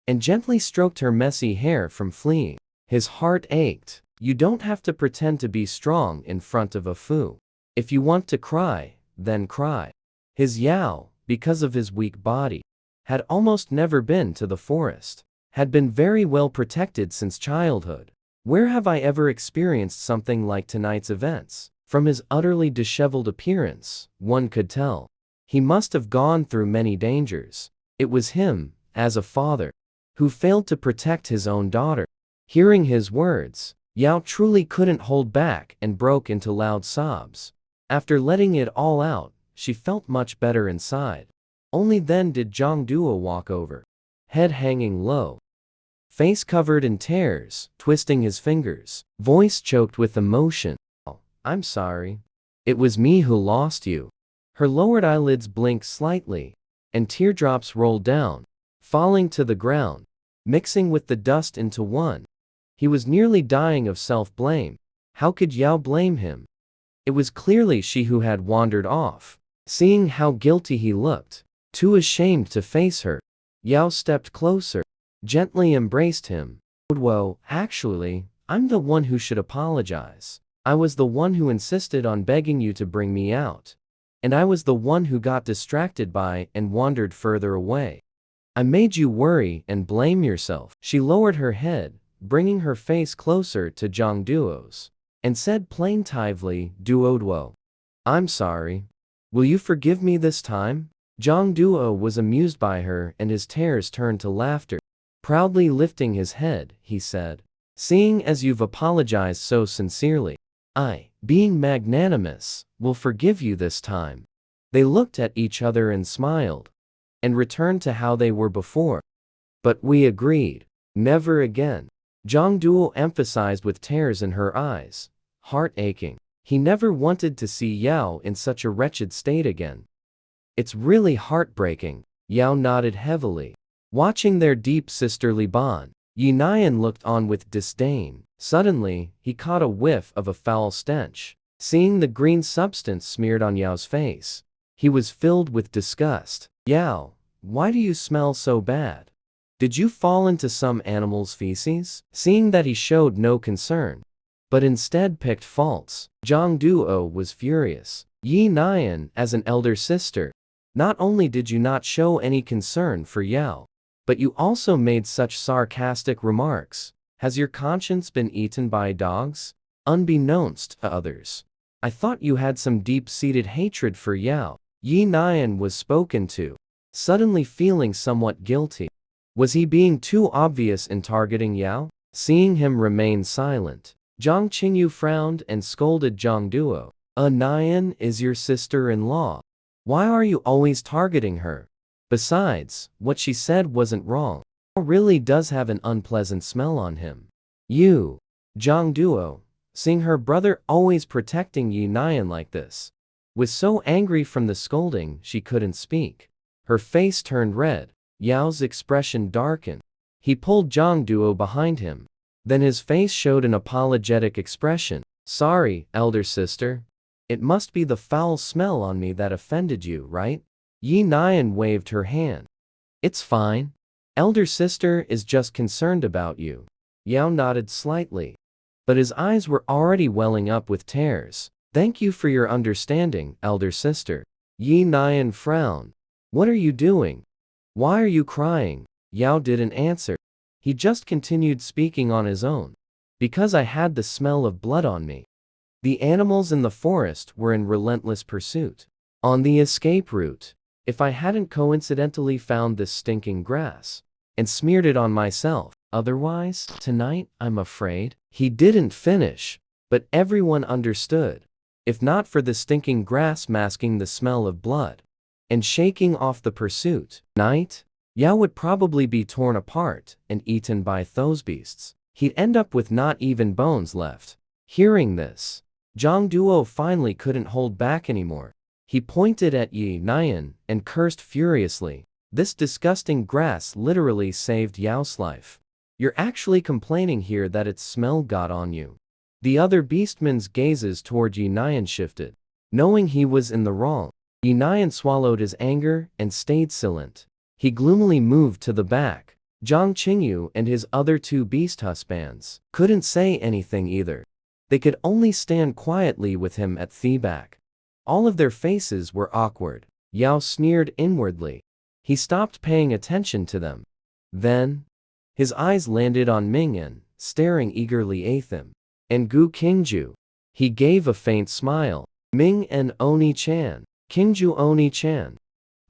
and gently stroked her messy hair from fleeing. His heart ached. You don't have to pretend to be strong in front of a fu. If you want to cry, then cry. His Yao, because of his weak body, had almost never been to the forest, had been very well protected since childhood. Where have I ever experienced something like tonight's events? From his utterly disheveled appearance, one could tell. He must have gone through many dangers. It was him, as a father, who failed to protect his own daughter. Hearing his words, Yao truly couldn't hold back and broke into loud sobs. After letting it all out, she felt much better inside. Only then did Zhang Duo walk over, head hanging low, face covered in tears, twisting his fingers, voice choked with emotion. I'm sorry. It was me who lost you. Her lowered eyelids blinked slightly, and teardrops rolled down, falling to the ground, mixing with the dust into one. He was nearly dying of self-blame. How could Yao blame him? It was clearly she who had wandered off. Seeing how guilty he looked, too ashamed to face her, Yao stepped closer, gently embraced him. Whoa, actually, I'm the one who should apologize. I was the one who insisted on begging you to bring me out. And I was the one who got distracted by and wandered further away. I made you worry and blame yourself. She lowered her head, bringing her face closer to Zhang Duo's, and said plaintively, Duoduo, I'm sorry. Will you forgive me this time? Zhang Duo was amused by her and his tears turned to laughter. Proudly lifting his head, he said, seeing as you've apologized so sincerely, I, being magnanimous, will forgive you this time. They looked at each other and smiled, and returned to how they were before. But we agreed, never again. Zhang Duo emphasized with tears in her eyes, heart aching. He never wanted to see Yao in such a wretched state again. It's really heartbreaking. Yao nodded heavily, watching their deep sisterly bond. Yi Nian looked on with disdain. Suddenly, he caught a whiff of a foul stench. Seeing the green substance smeared on Yao's face, he was filled with disgust. Yao, why do you smell so bad? Did you fall into some animal's feces? Seeing that he showed no concern, but instead picked faults, Zhang Duo was furious. Yi Nian, as an elder sister, not only did you not show any concern for Yao, but you also made such sarcastic remarks. Has your conscience been eaten by dogs? Unbeknownst to others, I thought you had some deep-seated hatred for Yao. Yi Nian was spoken to, suddenly feeling somewhat guilty. Was he being too obvious in targeting Yao? Seeing him remain silent, Zhang Qingyu frowned and scolded Zhang Duo. Nian is your sister-in-law. Why are you always targeting her? Besides, what she said wasn't wrong. He really does have an unpleasant smell on him. You, Zhang Duo, seeing her brother always protecting Yi Nian like this, was so angry from the scolding she couldn't speak. Her face turned red. Yao's expression darkened. He pulled Zhang Duo behind him. Then his face showed an apologetic expression. Sorry, elder sister. It must be the foul smell on me that offended you, right? Yi Nian waved her hand. It's fine. Elder sister is just concerned about you. Yao nodded slightly, but his eyes were already welling up with tears. Thank you for your understanding, elder sister. Yi Nian frowned. What are you doing? Why are you crying? Yao didn't answer. He just continued speaking on his own. Because I had the smell of blood on me. The animals in the forest were in relentless pursuit. On the escape route, if I hadn't coincidentally found this stinking grass and smeared it on myself, otherwise, tonight, I'm afraid. He didn't finish, but everyone understood. If not for the stinking grass masking the smell of blood and shaking off the pursuit, night, Yao would probably be torn apart and eaten by those beasts. He'd end up with not even bones left. Hearing this, Zhang Duo finally couldn't hold back anymore. He pointed at Yi Nian and cursed furiously. This disgusting grass literally saved Yao's life. You're actually complaining here that its smell got on you. The other beastmen's gazes toward Yi Nian shifted. Knowing he was in the wrong, Yi Nian swallowed his anger and stayed silent. He gloomily moved to the back. Zhang Qingyu and his other two beast husbands couldn't say anything either. They could only stand quietly with him at the back. All of their faces were awkward. Yao sneered inwardly. He stopped paying attention to them. Then, his eyes landed on Mingyan, staring eagerly at him. And Gu Qingju. He gave a faint smile. Ming and Oni-chan. Qingju Oni-chan.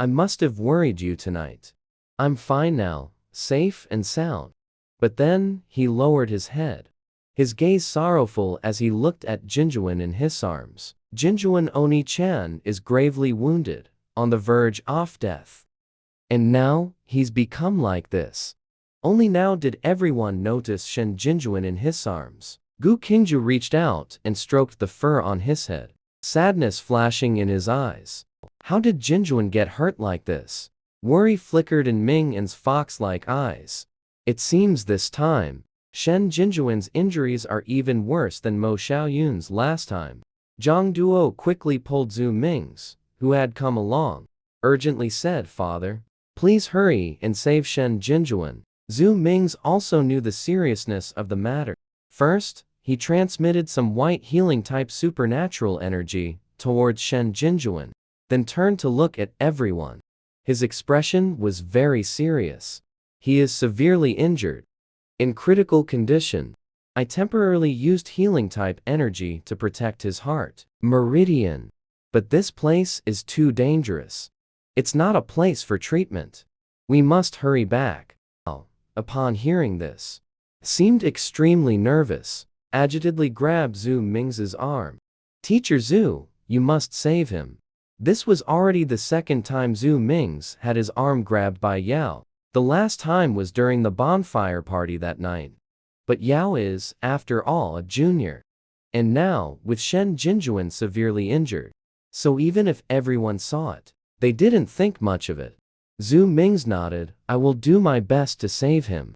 I must have worried you tonight. I'm fine now, safe and sound. But then, he lowered his head. His gaze sorrowful as he looked at Jinjuan in his arms. Jinjuan Oni-chan is gravely wounded, on the verge of death. And now, he's become like this. Only now did everyone notice Shen Jinjuan in his arms. Gu Qingju reached out and stroked the fur on his head, sadness flashing in his eyes. How did Jinjuan get hurt like this? Worry flickered in Mingyan's fox-like eyes. It seems this time, Shen Jinjuan's injuries are even worse than Mo Xiaoyun's last time. Zhang Duo quickly pulled Zhu Ming's, who had come along, urgently said, Father, please hurry and save Shen Jinjuan. Zhu Ming's also knew the seriousness of the matter. First, he transmitted some white healing-type supernatural energy towards Shen Jinjuan, then turned to look at everyone. His expression was very serious. He is severely injured. In critical condition. I temporarily used healing-type energy to protect his heart. Meridian. But this place is too dangerous. It's not a place for treatment. We must hurry back. Upon hearing this, seemed extremely nervous, agitedly grabbed Zhu Ming's arm. Teacher Zhu, you must save him. This was already the second time Zhu Ming's had his arm grabbed by Yao. The last time was during the bonfire party that night. But Yao is, after all, a junior. And now, with Shen Jinjuan severely injured. So even if everyone saw it, they didn't think much of it. Zhu Ming's nodded, I will do my best to save him.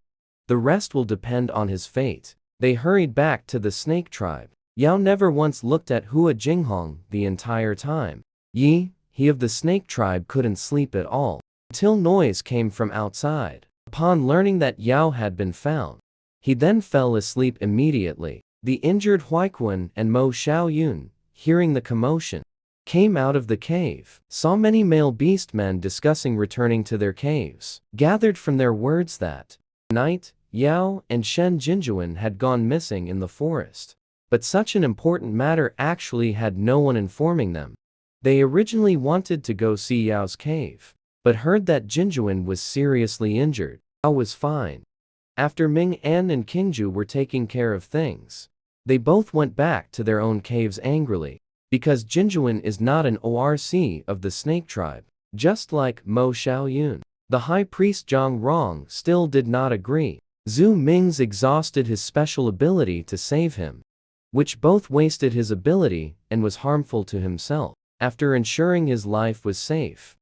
The rest will depend on his fate. They hurried back to the snake tribe. Yao never once looked at Hua Jinghong the entire time. He of the snake tribe couldn't sleep at all, until noise came from outside. Upon learning that Yao had been found, he then fell asleep immediately. The injured Huaiquan and Mo Xiaoyun, hearing the commotion, came out of the cave, saw many male beastmen discussing returning to their caves, gathered from their words that night, Yao and Shen Jinjuan had gone missing in the forest. But such an important matter actually had no one informing them. They originally wanted to go see Yao's cave, but heard that Jinjuan was seriously injured. Yao was fine. After Ming An and Qingju were taking care of things, They both went back to their own caves angrily, because Jinjuan is not an ORC of the snake tribe, just like Mo Xiaoyun. The high priest Zhang Rong still did not agree. Zhu Ming's exhausted his special ability to save him, which both wasted his ability and was harmful to himself. After ensuring his life was safe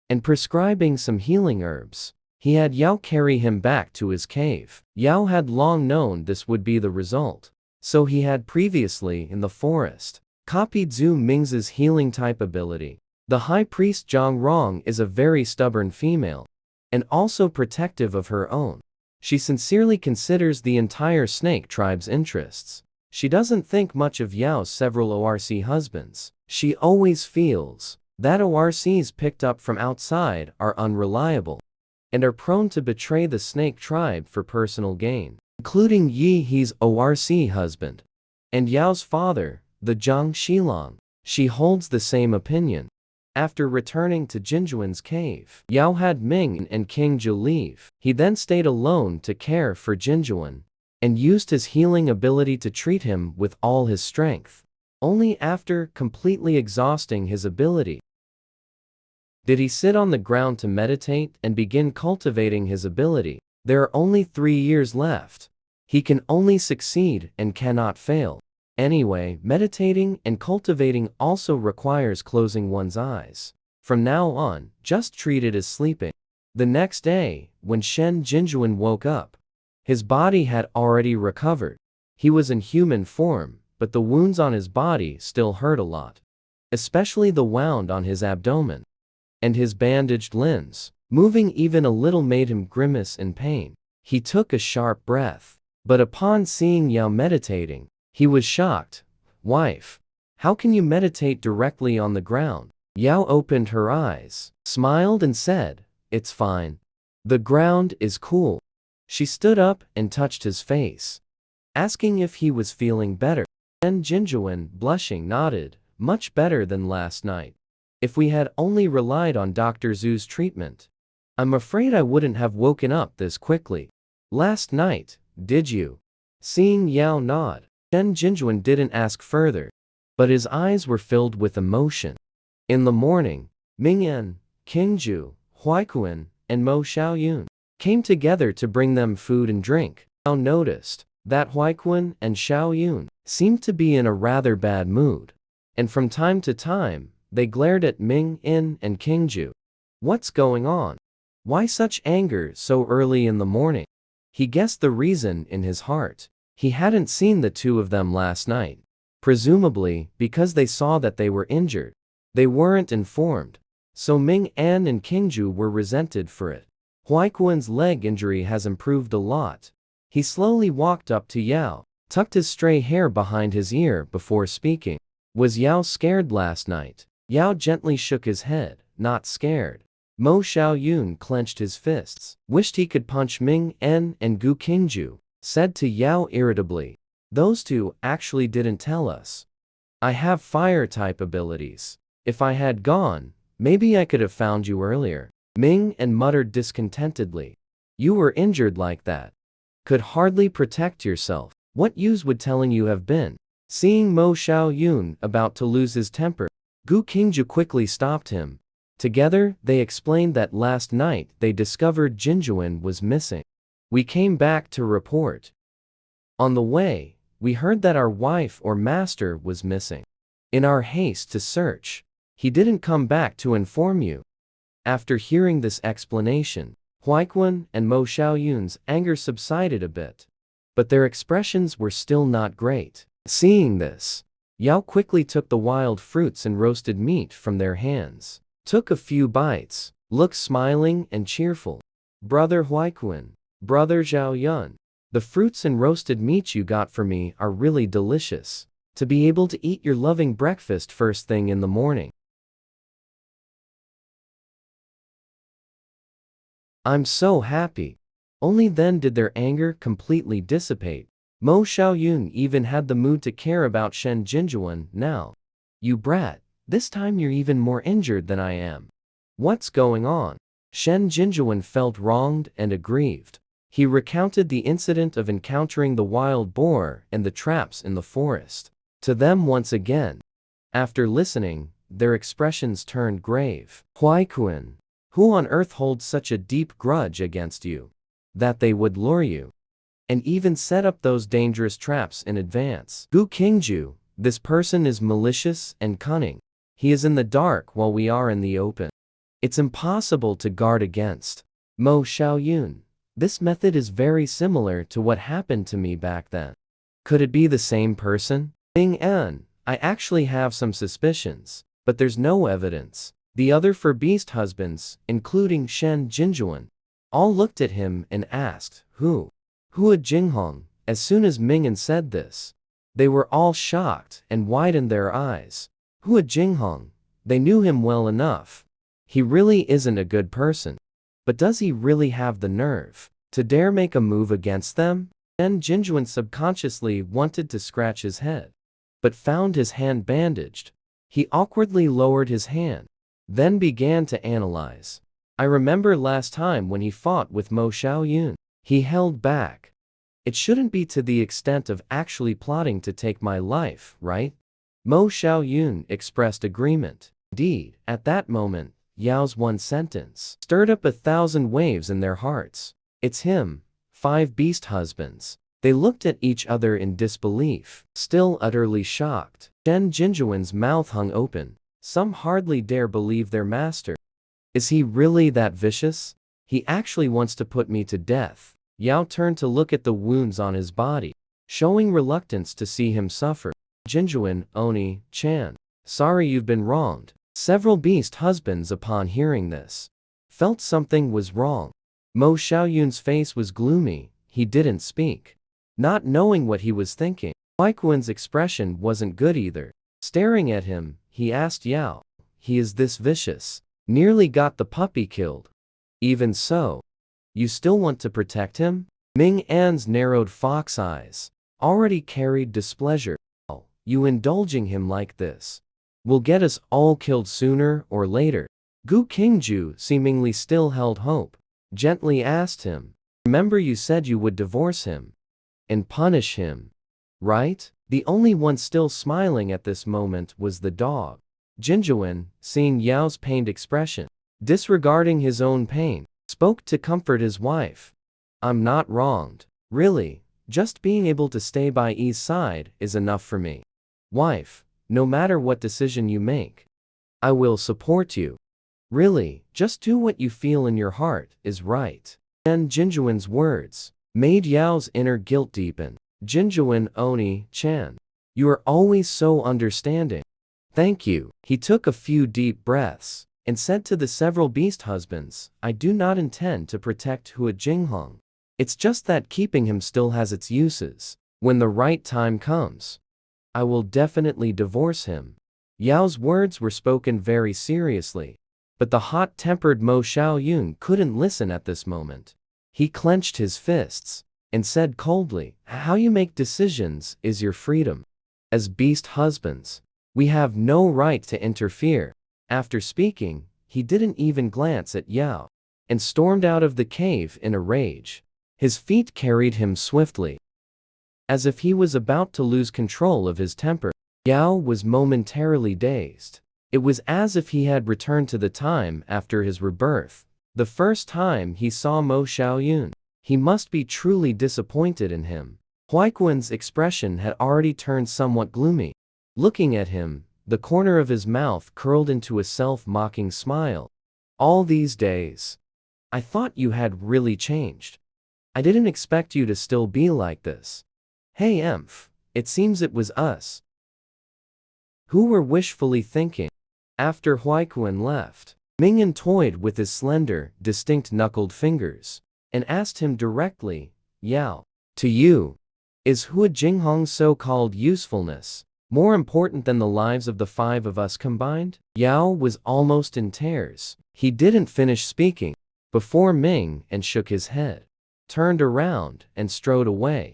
and prescribing some healing herbs, he had Yao carry him back to his cave. Yao had long known this would be the result, so he had previously in the forest copied Zhu Ming's healing type ability. The high priest Zhang Rong is a very stubborn female, and also protective of her own. She sincerely considers the entire snake tribe's interests. She doesn't think much of Yao's several ORC husbands. She always feels that ORCs picked up from outside are unreliable and are prone to betray the snake tribe for personal gain, including Yi He's ORC husband and Yao's father, the Zhang Shilong. She holds the same opinion. After returning to Jinjuan's cave, Yao had Ming and King Zhu leave. He then stayed alone to care for Jinjuan and used his healing ability to treat him with all his strength. Only after completely exhausting his ability did he sit on the ground to meditate and begin cultivating his ability. There are only 3 years left. He can only succeed and cannot fail. Anyway, meditating and cultivating also requires closing one's eyes. From now on, just treat it as sleeping. The next day, when Shen Jinjuan woke up, his body had already recovered. He was in human form, but the wounds on his body still hurt a lot, especially the wound on his abdomen and his bandaged limbs. Moving even a little made him grimace in pain. He took a sharp breath, but upon seeing Yao meditating, he was shocked. "Wife, how can you meditate directly on the ground?" Yao opened her eyes, smiled and said, "It's fine. The ground is cool." She stood up and touched his face, asking if he was feeling better. Then Jinjuan, blushing, nodded, "Much better than last night. If we had only relied on Dr. Zhu's treatment, I'm afraid I wouldn't have woken up this quickly." "Last night, did you?" Seeing Yao nod, Shen Jinjuan didn't ask further, but his eyes were filled with emotion. In the morning, Ming En, King Zhu, Huaikuan, and Mo Xiaoyun came together to bring them food and drink. Yao noticed that Huaikuan and Xiaoyun seemed to be in a rather bad mood, and from time to time, they glared at Ming En and King Zhu. What's going on? Why such anger so early in the morning? He guessed the reason in his heart. He hadn't seen the two of them last night, presumably because they saw that they were injured. They weren't informed, so Ming En and King Zhu were resented for it. Huaikuan's leg injury has improved a lot. He slowly walked up to Yao, tucked his stray hair behind his ear before speaking. Was Yao scared last night? Yao gently shook his head, not scared. Mo Xiaoyun clenched his fists, wished he could punch Ming En and Gu Qingju, said to Yao irritably. Those two actually didn't tell us. I have fire-type abilities. If I had gone, maybe I could have found you earlier. Ming En muttered discontentedly. You were injured like that. Could hardly protect yourself. What use would telling you have been? Seeing Mo Xiaoyun about to lose his temper, Gu Qingju quickly stopped him. Together, they explained that last night they discovered Jinjuan was missing. We came back to report. On the way, we heard that our wife or master was missing. In our haste to search, he didn't come back to inform you. After hearing this explanation, Huaikuan and Mo Xiaoyun's anger subsided a bit, but their expressions were still not great. Seeing this, Yao quickly took the wild fruits and roasted meat from their hands, took a few bites, looked smiling and cheerful. Brother Huaikuan, Brother Zhaoyun, the fruits and roasted meat you got for me are really delicious. To be able to eat your loving breakfast first thing in the morning, I'm so happy. Only then did their anger completely dissipate. Mo Xiaoyun even had the mood to care about Shen Jinjuan now. You brat, this time you're even more injured than I am. What's going on? Shen Jinjuan felt wronged and aggrieved. He recounted the incident of encountering the wild boar and the traps in the forest to them once again. After listening, their expressions turned grave. Huaikuan, who on earth holds such a deep grudge against you that they would lure you and even set up those dangerous traps in advance? Gu Qingju, this person is malicious and cunning. He is in the dark while we are in the open. It's impossible to guard against. Mo Xiaoyun, this method is very similar to what happened to me back then. Could it be the same person? Ming En, I actually have some suspicions, but there's no evidence. The other four beast husbands, including Shen Jinjuan, all looked at him and asked, Who? Hua Jinghong. As soon as Ming En said this, they were all shocked and widened their eyes. Hua Jinghong, they knew him well enough. He really isn't a good person. But does he really have the nerve to dare make a move against them? Shen Jinjuan subconsciously wanted to scratch his head, but found his hand bandaged. He awkwardly lowered his hand, then began to analyze. I remember last time when he fought with Mo Xiaoyun. He held back. It shouldn't be to the extent of actually plotting to take my life, right? Mo Xiaoyun expressed agreement. Indeed, at that moment, Yao's one sentence stirred up 1,000 waves in their hearts. It's him, 5 beast husbands. They looked at each other in disbelief, still utterly shocked. Shen Jinjuan's mouth hung open. Some hardly dare believe their master. Is he really that vicious? He actually wants to put me to death. Yao turned to look at the wounds on his body, showing reluctance to see him suffer. Jinjuan, Oni, Chan. Sorry you've been wronged. Several beast husbands upon hearing this felt something was wrong. Mo Xiaoyun's face was gloomy. He didn't speak, not knowing what he was thinking. Huaikuan's expression wasn't good either. Staring at him, he asked Yao, he is this vicious. Nearly got the puppy killed. Even so, you still want to protect him? Ming An's narrowed fox eyes already carried displeasure. You indulging him like this will get us all killed sooner or later. Gu Qingju seemingly still held hope, gently asked him, remember you said you would divorce him and punish him, right? The only one still smiling at this moment was the dog. Jinjuan, seeing Yao's pained expression, disregarding his own pain, spoke to comfort his wife. I'm not wronged. Really, just being able to stay by Yi's side is enough for me. Wife, no matter what decision you make, I will support you. Really, just do what you feel in your heart is right. And Jinjuan's words made Yao's inner guilt deepen. Jinjuan, Oni, Chan. You are always so understanding. Thank you. He took a few deep breaths and said to the several beast husbands, I do not intend to protect Hua Jinghong. It's just that keeping him still has its uses. When the right time comes, I will definitely divorce him. Yao's words were spoken very seriously, but the hot-tempered Mo Xiaoyun couldn't listen at this moment. He clenched his fists and said coldly, how you make decisions is your freedom. As beast husbands, we have no right to interfere. After speaking, he didn't even glance at Yao and stormed out of the cave in a rage. His feet carried him swiftly, as if he was about to lose control of his temper. Yao was momentarily dazed. It was as if he had returned to the time after his rebirth, the first time he saw Mo Xiaoyun. He must be truly disappointed in him. Huaikuan's expression had already turned somewhat gloomy. Looking at him, the corner of his mouth curled into a self-mocking smile. All these days, I thought you had really changed. I didn't expect you to still be like this. Hey Emph, it seems it was us who were wishfully thinking. After Huaikuan left, Mingyan toyed with his slender, distinct knuckled fingers and asked him directly, Yao, to you, is Hua Jinghong's so-called usefulness more important than the lives of the 5 of us combined? Yao was almost in tears. He didn't finish speaking before Ming and shook his head, turned around and strode away.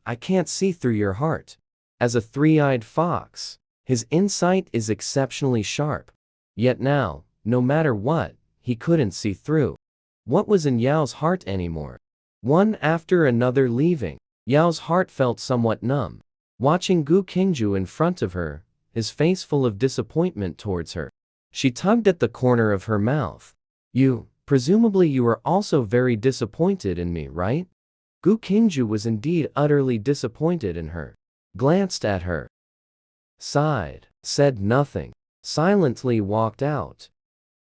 I can't see through your heart. As a 3-eyed fox, his insight is exceptionally sharp. Yet now, no matter what, he couldn't see through what was in Yao's heart anymore. one after another leaving. Yao's heart felt somewhat numb. Watching Gu Qingju in front of her, his face full of disappointment towards her. She tugged at the corner of her mouth. Presumably you are also very disappointed in me, right? Gu Qingju was indeed utterly disappointed in her. Glanced at her. Sighed. Said nothing. Silently walked out.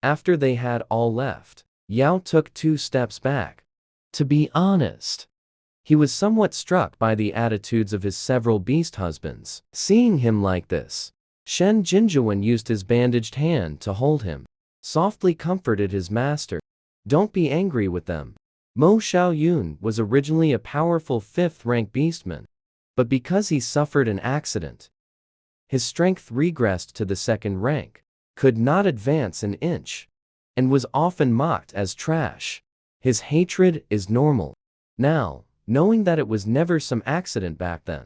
After they had all left, Yao took 2 steps back. To be honest, he was somewhat struck by the attitudes of his several beast husbands. Seeing him like this, Shen Jinjuan used his bandaged hand to hold him. Softly comforted his master. Don't be angry with them. Mo Xiaoyun was originally a powerful 5th-rank beastman, but because he suffered an accident, his strength regressed to the 2nd rank, could not advance an inch, and was often mocked as trash. His hatred is normal. Now, knowing that it was never some accident back then,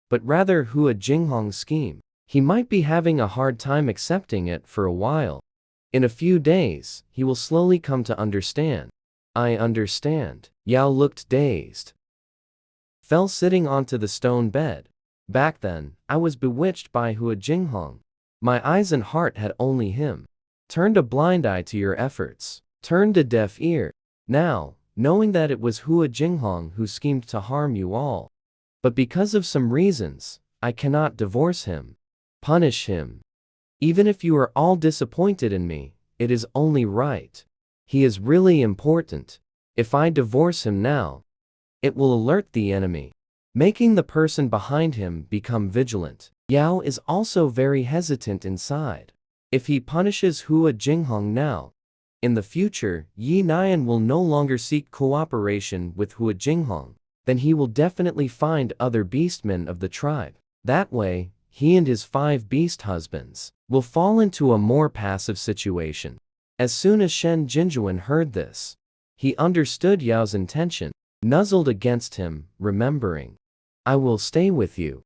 but rather Hua Jinghong's scheme, he might be having a hard time accepting it for a while. In a few days, he will slowly come to understand. I understand. Yao looked dazed. Fell sitting onto the stone bed. Back then, I was bewitched by Hua Jinghong. My eyes and heart had only him. Turned a blind eye to your efforts. Turned a deaf ear. Now, knowing that it was Hua Jinghong who schemed to harm you all. But because of some reasons, I cannot divorce him. Punish him. Even if you are all disappointed in me, it is only right. He is really important. If I divorce him now, it will alert the enemy, making the person behind him become vigilant. Yao is also very hesitant inside. If he punishes Hua Jinghong now, in the future, Yi Nian will no longer seek cooperation with Hua Jinghong. Then he will definitely find other beastmen of the tribe. That way, he and his 5 beast husbands will fall into a more passive situation. As soon as Shen Jinjuan heard this, he understood Yao's intention, nuzzled against him, remembering. I will stay with you.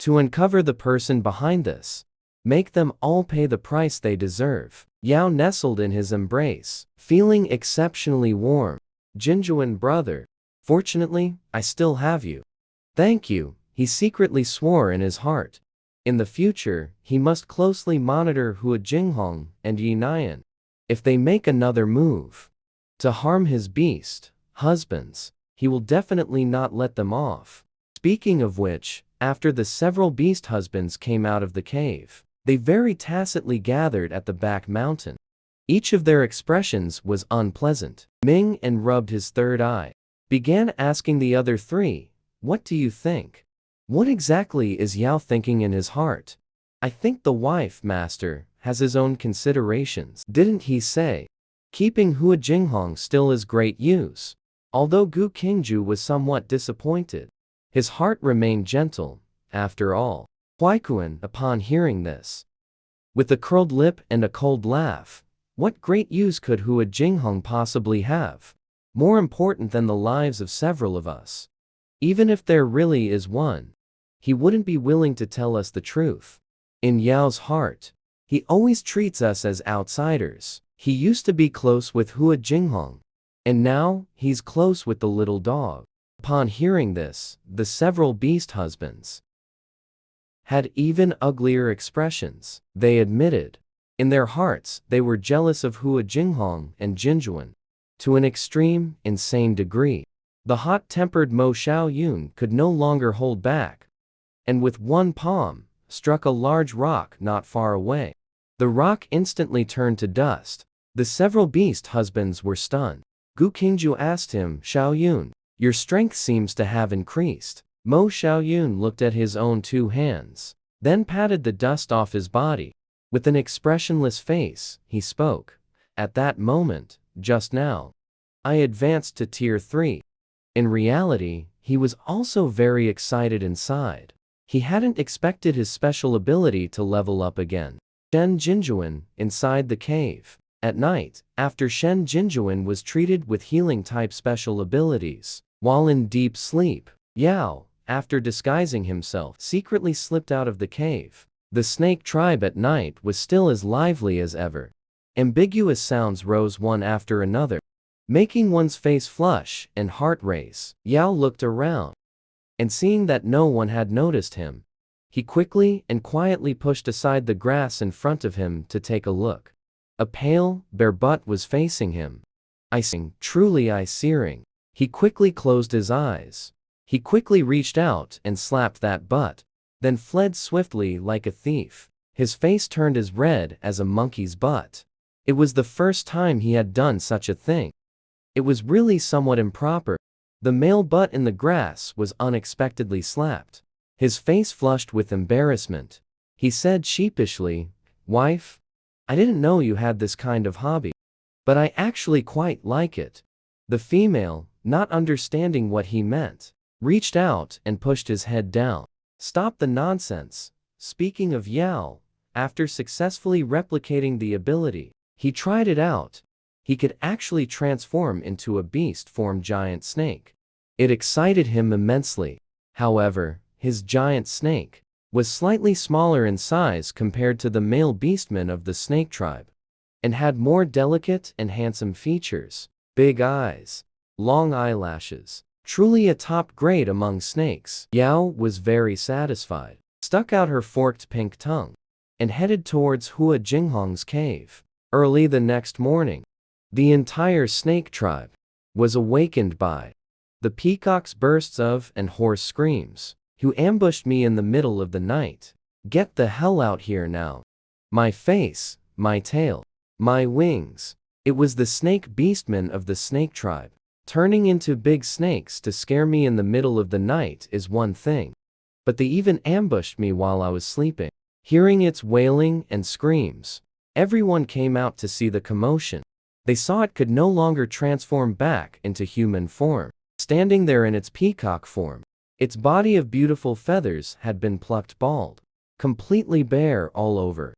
To uncover the person behind this. Make them all pay the price they deserve. Yao nestled in his embrace, feeling exceptionally warm. Jinjuan brother, fortunately, I still have you. Thank you, he secretly swore in his heart. In the future, he must closely monitor Hua Jinghong and Yi Nian. If they make another move to harm his beast husbands, he will definitely not let them off. Speaking of which, after the several beast husbands came out of the cave, they very tacitly gathered at the back mountain. Each of their expressions was unpleasant. Ming and rubbed his 3rd eye. Began asking the other 3, what do you think? What exactly is Yao thinking in his heart? I think the wife, master, has his own considerations. Didn't he say? Keeping Hua Jinghong still is great use. Although Gu Qingju was somewhat disappointed, his heart remained gentle, after all. Huaikuan, upon hearing this, with a curled lip and a cold laugh, what great use could Hua Jinghong possibly have? More important than the lives of several of us. Even if there really is one, he wouldn't be willing to tell us the truth. In Yao's heart, he always treats us as outsiders. He used to be close with Hua Jinghong, and now he's close with the little dog. Upon hearing this, the several beast husbands had even uglier expressions. They admitted, in their hearts, they were jealous of Hua Jinghong and Jinjuan, to an extreme, insane degree. The hot-tempered Mo Xiaoyun could no longer hold back, and with one palm, struck a large rock not far away. The rock instantly turned to dust. The several beast husbands were stunned. Gu Qingju asked him, Xiaoyun, your strength seems to have increased. Mo Xiaoyun looked at his own 2 hands, then patted the dust off his body. With an expressionless face, he spoke. At that moment, just now, I advanced to Tier 3. In reality, he was also very excited inside. He hadn't expected his special ability to level up again. Shen Jinjuan, inside the cave. At night, after Shen Jinjuan was treated with healing-type special abilities, while in deep sleep, Yao, after disguising himself, secretly slipped out of the cave. The snake tribe at night was still as lively as ever. Ambiguous sounds rose one after another. making one's face flush and heart race. Yao looked around, and seeing that no one had noticed him, he quickly and quietly pushed aside the grass in front of him to take a look. A pale, bare butt was facing him. Icing, truly eye-searing. He quickly closed his eyes. He quickly reached out and slapped that butt, then fled swiftly like a thief. His face turned as red as a monkey's butt. It was the first time he had done such a thing. It was really somewhat improper. The male butt in the grass was unexpectedly slapped. His face flushed with embarrassment. He said sheepishly, "Wife, I didn't know you had this kind of hobby. But I actually quite like it." The female, not understanding what he meant, reached out and pushed his head down. "Stop the nonsense." Speaking of Yao, after successfully replicating the ability, he tried it out. He could actually transform into a beast-form giant snake. It excited him immensely. However, his giant snake was slightly smaller in size compared to the male beastmen of the snake tribe, and had more delicate and handsome features. Big eyes, long eyelashes, truly a top grade among snakes. Yao was very satisfied, stuck out her forked pink tongue, and headed towards Hua Jinghong's cave. Early the next morning, the entire snake tribe was awakened by the peacock's bursts of and hoarse screams. "Who ambushed me in the middle of the night? Get the hell out here now. My face, my tail, my wings." It was the snake beastmen of the snake tribe. Turning into big snakes to scare me in the middle of the night is one thing, but they even ambushed me while I was sleeping. Hearing its wailing and screams, everyone came out to see the commotion. They saw it could no longer transform back into human form. Standing there in its peacock form, its body of beautiful feathers had been plucked bald, completely bare all over.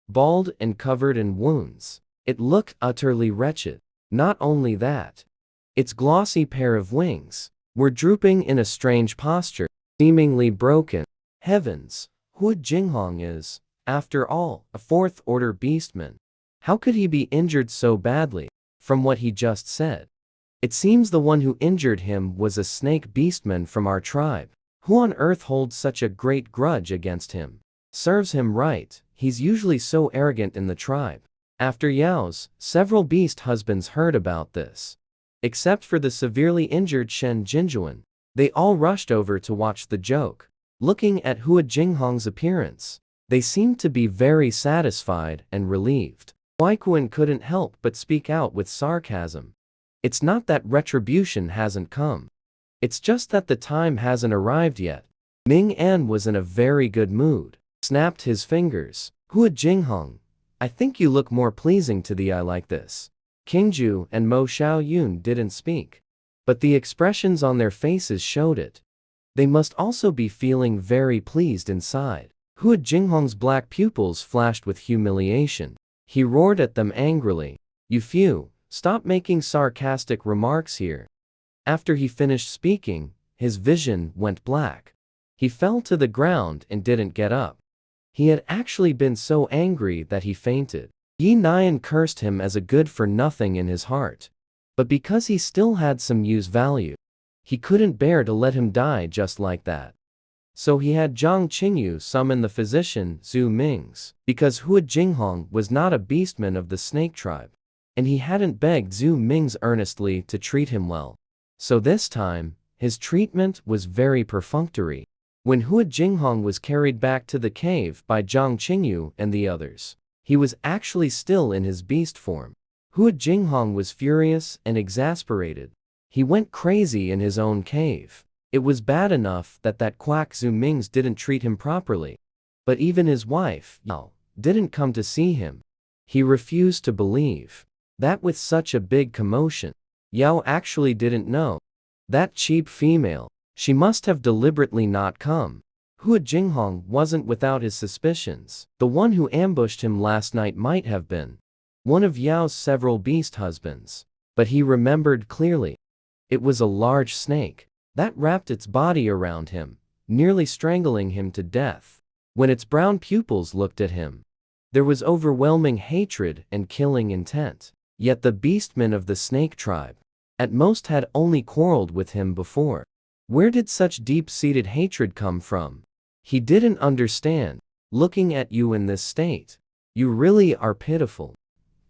Bald and covered in wounds, it looked utterly wretched. Not only that, its glossy pair of wings were drooping in a strange posture, seemingly broken. Heavens, Hua Jinghong is, after all, a fourth-order beastman. How could he be injured so badly? From what he just said, it seems the one who injured him was a snake beastman from our tribe. Who on earth holds such a great grudge against him? Serves him right, he's usually so arrogant in the tribe. After Yao's, several beast husbands heard about this. Except for the severely injured Shen Jinjuan, they all rushed over to watch the joke. Looking at Hua Jinghong's appearance, they seemed to be very satisfied and relieved. Huaikuan couldn't help but speak out with sarcasm. "It's not that retribution hasn't come. It's just that the time hasn't arrived yet." Ming An was in a very good mood, snapped his fingers. "Hua Jinghong, I think you look more pleasing to the eye like this." Qingju and Mo Xiaoyun didn't speak, but the expressions on their faces showed it. They must also be feeling very pleased inside. Hua Jinghong's black pupils flashed with humiliation. He roared at them angrily, "You few, stop making sarcastic remarks here." After he finished speaking, his vision went black. He fell to the ground and didn't get up. He had actually been so angry that he fainted. Yi Nian cursed him as a good-for-nothing in his heart, but because he still had some use value, he couldn't bear to let him die just like that. So he had Zhang Qingyu summon the physician Zhu Ming's, because Hua Jinghong was not a beastman of the snake tribe, and he hadn't begged Zhu Ming's earnestly to treat him well. So this time, his treatment was very perfunctory. When Hua Jinghong was carried back to the cave by Zhang Qingyu and the others, he was actually still in his beast form. Hua Jinghong was furious and exasperated. He went crazy in his own cave. It was bad enough that quack Zhu Ming's didn't treat him properly, but even his wife, Yao, didn't come to see him. He refused to believe that with such a big commotion, Yao actually didn't know. That cheap female, she must have deliberately not come. Hua Jinghong wasn't without his suspicions. The one who ambushed him last night might have been one of Yao's several beast husbands, but he remembered clearly. It was a large snake that wrapped its body around him, nearly strangling him to death. When its brown pupils looked at him, there was overwhelming hatred and killing intent. Yet the beastmen of the snake tribe, at most, had only quarreled with him before. Where did such deep-seated hatred come from? He didn't understand. Looking at you in this state, you really are pitiful.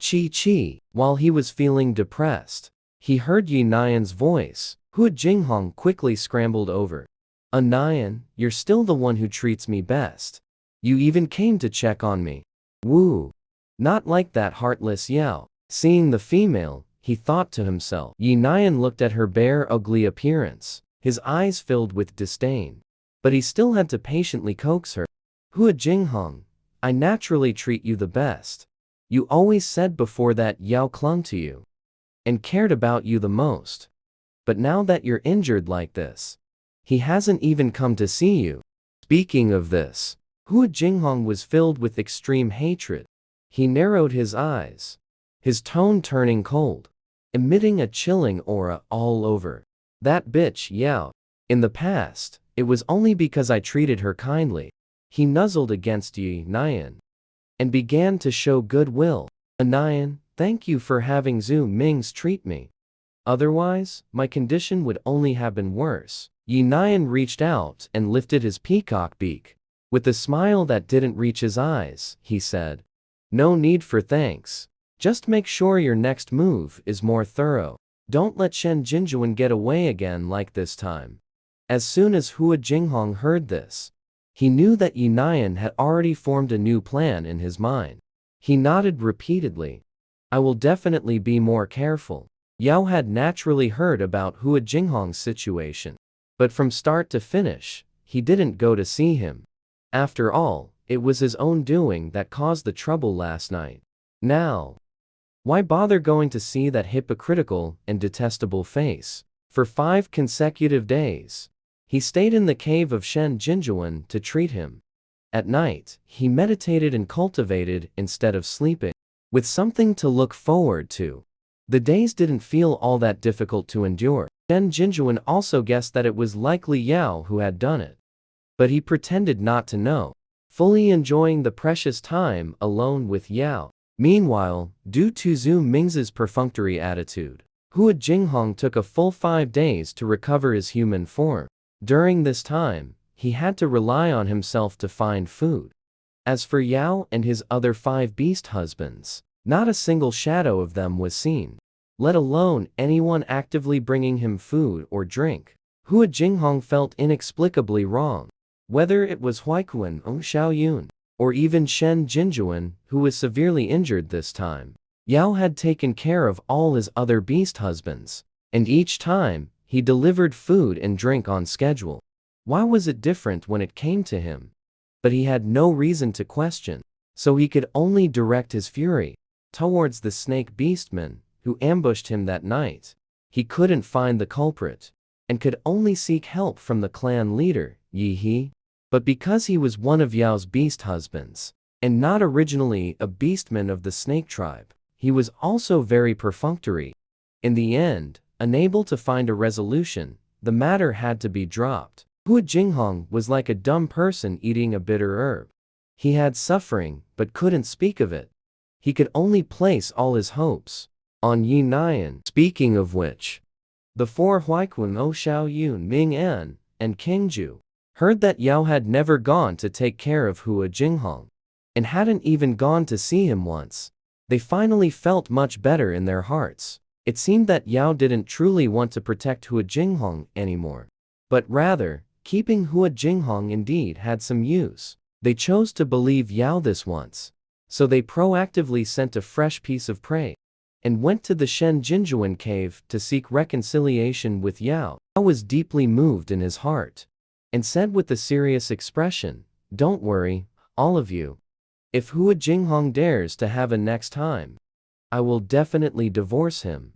Chi. While he was feeling depressed, he heard Yi Nian's voice. Hua Jinghong quickly scrambled over. Nian, you're still the one who treats me best. You even came to check on me. Woo. Not like that heartless Yao. Seeing the female, he thought to himself. Yi Nian looked at her bare, ugly appearance. His eyes filled with disdain. But he still had to patiently coax her. Hua Jinghong, I naturally treat you the best. You always said before that Yao clung to you and cared about you the most. But now that you're injured like this, he hasn't even come to see you. Speaking of this, Hua Jinghong was filled with extreme hatred. He narrowed his eyes, his tone turning cold, emitting a chilling aura all over. That bitch Yao. In the past, it was only because I treated her kindly. He nuzzled against Yi Nian and began to show goodwill. Nian, thank you for having Zhu Ming's treat me. Otherwise, my condition would only have been worse. Yi Nian reached out and lifted his peacock beak. With a smile that didn't reach his eyes, he said, no need for thanks. Just make sure your next move is more thorough. Don't let Shen Jinjuan get away again like this time. As soon as Hua Jinghong heard this, he knew that Yi Nian had already formed a new plan in his mind. He nodded repeatedly. I will definitely be more careful. Yao had naturally heard about Hua Jinghong's situation, but from start to finish, he didn't go to see him. After all, it was his own doing that caused the trouble last night. Now, why bother going to see that hypocritical and detestable face? For 5 consecutive days, he stayed in the cave of Shen Jinjuan to treat him. At night, he meditated and cultivated instead of sleeping, with something to look forward to. The days didn't feel all that difficult to endure. Shen Jinjuan also guessed that it was likely Yao who had done it, but he pretended not to know, fully enjoying the precious time alone with Yao. Meanwhile, due to Zhu Ming's perfunctory attitude, Hua Jinghong took a full 5 days to recover his human form. During this time, he had to rely on himself to find food. As for Yao and his other 5 beast husbands, not a single shadow of them was seen, let alone anyone actively bringing him food or drink. Hua Jinghong felt inexplicably wrong. Whether it was Huaikuan or Xiaoyun, or even Shen Jinjuan, who was severely injured this time, Yao had taken care of all his other beast husbands, and each time, he delivered food and drink on schedule. Why was it different when it came to him? But he had no reason to question, so he could only direct his fury towards the snake beastmen who ambushed him that night. He couldn't find the culprit, and could only seek help from the clan leader, Yi He. But because he was one of Yao's beast husbands, and not originally a beastman of the snake tribe, he was also very perfunctory. In the end, unable to find a resolution, the matter had to be dropped. Hua Jinghong was like a dumb person eating a bitter herb. He had suffering, but couldn't speak of it. He could only place all his hopes on Yi Nian. Speaking of which, the 4 Huaikun O Xiaoyun, Ming En, and Qingju heard that Yao had never gone to take care of Hua Jinghong, and hadn't even gone to see him once. They finally felt much better in their hearts. It seemed that Yao didn't truly want to protect Hua Jinghong anymore, but rather, keeping Hua Jinghong indeed had some use. They chose to believe Yao this once, so they proactively sent a fresh piece of prey, and went to the Shen Jinjuan cave to seek reconciliation with Yao. Yao was deeply moved in his heart, and said with a serious expression, don't worry, all of you. If Hua Jinghong dares to have a next time, I will definitely divorce him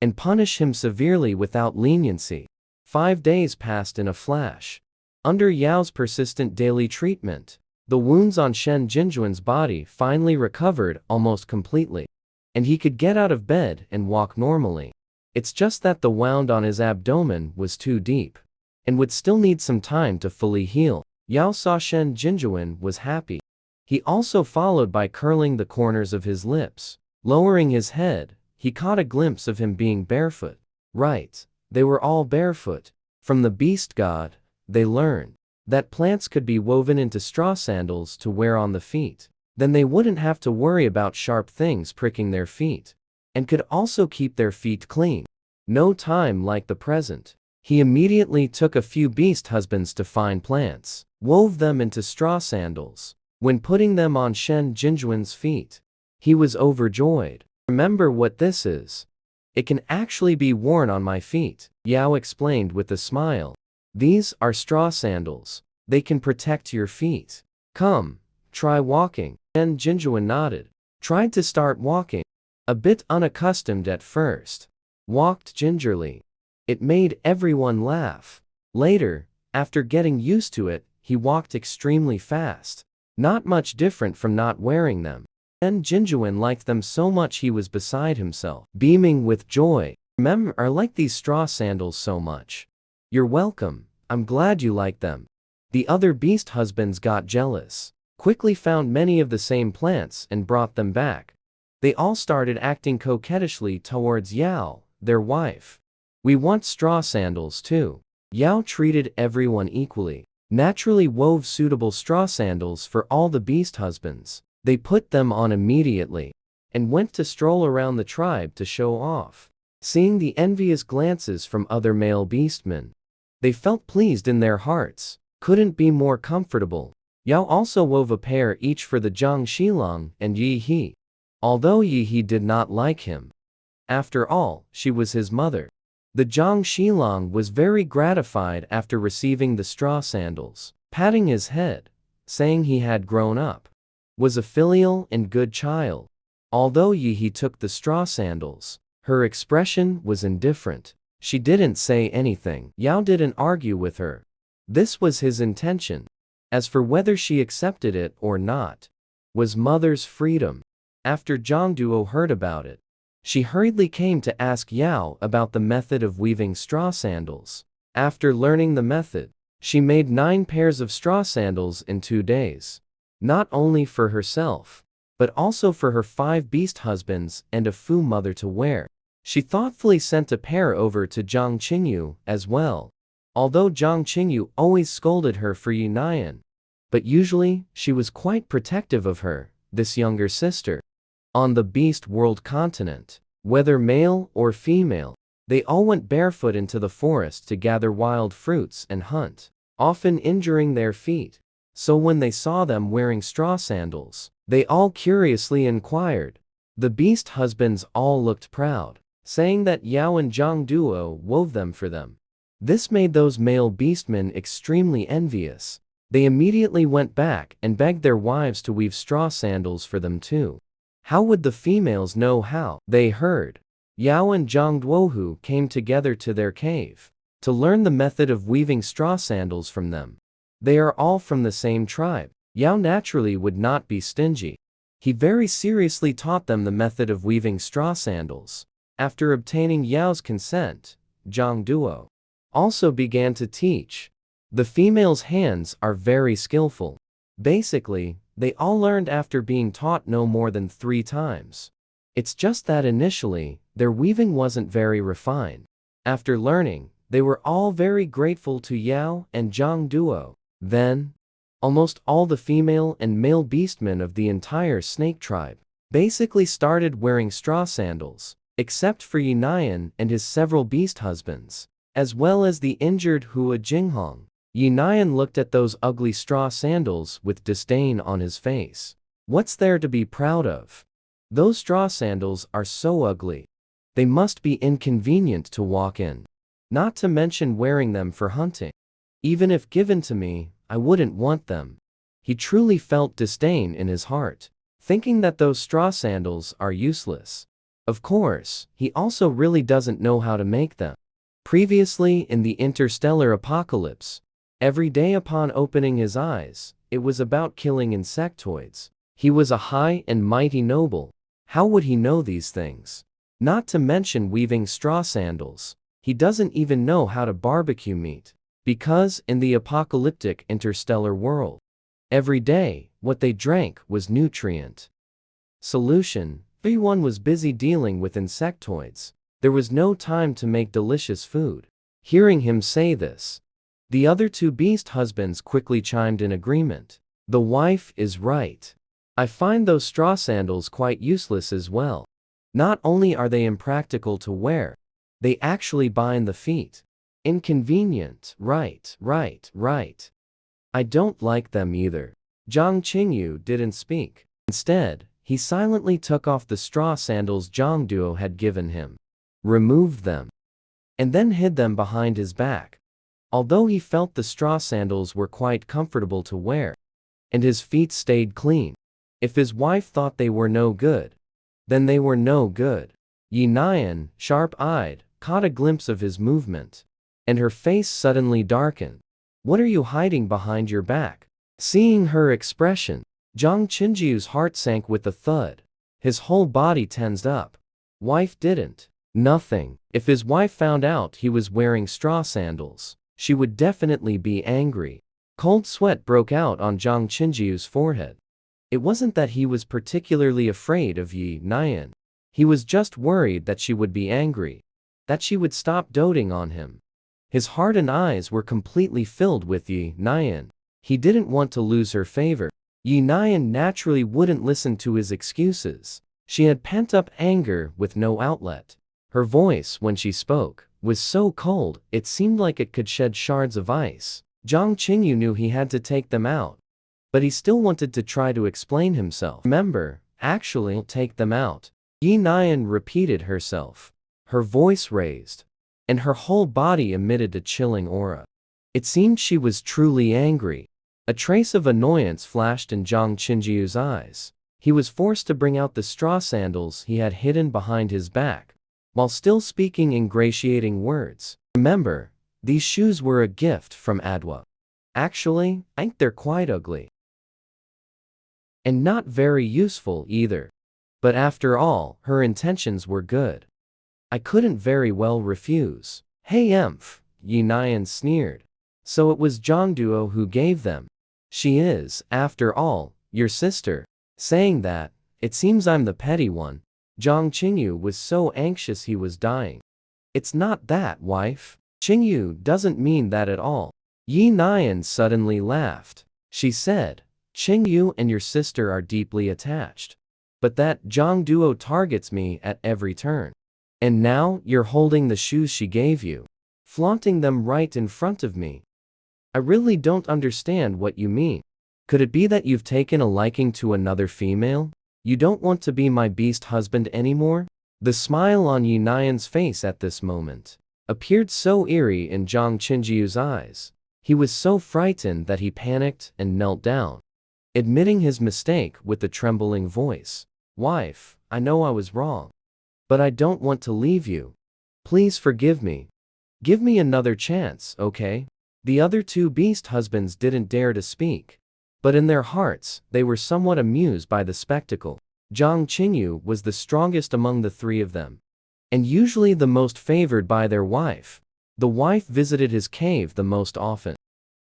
and punish him severely without leniency. 5 days passed in a flash. Under Yao's persistent daily treatment, the wounds on Shen Jinjuan's body finally recovered almost completely, and he could get out of bed and walk normally. It's just that the wound on his abdomen was too deep, and would still need some time to fully heal. Yao saw Shen Jinjuan was happy. He also followed by curling the corners of his lips. Lowering his head, he caught a glimpse of him being barefoot. Right, they were all barefoot. From the beast god, they learned that plants could be woven into straw sandals to wear on the feet. Then they wouldn't have to worry about sharp things pricking their feet, and could also keep their feet clean. No time like the present. He immediately took a few beast husbands to fine plants, wove them into straw sandals. When putting them on Shen Jinjuan's feet, he was overjoyed. Remember what this is. It can actually be worn on my feet, Yao explained with a smile. These are straw sandals. They can protect your feet. Come, try walking. Shen Jinjuan nodded, tried to start walking. A bit unaccustomed at first. Walked gingerly. It made everyone laugh. Later, after getting used to it, he walked extremely fast. Not much different from not wearing them. Shen Jinjuan liked them so much he was beside himself, beaming with joy. I like these straw sandals so much. You're welcome, I'm glad you like them. The other beast husbands got jealous, quickly found many of the same plants and brought them back. They all started acting coquettishly towards Yao, their wife. We want straw sandals too. Yao treated everyone equally, naturally wove suitable straw sandals for all the beast husbands. They put them on immediately, and went to stroll around the tribe to show off. Seeing the envious glances from other male beastmen, they felt pleased in their hearts, couldn't be more comfortable. Yao also wove a pair each for the Zhang Shilong and Yi He, although Yi He did not like him. After all, she was his mother. The Zhang Shilong was very gratified after receiving the straw sandals, patting his head, saying he had grown up, was a filial and good child. Although Yi He took the straw sandals, her expression was indifferent. She didn't say anything. Yao didn't argue with her. This was his intention. As for whether she accepted it or not, was mother's freedom. After Zhang Duo heard about it, she hurriedly came to ask Yao about the method of weaving straw sandals. After learning the method, she made 9 pairs of straw sandals in 2 days. Not only for herself, but also for her 5 beast husbands and a Fu mother to wear. She thoughtfully sent a pair over to Zhang Qingyu as well. Although Zhang Qingyu always scolded her for Yunian, but usually she was quite protective of her, this younger sister. On the beast world continent, whether male or female, they all went barefoot into the forest to gather wild fruits and hunt, often injuring their feet. So when they saw them wearing straw sandals, they all curiously inquired. The beast husbands all looked proud, saying that Yao and Zhang Duo wove them for them. This made those male beastmen extremely envious. They immediately went back and begged their wives to weave straw sandals for them too. How would the females know how? They heard. Yao and Zhang Duohu came together to their cave to learn the method of weaving straw sandals from them. They are all from the same tribe. Yao naturally would not be stingy. He very seriously taught them the method of weaving straw sandals. After obtaining Yao's consent, Zhang Duo also began to teach. The females' hands are very skillful. Basically, they all learned after being taught no more than 3 times. It's just that initially, their weaving wasn't very refined. After learning, they were all very grateful to Yao and Zhang Duo. Then, almost all the female and male beastmen of the entire snake tribe basically started wearing straw sandals, except for Yunian and his several beast husbands, as well as the injured Hua Jinghong. Yunian looked at those ugly straw sandals with disdain on his face. What's there to be proud of? Those straw sandals are so ugly. They must be inconvenient to walk in. Not to mention wearing them for hunting. Even if given to me, I wouldn't want them. He truly felt disdain in his heart, thinking that those straw sandals are useless. Of course, he also really doesn't know how to make them. Previously in the interstellar apocalypse, every day upon opening his eyes, it was about killing insectoids. He was a high and mighty noble. How would he know these things? Not to mention weaving straw sandals. He doesn't even know how to barbecue meat. Because in the apocalyptic interstellar world, every day, what they drank was nutrient. Solution: Everyone was busy dealing with insectoids. There was no time to make delicious food. Hearing him say this, the other two beast husbands quickly chimed in agreement. The wife is right. I find those straw sandals quite useless as well. Not only are they impractical to wear, they actually bind the feet. Inconvenient, right. I don't like them either. Zhang Qingyu didn't speak. Instead, he silently took off the straw sandals Zhang Duo had given him, removed them, and then hid them behind his back. Although he felt the straw sandals were quite comfortable to wear, and his feet stayed clean, if his wife thought they were no good, then they were no good. Yi Nian, sharp-eyed, caught a glimpse of his movement, and her face suddenly darkened. What are you hiding behind your back? Seeing her expression, Zhang Qinjiu's heart sank with a thud. His whole body tensed up. Wife didn't. Nothing. If his wife found out he was wearing straw sandals, she would definitely be angry. Cold sweat broke out on Zhang Qinjiu's forehead. It wasn't that he was particularly afraid of Yi Nian. He was just worried that she would be angry, that she would stop doting on him. His heart and eyes were completely filled with Yi Nian. He didn't want to lose her favor. Yi Nian naturally wouldn't listen to his excuses. She had pent-up anger with no outlet. Her voice, when she spoke, was so cold, it seemed like it could shed shards of ice. Zhang Qingyu knew he had to take them out, but he still wanted to try to explain himself. Remember, actually take them out. Yi Nian repeated herself, her voice raised, and her whole body emitted a chilling aura. It seemed she was truly angry. A trace of annoyance flashed in Zhang Qinjiu's eyes. He was forced to bring out the straw sandals he had hidden behind his back, while still speaking ingratiating words. Remember, these shoes were a gift from Adwa. Actually, I think they're quite ugly. And not very useful either. But after all, her intentions were good. I couldn't very well refuse. Hey Emph, Yi Nian sneered. So it was Zhang Duo who gave them. She is, after all, your sister. Saying that, it seems I'm the petty one. Zhang Qingyu was so anxious he was dying. It's not that, wife. Qingyu doesn't mean that at all. Yi Nian suddenly laughed. She said, Qingyu and your sister are deeply attached. But that Zhang Duo targets me at every turn. And now you're holding the shoes she gave you, flaunting them right in front of me. I really don't understand what you mean. Could it be that you've taken a liking to another female? You don't want to be my beast husband anymore? The smile on Yi Nian's face at this moment appeared so eerie in Zhang Qinjiu's eyes. He was so frightened that he panicked and knelt down, admitting his mistake with a trembling voice. Wife, I know I was wrong, but I don't want to leave you. Please forgive me. Give me another chance, okay? The other two beast husbands didn't dare to speak, but in their hearts, they were somewhat amused by the spectacle. Zhang Qingyu was the strongest among the three of them, and usually the most favored by their wife. The wife visited his cave the most often.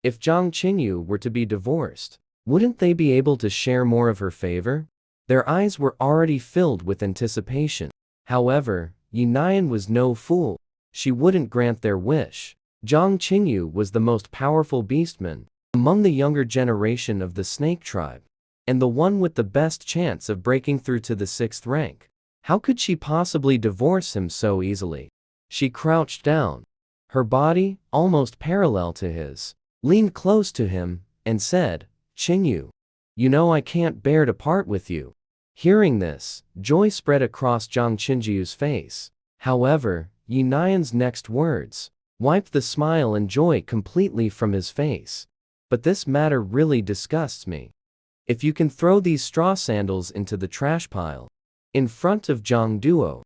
If Zhang Qingyu were to be divorced, wouldn't they be able to share more of her favor? Their eyes were already filled with anticipation. However, Yi Nian was no fool. She wouldn't grant their wish. Zhang Qingyu was the most powerful beastman among the younger generation of the snake tribe, and the one with the best chance of breaking through to the 6th rank. How could she possibly divorce him so easily? She crouched down, her body, almost parallel to his, leaned close to him, and said, Qingyu, you know I can't bear to part with you. Hearing this, joy spread across Zhang Qinjiu's face. However, Yi Nian's next words wiped the smile and joy completely from his face. But this matter really disgusts me. If you can throw these straw sandals into the trash pile, in front of Zhang Duo,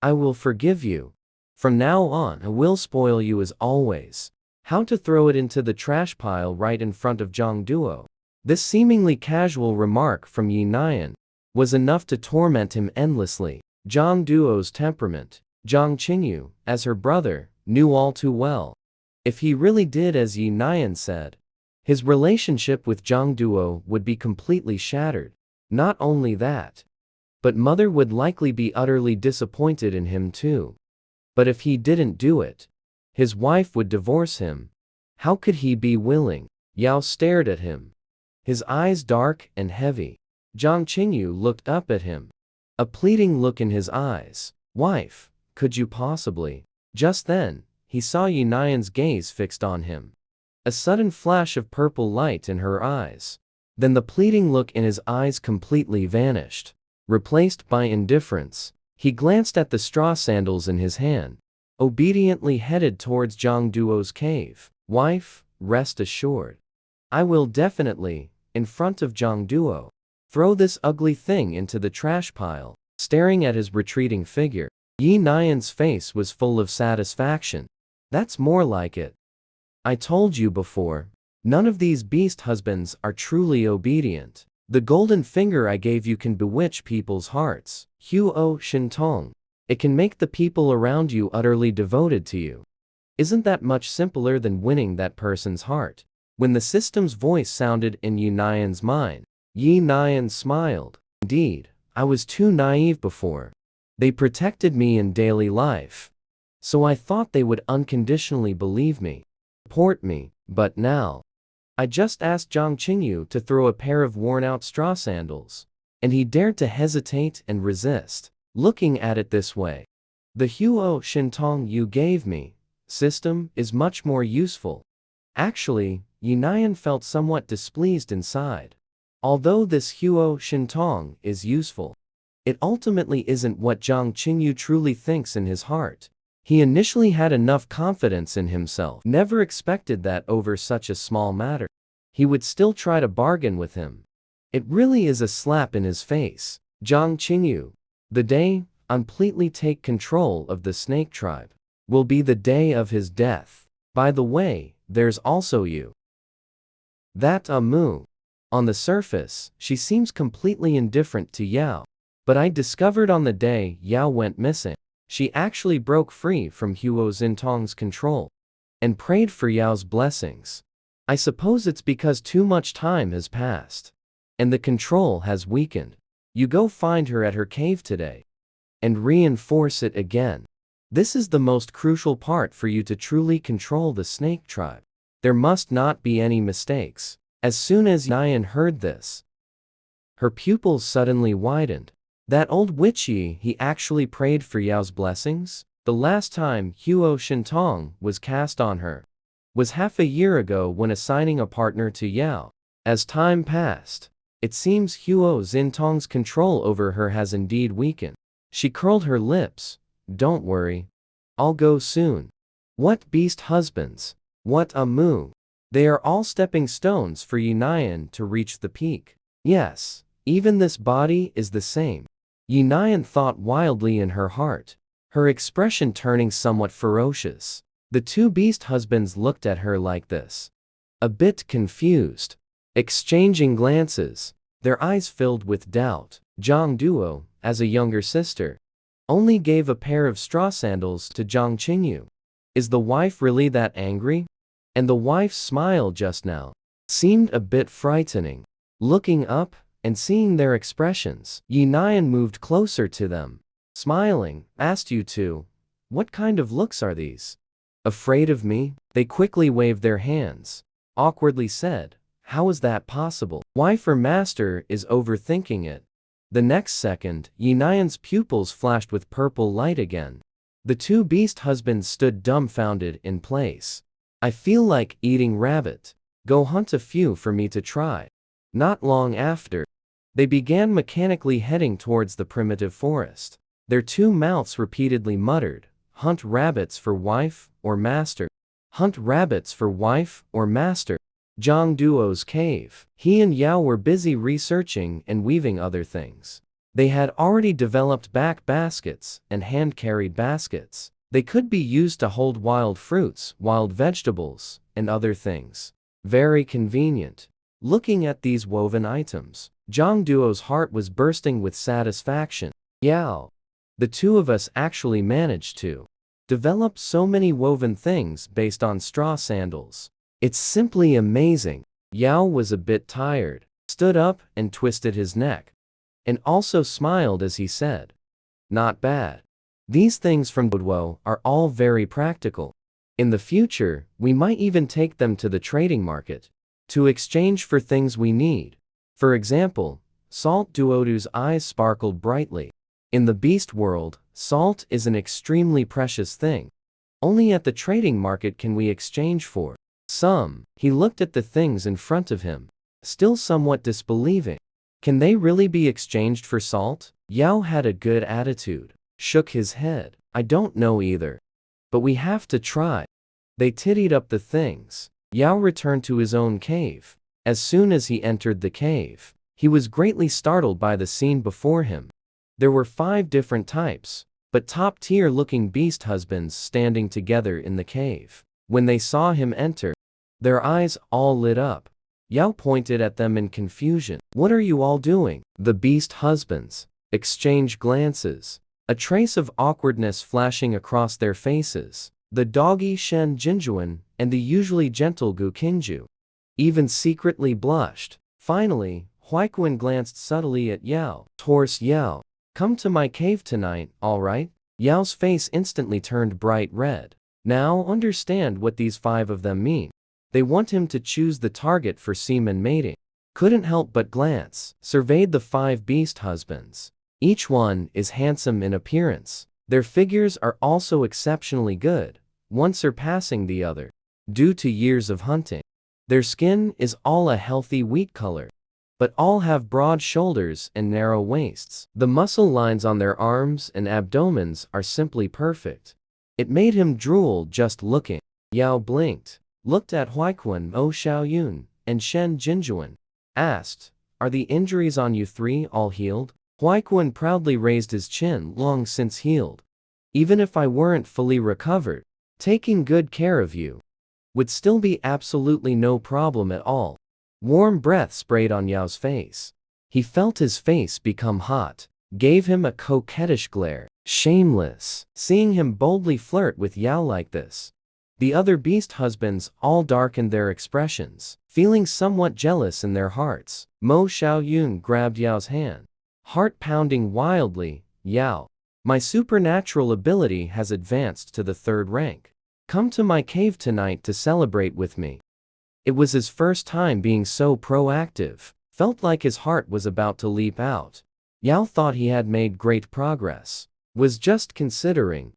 I will forgive you. From now on I will spoil you as always. How to throw it into the trash pile right in front of Zhang Duo? This seemingly casual remark from Yi Nian was enough to torment him endlessly. Zhang Duo's temperament, Zhang Qingyu, as her brother, knew all too well. If he really did as Yi Nian said, his relationship with Zhang Duo would be completely shattered. Not only that, But mother would likely be utterly disappointed in him too. But if he didn't do it, his wife would divorce him. How could he be willing? Yao stared at him, his eyes dark and heavy. Zhang Qingyu looked up at him, a pleading look in his eyes. Wife, could you possibly? Just then, he saw Yu Nian's gaze fixed on him. A sudden flash of purple light in her eyes. Then the pleading look in his eyes completely vanished, replaced by indifference. He glanced at the straw sandals in his hand, obediently headed towards Zhang Duo's cave. Wife, rest assured, I will definitely, in front of Zhang Duo, throw this ugly thing into the trash pile. Staring at his retreating figure, Yi Nian's face was full of satisfaction. That's more like it. I told you before, none of these beast husbands are truly obedient. The golden finger I gave you can bewitch people's hearts. Huo Shintong. It can make the people around you utterly devoted to you. Isn't that much simpler than winning that person's heart? When the system's voice sounded in Yi Nian's mind, Yi Nian smiled. Indeed, I was too naive before. They protected me in daily life, so I thought they would unconditionally believe me, support me. But now, I just asked Zhang Qingyu to throw a pair of worn-out straw sandals, and he dared to hesitate and resist. Looking at it this way, the Huo Shintong you gave me system is much more useful. Actually, Yi Nian felt somewhat displeased inside. Although this Huo Shintong is useful, it ultimately isn't what Zhang Qingyu truly thinks in his heart. He initially had enough confidence in himself, never expected that over such a small matter, he would still try to bargain with him. It really is a slap in his face. Zhang Qingyu, the day I completely take control of the snake tribe will be the day of his death. By the way, there's also you. That Amu. On the surface, she seems completely indifferent to Yao. But I discovered on the day Yao went missing, she actually broke free from Huo Xintong's control and prayed for Yao's blessings. I suppose it's because too much time has passed and the control has weakened. You go find her at her cave today and reinforce it again. This is the most crucial part for you to truly control the snake tribe. There must not be any mistakes. As soon as Nian heard this, her pupils suddenly widened. That old witchy, he actually prayed for Yao's blessings? The last time Huo Shintong was cast on her was half a year ago when assigning a partner to Yao. As time passed, it seems Huo Xintong's control over her has indeed weakened. She curled her lips. Don't worry, I'll go soon. What beast husbands? What Amu? They are all stepping stones for Yi Nian to reach the peak. Yes, even this body is the same. Yi Nian thought wildly in her heart, her expression turning somewhat ferocious. The two beast husbands looked at her like this, a bit confused, exchanging glances, their eyes filled with doubt. Zhang Duo, as a younger sister, only gave a pair of straw sandals to Zhang Qingyu. Is the wife really that angry? And the wife's smile just now seemed a bit frightening. Looking up and seeing their expressions, Yi Nian moved closer to them, smiling, asked you two, what kind of looks are these? Afraid of me? They quickly waved their hands, awkwardly said, how is that possible? Wife or master is overthinking it. The next second, Yi Nian's pupils flashed with purple light again. The two beast husbands stood dumbfounded in place. I feel like eating rabbit. Go hunt a few for me to try. Not long after, they began mechanically heading towards the primitive forest. Their two mouths repeatedly muttered, hunt rabbits for wife or master. Hunt rabbits for wife or master. Zhang Duo's cave. He and Yao were busy researching and weaving other things. They had already developed back baskets and hand-carried baskets. They could be used to hold wild fruits, wild vegetables, and other things. Very convenient. Looking at these woven items, Zhang Duo's heart was bursting with satisfaction. Yao, the two of us actually managed to develop so many woven things based on straw sandals. It's simply amazing. Yao was a bit tired, stood up and twisted his neck. and also smiled as he said, "Not bad. These things from Part.2 are all very practical. In the future, we might even take them to the trading market to exchange for things we need. For example, salt." Duodu's eyes sparkled brightly. In the beast world, salt is an extremely precious thing. Only at the trading market can we exchange for some. He looked at the things in front of him, still somewhat disbelieving. Can they really be exchanged for salt? Yao had a good attitude, shook his head. "I don't know either. But we have to try." They tittied up the things. Yao returned to his own cave. As soon as he entered the cave, he was greatly startled by the scene before him. There were 5 different types, but top-tier looking beast husbands standing together in the cave. When they saw him enter, their eyes all lit up. Yao pointed at them in confusion. "What are you all doing?" The beast husbands exchanged glances, a trace of awkwardness flashing across their faces. The doggy Shen Jinjuan and the usually gentle Gu Qingju even secretly blushed. Finally, Huaiquan glanced subtly at Yao. "Horse Yao, come to my cave tonight, all right?" Yao's face instantly turned bright red. Now understand what these 5 of them mean. They want him to choose the target for semen mating. Couldn't help but glance, surveyed the 5 beast husbands. Each one is handsome in appearance. Their figures are also exceptionally good, one surpassing the other, due to years of hunting. Their skin is all a healthy wheat color, but all have broad shoulders and narrow waists. The muscle lines on their arms and abdomens are simply perfect. It made him drool just looking. Yao blinked, looked at Huaiquan, Mo Xiaoyun, and Shen Jinjuan, asked, "Are the injuries on you 3 all healed?" Huaiquan proudly raised his chin. "Long since healed. Even if I weren't fully recovered, taking good care of you would still be absolutely no problem at all." Warm breath sprayed on Yao's face. He felt his face become hot, gave him a coquettish glare. Shameless. Seeing him boldly flirt with Yao like this, the other beast husbands all darkened their expressions, feeling somewhat jealous in their hearts. Mo Xiaoyun grabbed Yao's hand, heart pounding wildly. "Yao, my supernatural ability has advanced to the 3rd rank. Come to my cave tonight to celebrate with me." It was his first time being so proactive, felt like his heart was about to leap out. Yao thought he had made great progress, was just considering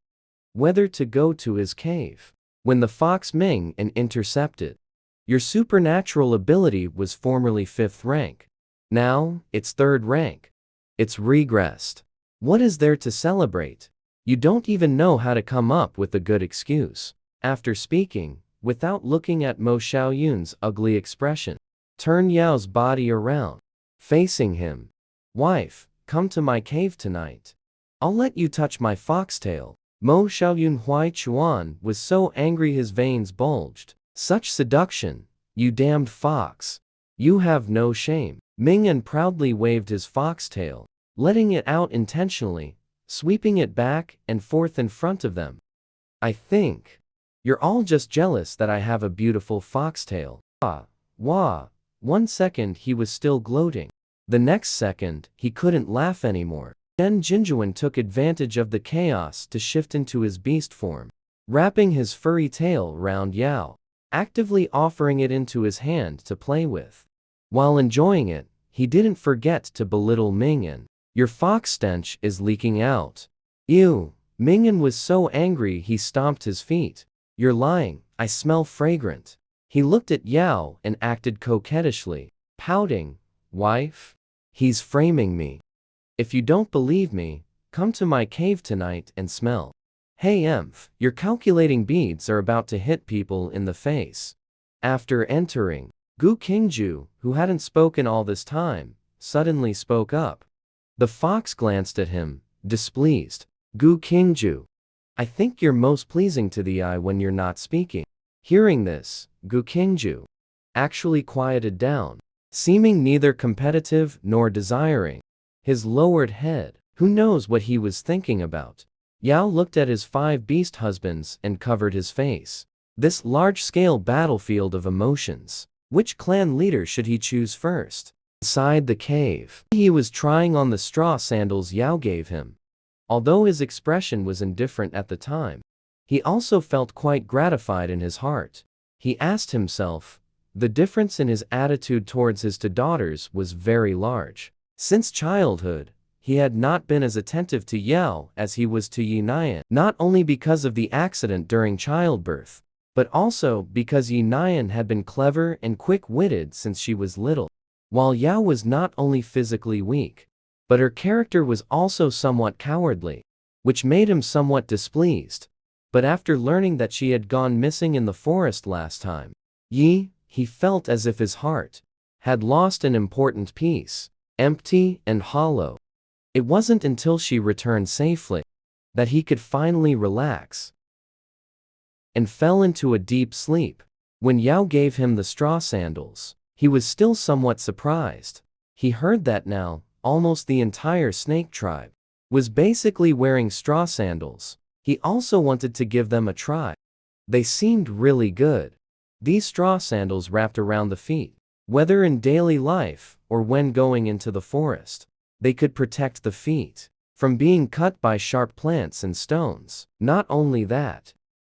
whether to go to his cave, when the fox Ming and intercepted. "Your supernatural ability was formerly 5th rank. Now, it's 3rd rank. It's regressed. What is there to celebrate? You don't even know how to come up with a good excuse." After speaking, without looking at Mo Xiaoyun's ugly expression, turned Yao's body around, facing him. "Wife, come to my cave tonight. I'll let you touch my foxtail." Mo Xiaoyun Hui Chuan was so angry his veins bulged. "Such seduction, you damned fox. You have no shame." Ming'an proudly waved his foxtail, letting it out intentionally, sweeping it back and forth in front of them. "I think you're all just jealous that I have a beautiful foxtail." Wah. 1 second he was still gloating. The next second, he couldn't laugh anymore. Shen Jinjuan took advantage of the chaos to shift into his beast form, wrapping his furry tail around Yao, actively offering it into his hand to play with. While enjoying it, he didn't forget to belittle Ming'an. "Your fox stench is leaking out." "Ew." Ming'an was so angry he stomped his feet. "You're lying, I smell fragrant." He looked at Yao and acted coquettishly, pouting. "Wife? He's framing me. If you don't believe me, come to my cave tonight and smell." "Hey Emph, your calculating beads are about to hit people in the face." After entering, Gu Qingju, who hadn't spoken all this time, suddenly spoke up. The fox glanced at him, displeased. "Gu Qingju, I think you're most pleasing to the eye when you're not speaking." Hearing this, Gu Qingju actually quieted down, seeming neither competitive nor desiring. His lowered head, who knows what he was thinking about. Yao looked at his 5 beast husbands and covered his face. This large-scale battlefield of emotions. Which clan leader should he choose first? Inside the cave, he was trying on the straw sandals Yao gave him. Although his expression was indifferent at the time, he also felt quite gratified in his heart. He asked himself, the difference in his attitude towards his two daughters was very large. Since childhood, he had not been as attentive to Yao as he was to Yi Nian, not only because of the accident during childbirth, but also because Yi Nian had been clever and quick-witted since she was little. While Yao was not only physically weak, but her character was also somewhat cowardly, which made him somewhat displeased. But after learning that she had gone missing in the forest last time, he felt as if his heart had lost an important piece, empty and hollow. It wasn't until she returned safely that he could finally relax and fell into a deep sleep. When Yao gave him the straw sandals, he was still somewhat surprised. He heard that now, almost the entire snake tribe was basically wearing straw sandals. He also wanted to give them a try. They seemed really good. These straw sandals wrapped around the feet, whether in daily life or when going into the forest, they could protect the feet from being cut by sharp plants and stones. Not only that,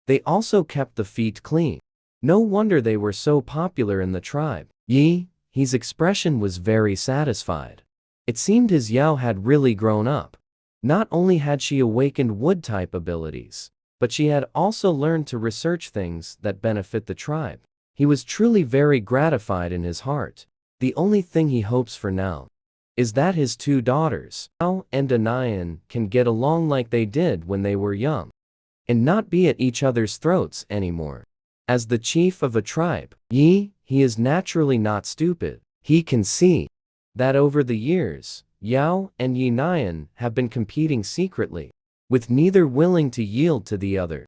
they also kept the feet clean. No wonder they were so popular in the tribe. His expression was very satisfied. It seemed his Yao had really grown up. Not only had she awakened wood-type abilities, but she had also learned to research things that benefit the tribe. He was truly very gratified in his heart. The only thing he hopes for now is that his two daughters, Yao and Anayan, can get along like they did when they were young, and not be at each other's throats anymore. As the chief of a tribe, he is naturally not stupid. He can see that over the years, Yao and Yi Nian have been competing secretly, with neither willing to yield to the other.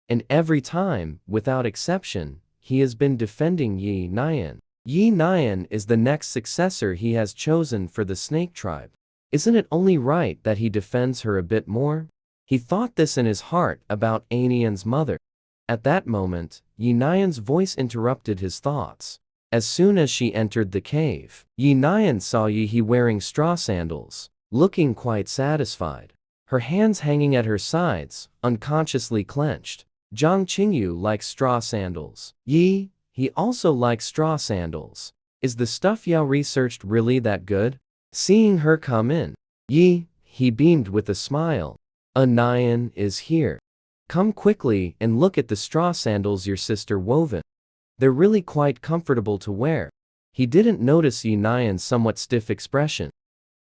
And every time, without exception, he has been defending Yi Nian. Yi Nian is the next successor he has chosen for the snake tribe. Isn't it only right that he defends her a bit more? He thought this in his heart about Anian's mother. At that moment, Yi Nian's voice interrupted his thoughts. As soon as she entered the cave, Yi Nian saw Yi wearing straw sandals, looking quite satisfied. Her hands hanging at her sides, unconsciously clenched. Zhang Qingyu likes straw sandals. He also likes straw sandals. Is the stuff Yao researched really that good? Seeing her come in, he beamed with a smile. Anian is here. Come quickly and look at the straw sandals your sister woven. They're really quite comfortable to wear. He didn't notice Yi Nian's somewhat stiff expression,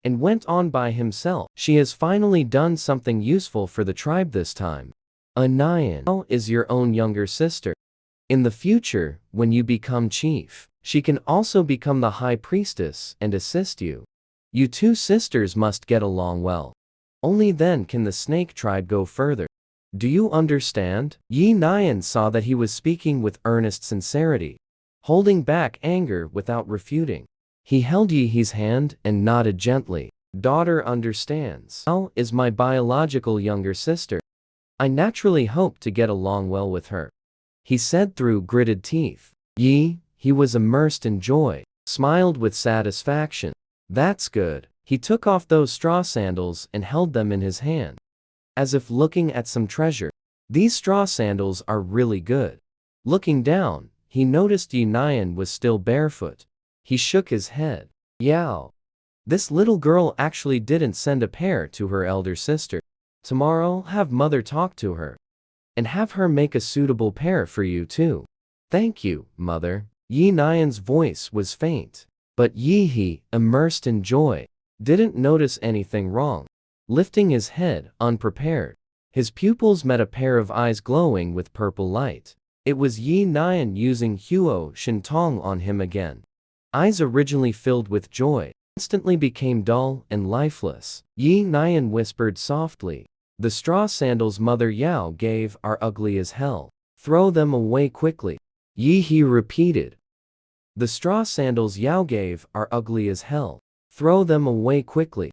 and went on by himself. She has finally done something useful for the tribe this time. Anian is your own younger sister. In the future, when you become chief, she can also become the high priestess and assist you. You two sisters must get along well. Only then can the snake tribe go further. Do you understand? Yi Nian saw that he was speaking with earnest sincerity, holding back anger without refuting. He held Yi's hand and nodded gently. Daughter understands. Yao is my biological younger sister. I naturally hope to get along well with her, he said through gritted teeth. He was immersed in joy, smiled with satisfaction. That's good. He took off those straw sandals and held them in his hand, as if looking at some treasure. These straw sandals are really good. Looking down, he noticed Yi Nian was still barefoot. He shook his head. Yao, this little girl actually didn't send a pair to her elder sister. Tomorrow, have mother talk to her, and have her make a suitable pair for you too. Thank you, mother. Yi Nian's voice was faint, but Yi, immersed in joy, didn't notice anything wrong. Lifting his head, unprepared, his pupils met a pair of eyes glowing with purple light. It was Yi Nian using Huo Shintong on him again. Eyes originally filled with joy instantly became dull and lifeless. Yi Nian whispered softly, the straw sandals Mother Yao gave are ugly as hell. Throw them away quickly. Yi repeated. The straw sandals Yao gave are ugly as hell. Throw them away quickly.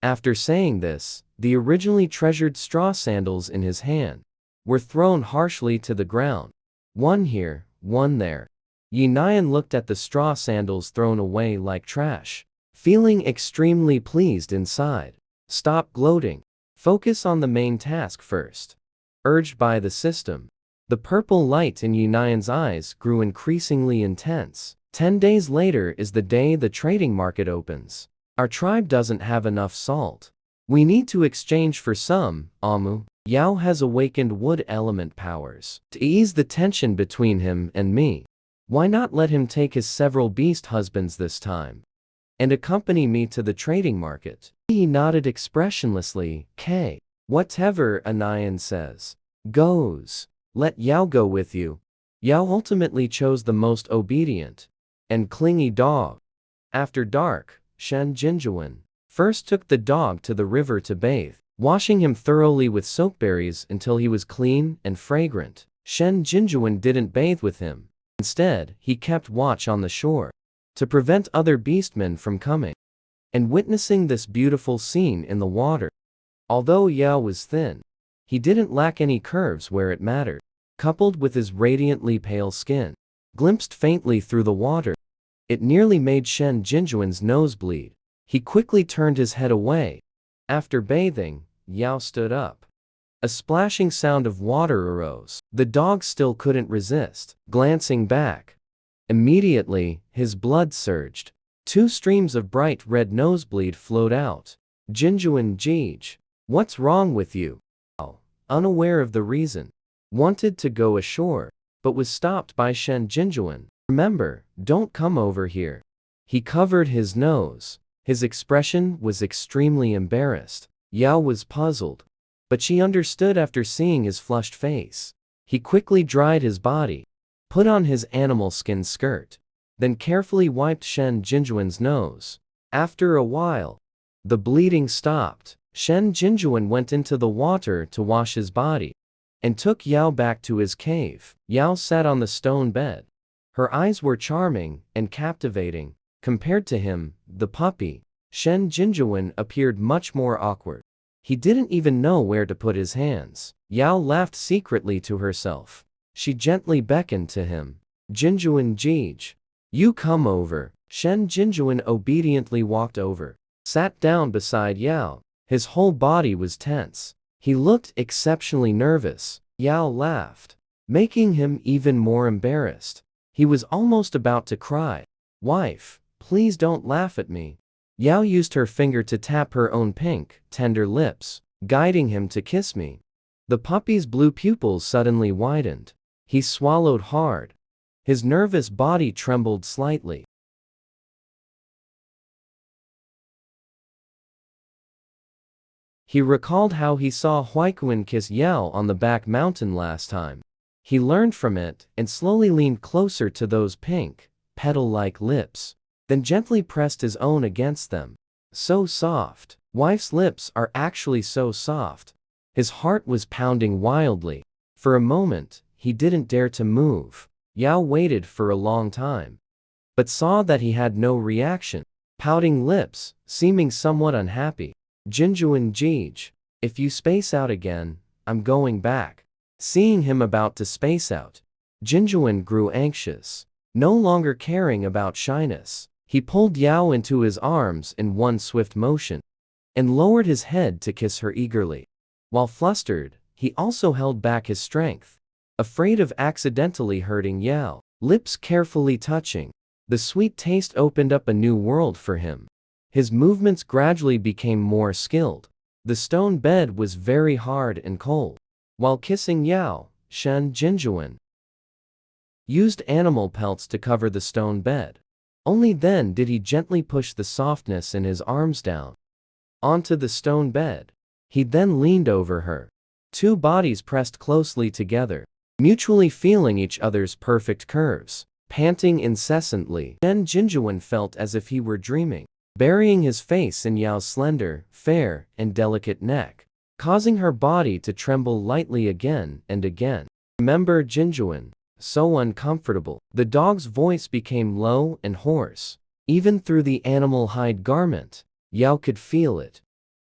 After saying this, the originally treasured straw sandals in his hand were thrown harshly to the ground. One here, one there. Yi Nian looked at the straw sandals thrown away like trash. feeling extremely pleased inside. Stop gloating. Focus on the main task first. Urged by the system, the purple light in Yunyan's eyes grew increasingly intense. 10 days later is the day the trading market opens. Our tribe doesn't have enough salt. We need to exchange for some, Amu. Yao has awakened wood element powers. To ease the tension between him and me, why not let him take his several beast husbands this time and accompany me to the trading market? He nodded expressionlessly. Whatever Anayan says goes. Let Yao go with you. Yao ultimately chose the most obedient and clingy dog. After dark, Shen Jinjuan first took the dog to the river to bathe, washing him thoroughly with soapberries until he was clean and fragrant. Shen Jinjuan didn't bathe with him. Instead, he kept watch on the shore to prevent other beastmen from coming and witnessing this beautiful scene in the water. Although Yao was thin, he didn't lack any curves where it mattered. Coupled with his radiantly pale skin, glimpsed faintly through the water, it nearly made Shen Jinjuan's nose bleed. He quickly turned his head away. After bathing, Yao stood up. A splashing sound of water arose. The dog still couldn't resist, glancing back. Immediately, his blood surged. 2 streams of bright red nosebleed flowed out. Jinjuan Jej, what's wrong with you? Yao, unaware of the reason, wanted to go ashore, but was stopped by Shen Jinjuan. Remember, don't come over here. He covered his nose. His expression was extremely embarrassed. Yao was puzzled, but she understood after seeing his flushed face. He quickly dried his body, put on his animal skin skirt, then carefully wiped Shen Jinjuan's nose. After a while, the bleeding stopped. Shen Jinjuan went into the water to wash his body and took Yao back to his cave. Yao sat on the stone bed. Her eyes were charming and captivating. Compared to him, the puppy, Shen Jinjuan appeared much more awkward. He didn't even know where to put his hands. Yao laughed secretly to herself. She gently beckoned to him. Jinjuan Jej, you come over. Shen Jinjuan obediently walked over, sat down beside Yao. His whole body was tense. He looked exceptionally nervous. Yao laughed, making him even more embarrassed. He was almost about to cry. Wife, please don't laugh at me. Yao used her finger to tap her own pink, tender lips, guiding him to kiss me. The puppy's blue pupils suddenly widened. He swallowed hard. His nervous body trembled slightly. He recalled how he saw Huikuan kiss Yao on the back mountain last time. He learned from it and slowly leaned closer to those pink, petal-like lips, then gently pressed his own against them. So soft. Wife's lips are actually so soft. His heart was pounding wildly. For a moment, he didn't dare to move. Yao waited for a long time, but saw that he had no reaction. Pouting lips, seeming somewhat unhappy. Jinjuan Jej, if you space out again, I'm going back. Seeing him about to space out, Jinjuan grew anxious. No longer caring about shyness, he pulled Yao into his arms in one swift motion and lowered his head to kiss her eagerly. While flustered, he also held back his strength, afraid of accidentally hurting Yao. Lips carefully touching, the sweet taste opened up a new world for him. His movements gradually became more skilled. The stone bed was very hard and cold. While kissing Yao, Shen Jinjuan used animal pelts to cover the stone bed. Only then did he gently push the softness in his arms down onto the stone bed. He then leaned over her. 2 bodies pressed closely together, mutually feeling each other's perfect curves. Panting incessantly, Shen Jinjuan felt as if he were dreaming, burying his face in Yao's slender, fair, and delicate neck, causing her body to tremble lightly again and again. Remember Jinjuan, so uncomfortable. The dog's voice became low and hoarse. Even through the animal hide garment, Yao could feel it.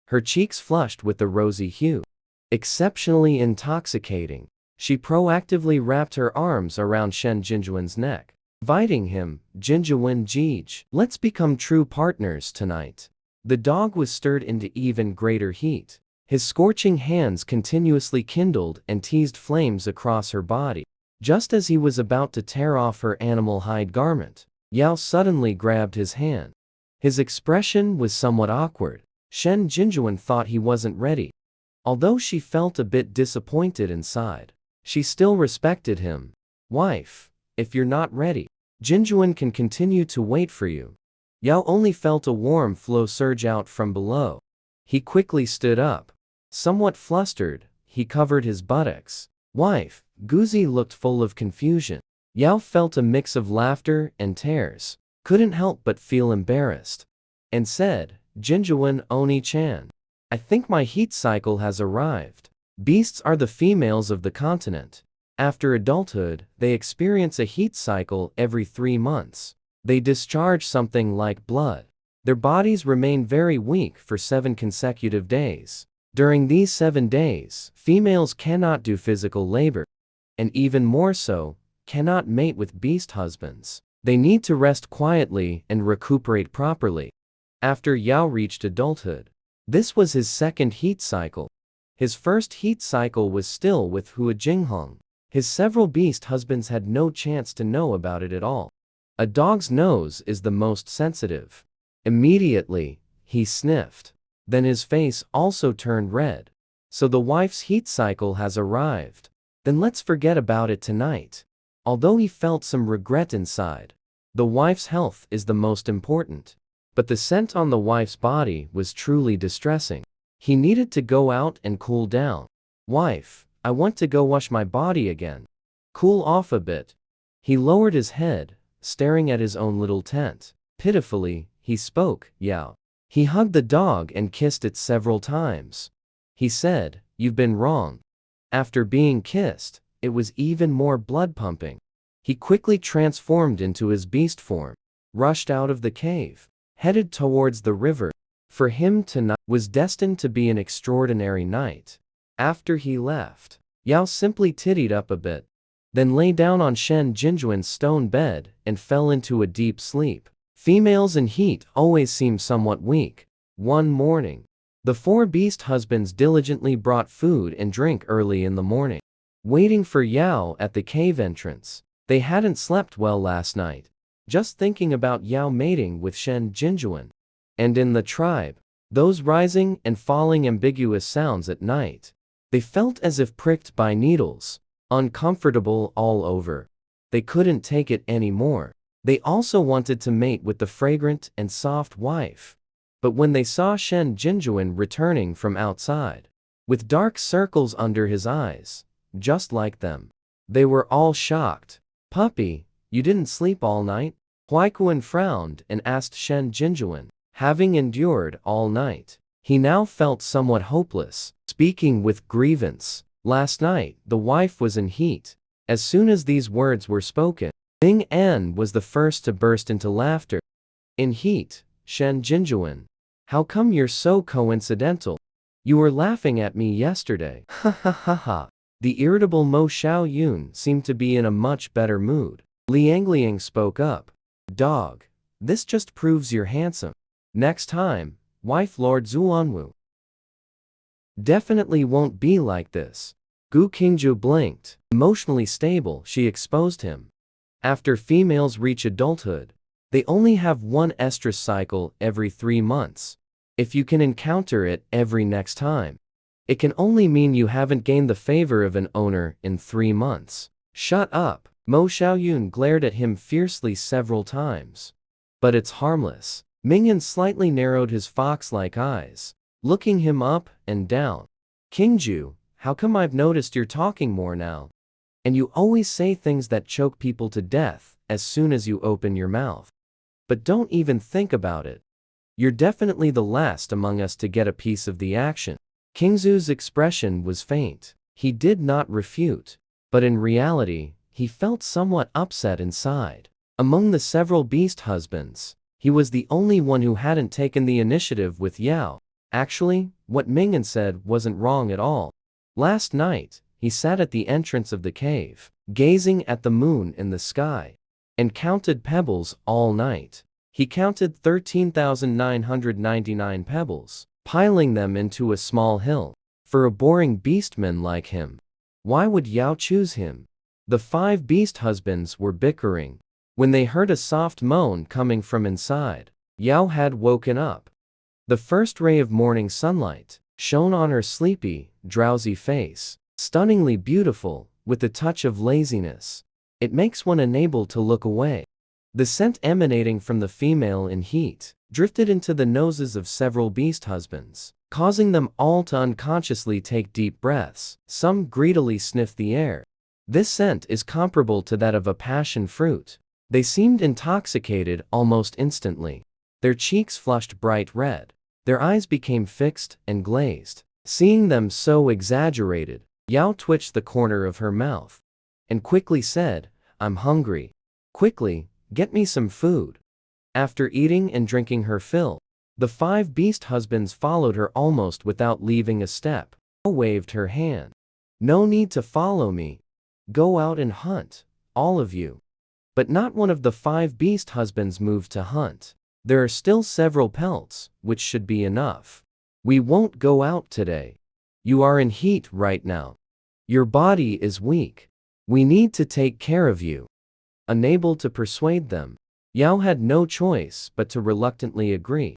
Her cheeks flushed with a rosy hue. Exceptionally intoxicating. She proactively wrapped her arms around Shen Jinjuan's neck. inviting him, Jinjuwen Jej, let's become true partners tonight. The dog was stirred into even greater heat. His scorching hands continuously kindled and teased flames across her body. Just as he was about to tear off her animal hide garment, Yao suddenly grabbed his hand. His expression was somewhat awkward. Shen Jinjuan thought he wasn't ready. Although she felt a bit disappointed inside, she still respected him. Wife, if you're not ready, Jinjuan can continue to wait for you. Yao only felt a warm flow surge out from below. He quickly stood up. Somewhat flustered, he covered his buttocks. Wife, Guzi looked full of confusion. Yao felt a mix of laughter and tears, couldn't help but feel embarrassed, and said, Jinjuan Oni-chan, I think my heat cycle has arrived. Beasts are the females of the continent. After adulthood, they experience a heat cycle every 3 months. They discharge something like blood. Their bodies remain very weak for 7 consecutive days. During these 7 days, females cannot do physical labor, and even more so, cannot mate with beast husbands. They need to rest quietly and recuperate properly. After Yao reached adulthood, this was his second heat cycle. His first heat cycle was still with Hua Jingheng. His several beast husbands had no chance to know about it at all. A dog's nose is the most sensitive. Immediately, he sniffed. Then his face also turned red. So the wife's heat cycle has arrived. Then let's forget about it tonight. Although he felt some regret inside, the wife's health is the most important. But the scent on the wife's body was truly distressing. He needed to go out and cool down. Wife, I want to go wash my body again. Cool off a bit. He lowered his head, staring at his own little tent. Pitifully, he spoke, Yao. He hugged the dog and kissed it several times. He said, You've been wrong. After being kissed, it was even more blood pumping. He quickly transformed into his beast form, rushed out of the cave, headed towards the river. For him tonight was destined to be an extraordinary night. After he left, Yao simply tittied up a bit, then lay down on Shen Jinjuan's stone bed and fell into a deep sleep. Females in heat always seem somewhat weak. One morning, the 4 beast husbands diligently brought food and drink early in the morning, waiting for Yao at the cave entrance. They hadn't slept well last night, just thinking about Yao mating with Shen Jinjuan. And in the tribe, those rising and falling ambiguous sounds at night, they felt as if pricked by needles, uncomfortable all over. They couldn't take it anymore. They also wanted to mate with the fragrant and soft wife. But when they saw Shen Jinjuan returning from outside, with dark circles under his eyes, just like them, they were all shocked. Puppy, you didn't sleep all night? Huaikuan frowned and asked Shen Jinjuan. Having endured all night, he now felt somewhat hopeless. Speaking with grievance, last night the wife was in heat. As soon as these words were spoken, Ming An was the first to burst into laughter. In heat, Shen Jinjuan. How come you're so coincidental? You were laughing at me yesterday. Ha ha ha ha. The irritable Mo Xiaoyun seemed to be in a much better mood. Liang Liang spoke up. Dog, this just proves you're handsome. Next time, wife Lord Zuanwu. Definitely won't be like this. Gu Qingju blinked. Emotionally stable, she exposed him. After females reach adulthood, they only have one estrus cycle every 3 months. If you can encounter it every next time, it can only mean you haven't gained the favor of an owner in 3 months. Shut up. Mo Xiaoyun glared at him fiercely several times. But it's harmless. Mingyan slightly narrowed his fox-like eyes, looking him up and down. Qingju, how come I've noticed you're talking more now? And you always say things that choke people to death as soon as you open your mouth. But don't even think about it. You're definitely the last among us to get a piece of the action. Qingzu's expression was faint. He did not refute, but in reality, he felt somewhat upset inside. Among the several beast husbands, he was the only one who hadn't taken the initiative with Yao. Actually, what Mingyan said wasn't wrong at all. Last night, he sat at the entrance of the cave, gazing at the moon in the sky. and counted pebbles all night. He counted 13,999 pebbles, piling them into a small hill. For a boring beastman like him, why would Yao choose him? The 5 beast husbands were bickering when they heard a soft moan coming from inside. Yao had woken up. The first ray of morning sunlight shone on her sleepy, drowsy face, stunningly beautiful, with a touch of laziness. It makes one unable to look away. The scent emanating from the female in heat drifted into the noses of several beast husbands, causing them all to unconsciously take deep breaths. Some greedily sniffed the air. This scent is comparable to that of a passion fruit. They seemed intoxicated almost instantly. Their cheeks flushed bright red. Their eyes became fixed and glazed. Seeing them so exaggerated, Yao twitched the corner of her mouth and quickly said, "I'm hungry. Quickly, get me some food." After eating and drinking her fill, the 5 beast husbands followed her almost without leaving a step. Yao waved her hand. "No need to follow me. Go out and hunt, all of you." But not one of the 5 beast husbands moved to hunt. "There are still several pelts, which should be enough. We won't go out today. You are in heat right now. Your body is weak. We need to take care of you." Unable to persuade them, Yao had no choice but to reluctantly agree.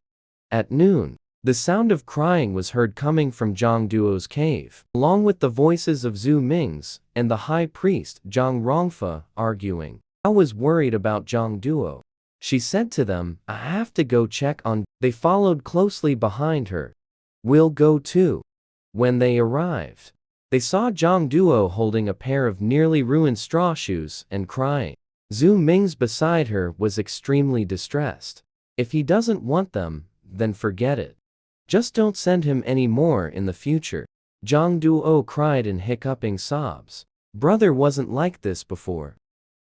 At noon, the sound of crying was heard coming from Zhang Duo's cave, along with the voices of Zhu Ming's and the high priest Zhang Rongfa arguing. Yao was worried about Zhang Duo. She said to them, "I have to go check on." They followed closely behind her. "We'll go too." When they arrived, they saw Zhang Duo holding a pair of nearly ruined straw shoes and crying. Zhu Ming's beside her was extremely distressed. "If he doesn't want them, then forget it. Just don't send him any more in the future." Zhang Duo cried in hiccuping sobs. "Brother wasn't like this before.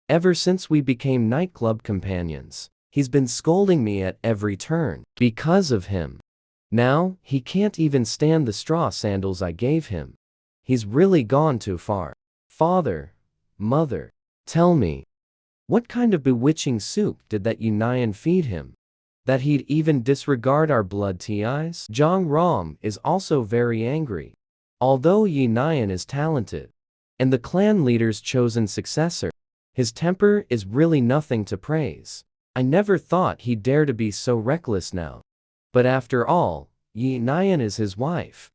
Ever since we became nightclub companions, he's been scolding me at every turn because of him. Now, he can't even stand the straw sandals I gave him. He's really gone too far. Father, mother, tell me, what kind of bewitching soup did that Yunayan feed him, that he'd even disregard our blood ties?" Zhang Rong is also very angry. Although Yunayan is talented and the clan leader's chosen successor, his temper is really nothing to praise. "I never thought he'd dare to be so reckless now. But after all, Yunayan is his wife.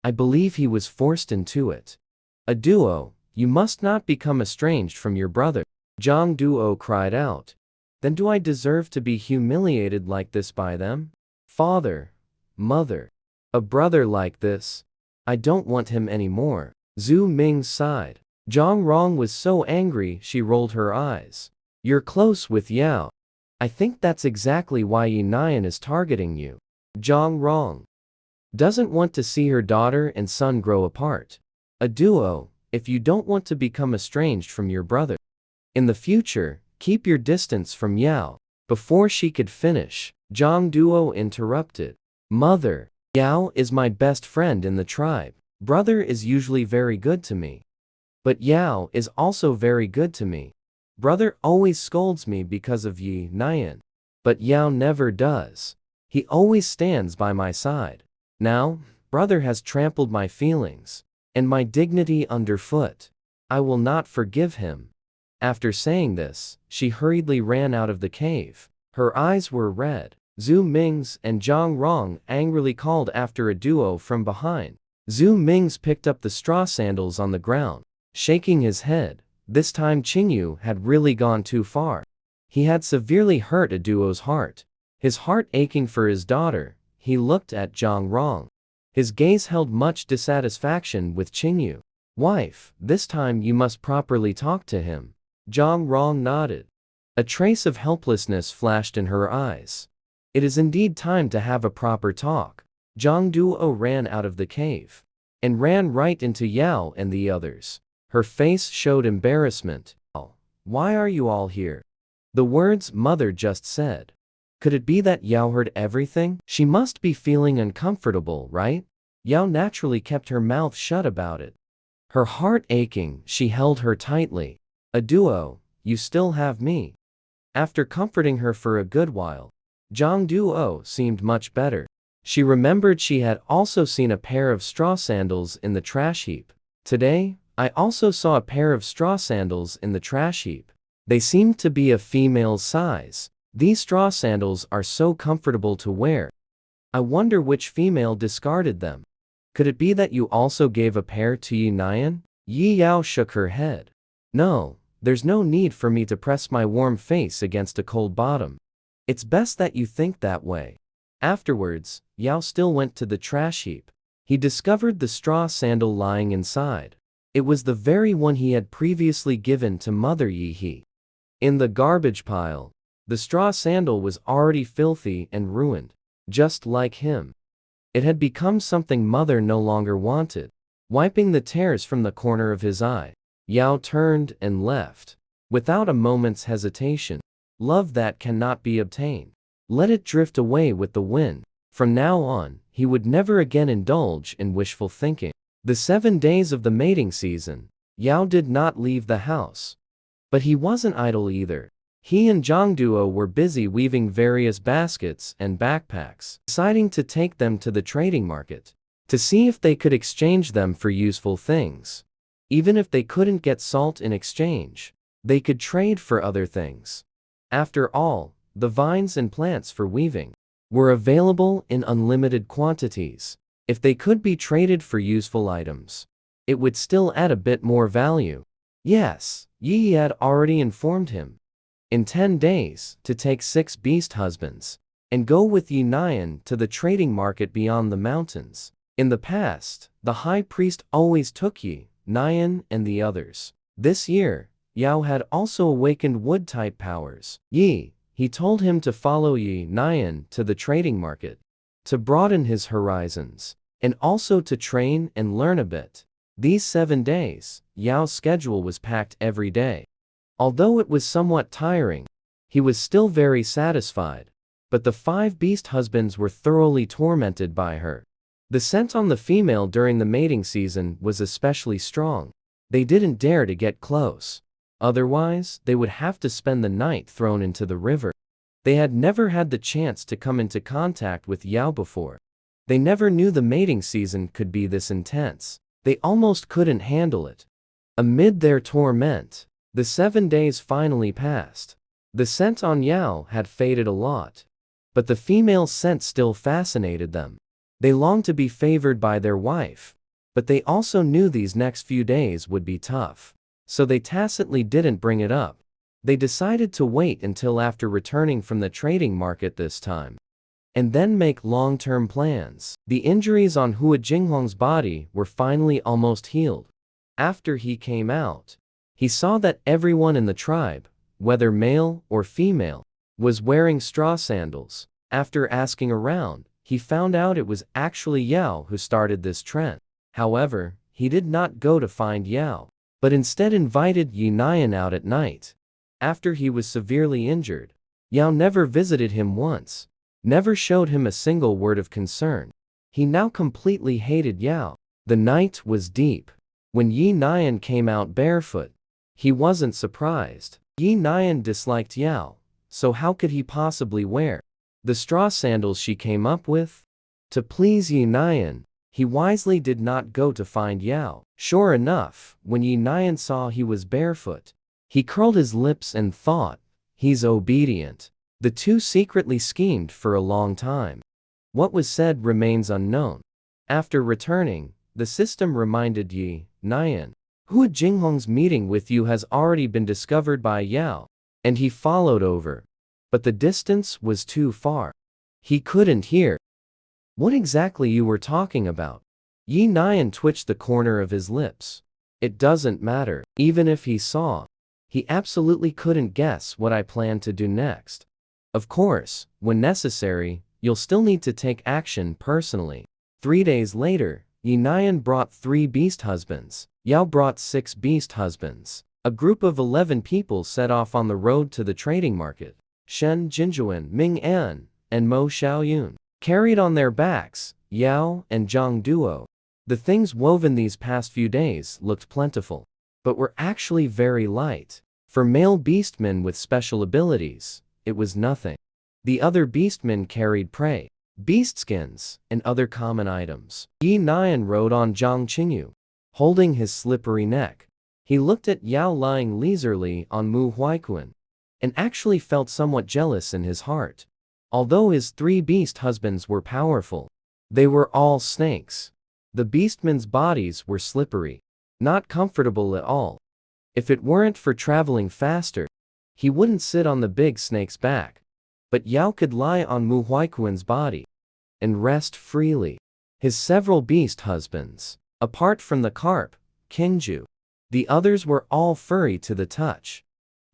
I believe he was forced into it. A Duo, you must not become estranged from your brother." Zhang Duo cried out. "Then do I deserve to be humiliated like this by them? Father, mother, a brother like this? I don't want him anymore." Zhu Ming sighed. Zhang Rong was so angry she rolled her eyes. "You're close with Yao. I think that's exactly why Yunayan is targeting you. Zhang Rong doesn't want to see her daughter and son grow apart. A Duo, if you don't want to become estranged from your brother in the future, keep your distance from Yao." Before she could finish, Zhang Duo interrupted. "Mother, Yao is my best friend in the tribe. Brother is usually very good to me. But Yao is also very good to me. Brother always scolds me because of Yi Nian. But Yao never does. He always stands by my side. Now, brother has trampled my feelings and my dignity underfoot. I will not forgive him." After saying this, she hurriedly ran out of the cave. Her eyes were red. Zhu Ming's and Zhang Rong angrily called after a Duo from behind. Zhu Ming's picked up the straw sandals on the ground, shaking his head. This time Qingyu had really gone too far. He had severely hurt a Duo's heart. His heart aching for his daughter, he looked at Zhang Rong. His gaze held much dissatisfaction with Qingyu. "Wife, this time you must properly talk to him." Zhang Rong nodded. A trace of helplessness flashed in her eyes. "It is indeed time to have a proper talk." Zhang Duo ran out of the cave and ran right into Yao and the others. Her face showed embarrassment. "Oh, why are you all here?" The words mother just said. Could it be that Yao heard everything? She must be feeling uncomfortable, right? Yao naturally kept her mouth shut about it. Her heart aching, she held her tightly. "A Duo, you still have me. After comforting her for a good while, Zhang Duo seemed much better. She remembered she had also seen a pair of straw sandals in the trash heap. Today, I also saw a pair of straw sandals in the trash heap. They seemed to be a female's size. These straw sandals are so comfortable to wear. I wonder which female discarded them. Could it be that you also gave a pair to Yi Nian? Yi Yao shook her head. No, there's no need for me to press my warm face against a cold bottom. It's best that you think that way. Afterwards, Yao still went to the trash heap. He discovered the straw sandal lying inside. It was the very one he had previously given to Mother Yi He. In the garbage pile, the straw sandal was already filthy and ruined, just like him. It had become something Mother no longer wanted. Wiping the tears from the corner of his eye, Yao turned and left. Without a moment's hesitation. Love that cannot be obtained. Let it drift away with the wind. From now on, he would never again indulge in wishful thinking. The 7 days of the mating season, Yao did not leave the house. But he wasn't idle either. He and Zhang Duo were busy weaving various baskets and backpacks, deciding to take them to the trading market, to see if they could exchange them for useful things. Even if they couldn't get salt in exchange, they could trade for other things. After all, the vines and plants for weaving were available in unlimited quantities. If they could be traded for useful items, it would still add a bit more value. Yes, Yi had already informed him. In 10 days, to take 6 beast husbands, and go with Yi Nian to the trading market beyond the mountains. In the past, the high priest always took Yi Nian and the others. This year, Yao had also awakened wood-type powers. He told him to follow Yi Nian to the trading market, to broaden his horizons, and also to train and learn a bit. These 7 days, Yao's schedule was packed every day. Although it was somewhat tiring, he was still very satisfied. But the 5 beast husbands were thoroughly tormented by her. The scent on the female during the mating season was especially strong. They didn't dare to get close. Otherwise, they would have to spend the night thrown into the river. They had never had the chance to come into contact with Yao before. They never knew the mating season could be this intense. They almost couldn't handle it. Amid their torment, the 7 days finally passed. The scent on Yao had faded a lot, but the female scent still fascinated them. They longed to be favored by their wife, but they also knew these next few days would be tough. So they tacitly didn't bring it up. They decided to wait until after returning from the trading market this time, and then make long-term plans. The injuries on Hua Jinghong's body were finally almost healed. After he came out, he saw that everyone in the tribe, whether male or female, was wearing straw sandals. After asking around, he found out it was actually Yao who started this trend. However, he did not go to find Yao, but instead invited Yi Nian out at night. After he was severely injured, Yao never visited him once, never showed him a single word of concern. He now completely hated Yao. The night was deep. When Yi Nian came out barefoot, he wasn't surprised. Yi Nian disliked Yao, so how could he possibly wear the straw sandals she came up with? To please Yi Nian, he wisely did not go to find Yao. Sure enough, when Yi Nian saw he was barefoot, he curled his lips and thought, he's obedient. The two secretly schemed for a long time. What was said remains unknown. After returning, the system reminded Yi Nian, Hua Jinghong's meeting with you has already been discovered by Yao, and he followed over. But the distance was too far. He couldn't hear what exactly you were talking about. Yi Nian twitched the corner of his lips. It doesn't matter. Even if he saw, he absolutely couldn't guess what I planned to do next. Of course, when necessary, you'll still need to take action personally. 3 days later, Yi Nian brought 3 beast husbands. Yao brought 6 beast husbands. A group of 11 people set off on the road to the trading market. Shen Jinjuan, Ming An, and Mo Xiaoyun carried on their backs Yao and Zhang Duo. The things woven these past few days looked plentiful, but were actually very light. For male beastmen with special abilities, it was nothing. The other beastmen carried prey, beast skins, and other common items. Yi Nian rode on Zhang Qingyu, holding his slippery neck. He looked at Yao lying leisurely on Mu Huaiquan, and actually felt somewhat jealous in his heart. Although his 3 beast husbands were powerful, they were all snakes. The beastmen's bodies were slippery, not comfortable at all. If it weren't for traveling faster, he wouldn't sit on the big snake's back. But Yao could lie on Mu Huaiquan's body and rest freely. His several beast husbands, apart from the carp, Kingju, the others were all furry to the touch,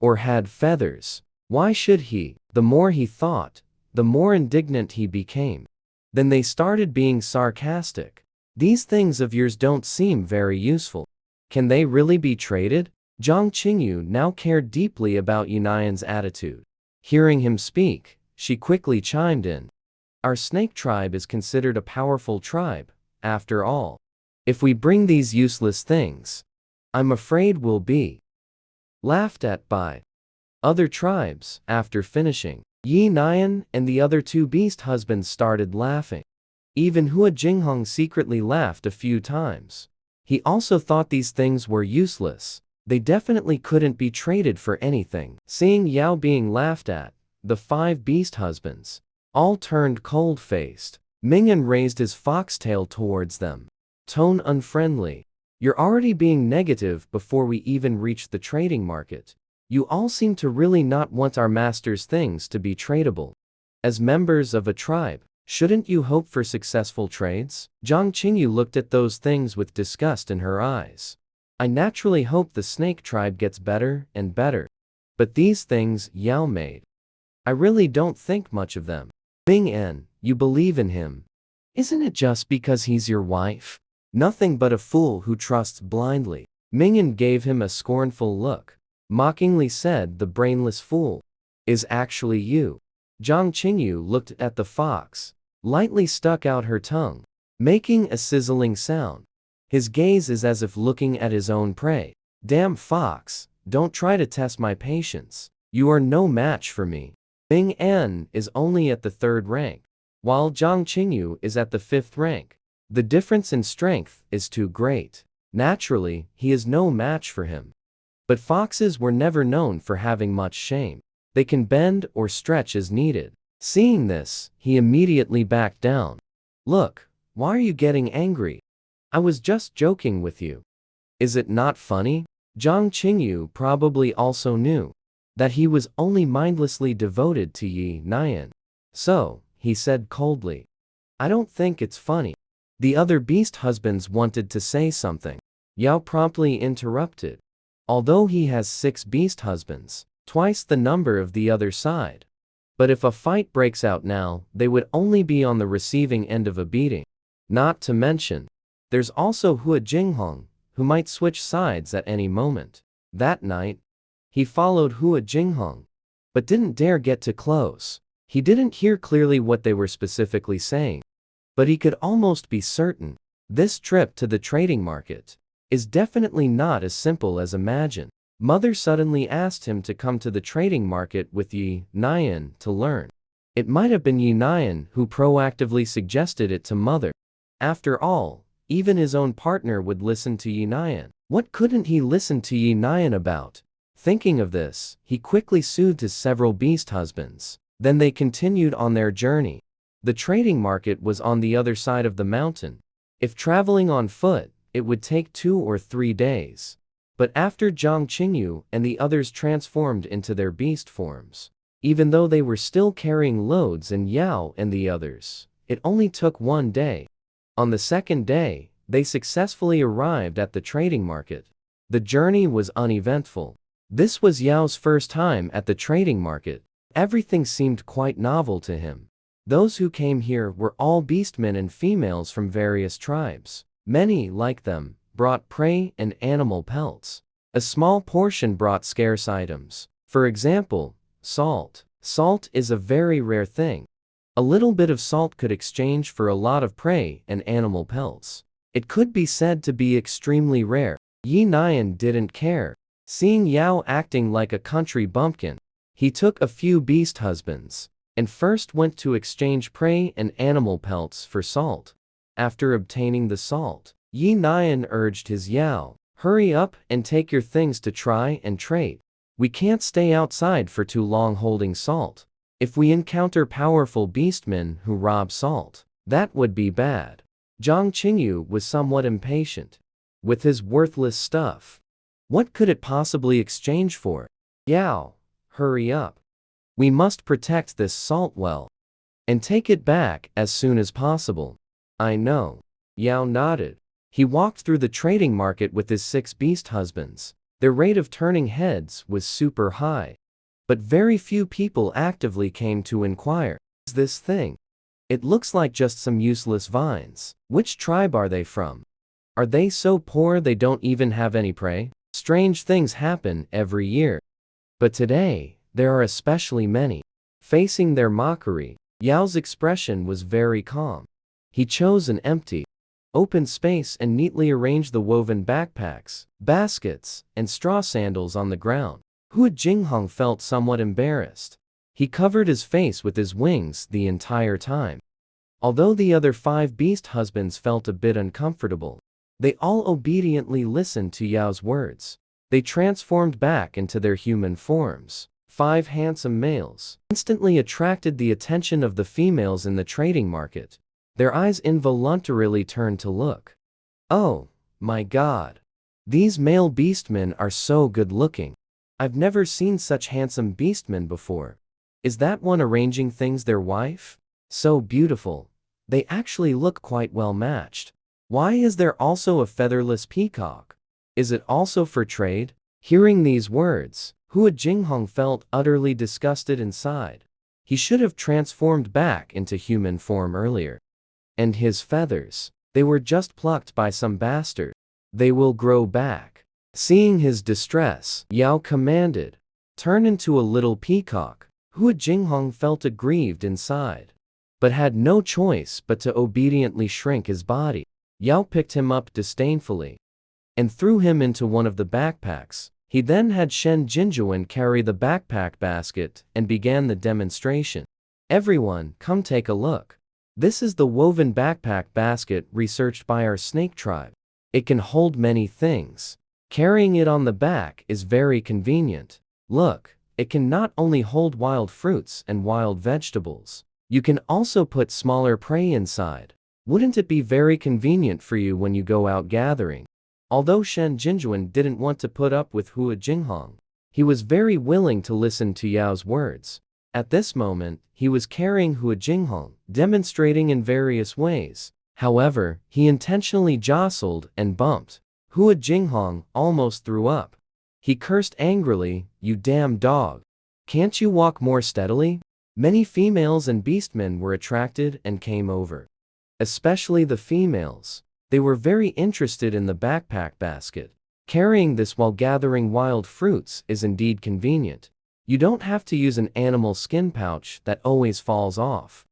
or had feathers. Why should he? The more he thought, the more indignant he became. Then they started being sarcastic. These things of yours don't seem very useful. Can they really be traded? Zhang Qingyu now cared deeply about Yunian's attitude. Hearing him speak, she quickly chimed in. Our snake tribe is considered a powerful tribe, after all. If we bring these useless things, I'm afraid we'll be laughed at by other tribes. After finishing, Yi Nian and the other 2 beast husbands started laughing. Even Hua Jinghong secretly laughed a few times. He also thought these things were useless. They definitely couldn't be traded for anything. Seeing Yao being laughed at, the 5 beast husbands all turned cold-faced. Mingyan raised his foxtail towards them. Tone unfriendly. You're already being negative before we even reach the trading market. You all seem to really not want our master's things to be tradable. As members of a tribe, shouldn't you hope for successful trades? Zhang Qingyu looked at those things with disgust in her eyes. I naturally hope the snake tribe gets better and better. But these things Yao made, I really don't think much of them. Ming-En, you believe in him. Isn't it just because he's your wife? Nothing but a fool who trusts blindly. Ming-En gave him a scornful look. Mockingly said, the brainless fool is actually you. Zhang Qingyu looked at the fox, lightly stuck out her tongue, making a sizzling sound. His gaze is as if looking at his own prey. Damn fox, don't try to test my patience. You are no match for me. Ming-En is only at the 3rd rank, while Zhang Qingyu is at the 5th rank. The difference in strength is too great. Naturally, he is no match for him. But foxes were never known for having much shame. They can bend or stretch as needed. Seeing this, he immediately backed down. Look, why are you getting angry? I was just joking with you. Is it not funny? Zhang Qingyu probably also knew that he was only mindlessly devoted to Yi Nian. So, he said coldly, I don't think it's funny. The other beast husbands wanted to say something. Yao promptly interrupted. Although he has 6 beast husbands, twice the number of the other side. But if a fight breaks out now, they would only be on the receiving end of a beating. Not to mention, there's also Hua Jinghong, who might switch sides at any moment. That night, he followed Hua Jinghong, but didn't dare get too close. He didn't hear clearly what they were specifically saying, but he could almost be certain this trip to the trading market is definitely not as simple as imagined. Mother suddenly asked him to come to the trading market with Yi Nian to learn. It might have been Yi Nian who proactively suggested it to Mother. After all, even his own partner would listen to Yi Nian. What couldn't he listen to Yi Nian about? Thinking of this, he quickly soothed his several beast husbands. Then they continued on their journey. The trading market was on the other side of the mountain. If traveling on foot, it would take 2 or 3 days. But after Zhang Qingyu and the others transformed into their beast forms, even though they were still carrying loads and Yao and the others, it only took 1 day. On the 2nd day, they successfully arrived at the trading market. The journey was uneventful. This was Yao's first time at the trading market. Everything seemed quite novel to him. Those who came here were all beastmen and females from various tribes. Many, like them, brought prey and animal pelts. A small portion brought scarce items. For example, salt. Salt is a very rare thing. A little bit of salt could exchange for a lot of prey and animal pelts. It could be said to be extremely rare. Yi Nian didn't care. Seeing Yao acting like a country bumpkin, he took a few beast husbands, and first went to exchange prey and animal pelts for salt. After obtaining the salt, Yi Nian urged his Yao, "Hurry up and take your things to try and trade. We can't stay outside for too long holding salt. If we encounter powerful beastmen who rob salt, that would be bad." Zhang Qingyu was somewhat impatient. With his worthless stuff, what could it possibly exchange for? "Yao, hurry up. We must protect this salt well and take it back as soon as possible." "I know." Yao nodded. He walked through the trading market with his 6 beast husbands. Their rate of turning heads was super high. But very few people actively came to inquire, "What is this thing? It looks like just some useless vines. Which tribe are they from? Are they so poor they don't even have any prey?" Strange things happen every year. But today, there are especially many. Facing their mockery, Yao's expression was very calm. He chose an empty, open space and neatly arranged the woven backpacks, baskets, and straw sandals on the ground. Hua Jinghong felt somewhat embarrassed. He covered his face with his wings the entire time. Although the other 5 beast husbands felt a bit uncomfortable, they all obediently listened to Yao's words. They transformed back into their human forms. 5 handsome males instantly attracted the attention of the females in the trading market. Their eyes involuntarily turned to look. "Oh, my God. These male beastmen are so good-looking. I've never seen such handsome beastmen before. Is that one arranging things their wife? So beautiful. They actually look quite well matched. Why is there also a featherless peacock? Is it also for trade?" Hearing these words, Hua Jinghong felt utterly disgusted inside. He should have transformed back into human form earlier. And his feathers, they were just plucked by some bastard. They will grow back. Seeing his distress, Yao commanded, "Turn into a little peacock." Hua Jinghong felt aggrieved inside, but had no choice but to obediently shrink his body. Yao picked him up disdainfully and threw him into one of the backpacks. He then had Shen Jinjuan carry the backpack basket and began the demonstration. "Everyone, come take a look. This is the woven backpack basket researched by our snake tribe. It can hold many things. Carrying it on the back is very convenient. Look, it can not only hold wild fruits and wild vegetables, you can also put smaller prey inside. Wouldn't it be very convenient for you when you go out gathering?" Although Shen Jinjuan didn't want to put up with Hua Jinghong, he was very willing to listen to Yao's words. At this moment, he was carrying Hua Jinghong, demonstrating in various ways. However, he intentionally jostled and bumped. Hua Jinghong almost threw up. He cursed angrily, "You damn dog. Can't you walk more steadily?" Many females and beastmen were attracted and came over. Especially the females. They were very interested in the backpack basket. Carrying this while gathering wild fruits is indeed convenient. You don't have to use an animal skin pouch that always falls off.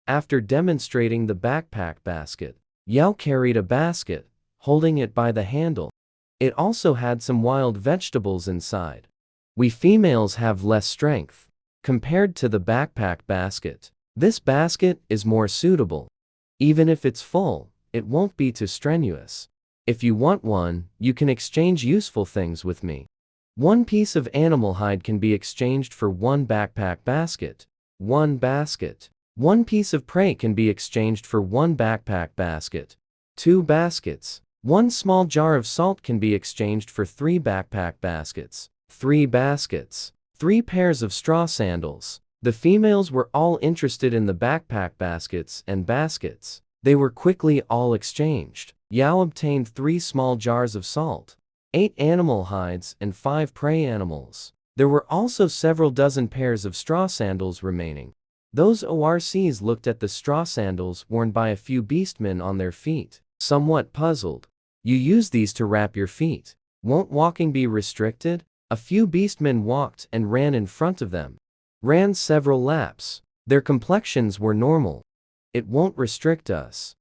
After demonstrating the backpack basket, Yao carried a basket, holding it by the handle. It also had some wild vegetables inside. "We females have less strength compared to the backpack basket. This basket is more suitable. Even if it's full, it won't be too strenuous. If you want one, you can exchange useful things with me. 1 piece of animal hide can be exchanged for 1 backpack basket. 1 basket. 1 piece of prey can be exchanged for 1 backpack basket. 2 baskets. 1 small jar of salt can be exchanged for 3 backpack baskets. 3 baskets. 3 pairs of straw sandals." The females were all interested in the backpack baskets and baskets. They were quickly all exchanged. Yao obtained 3 small jars of salt, 8 animal hides and 5 prey animals. There were also several dozen pairs of straw sandals remaining. Those ORCs looked at the straw sandals worn by a few beastmen on their feet, somewhat puzzled. "You use these to wrap your feet. Won't walking be restricted?" A few beastmen walked and ran in front of them. Ran several laps. Their complexions were normal. "It won't restrict us.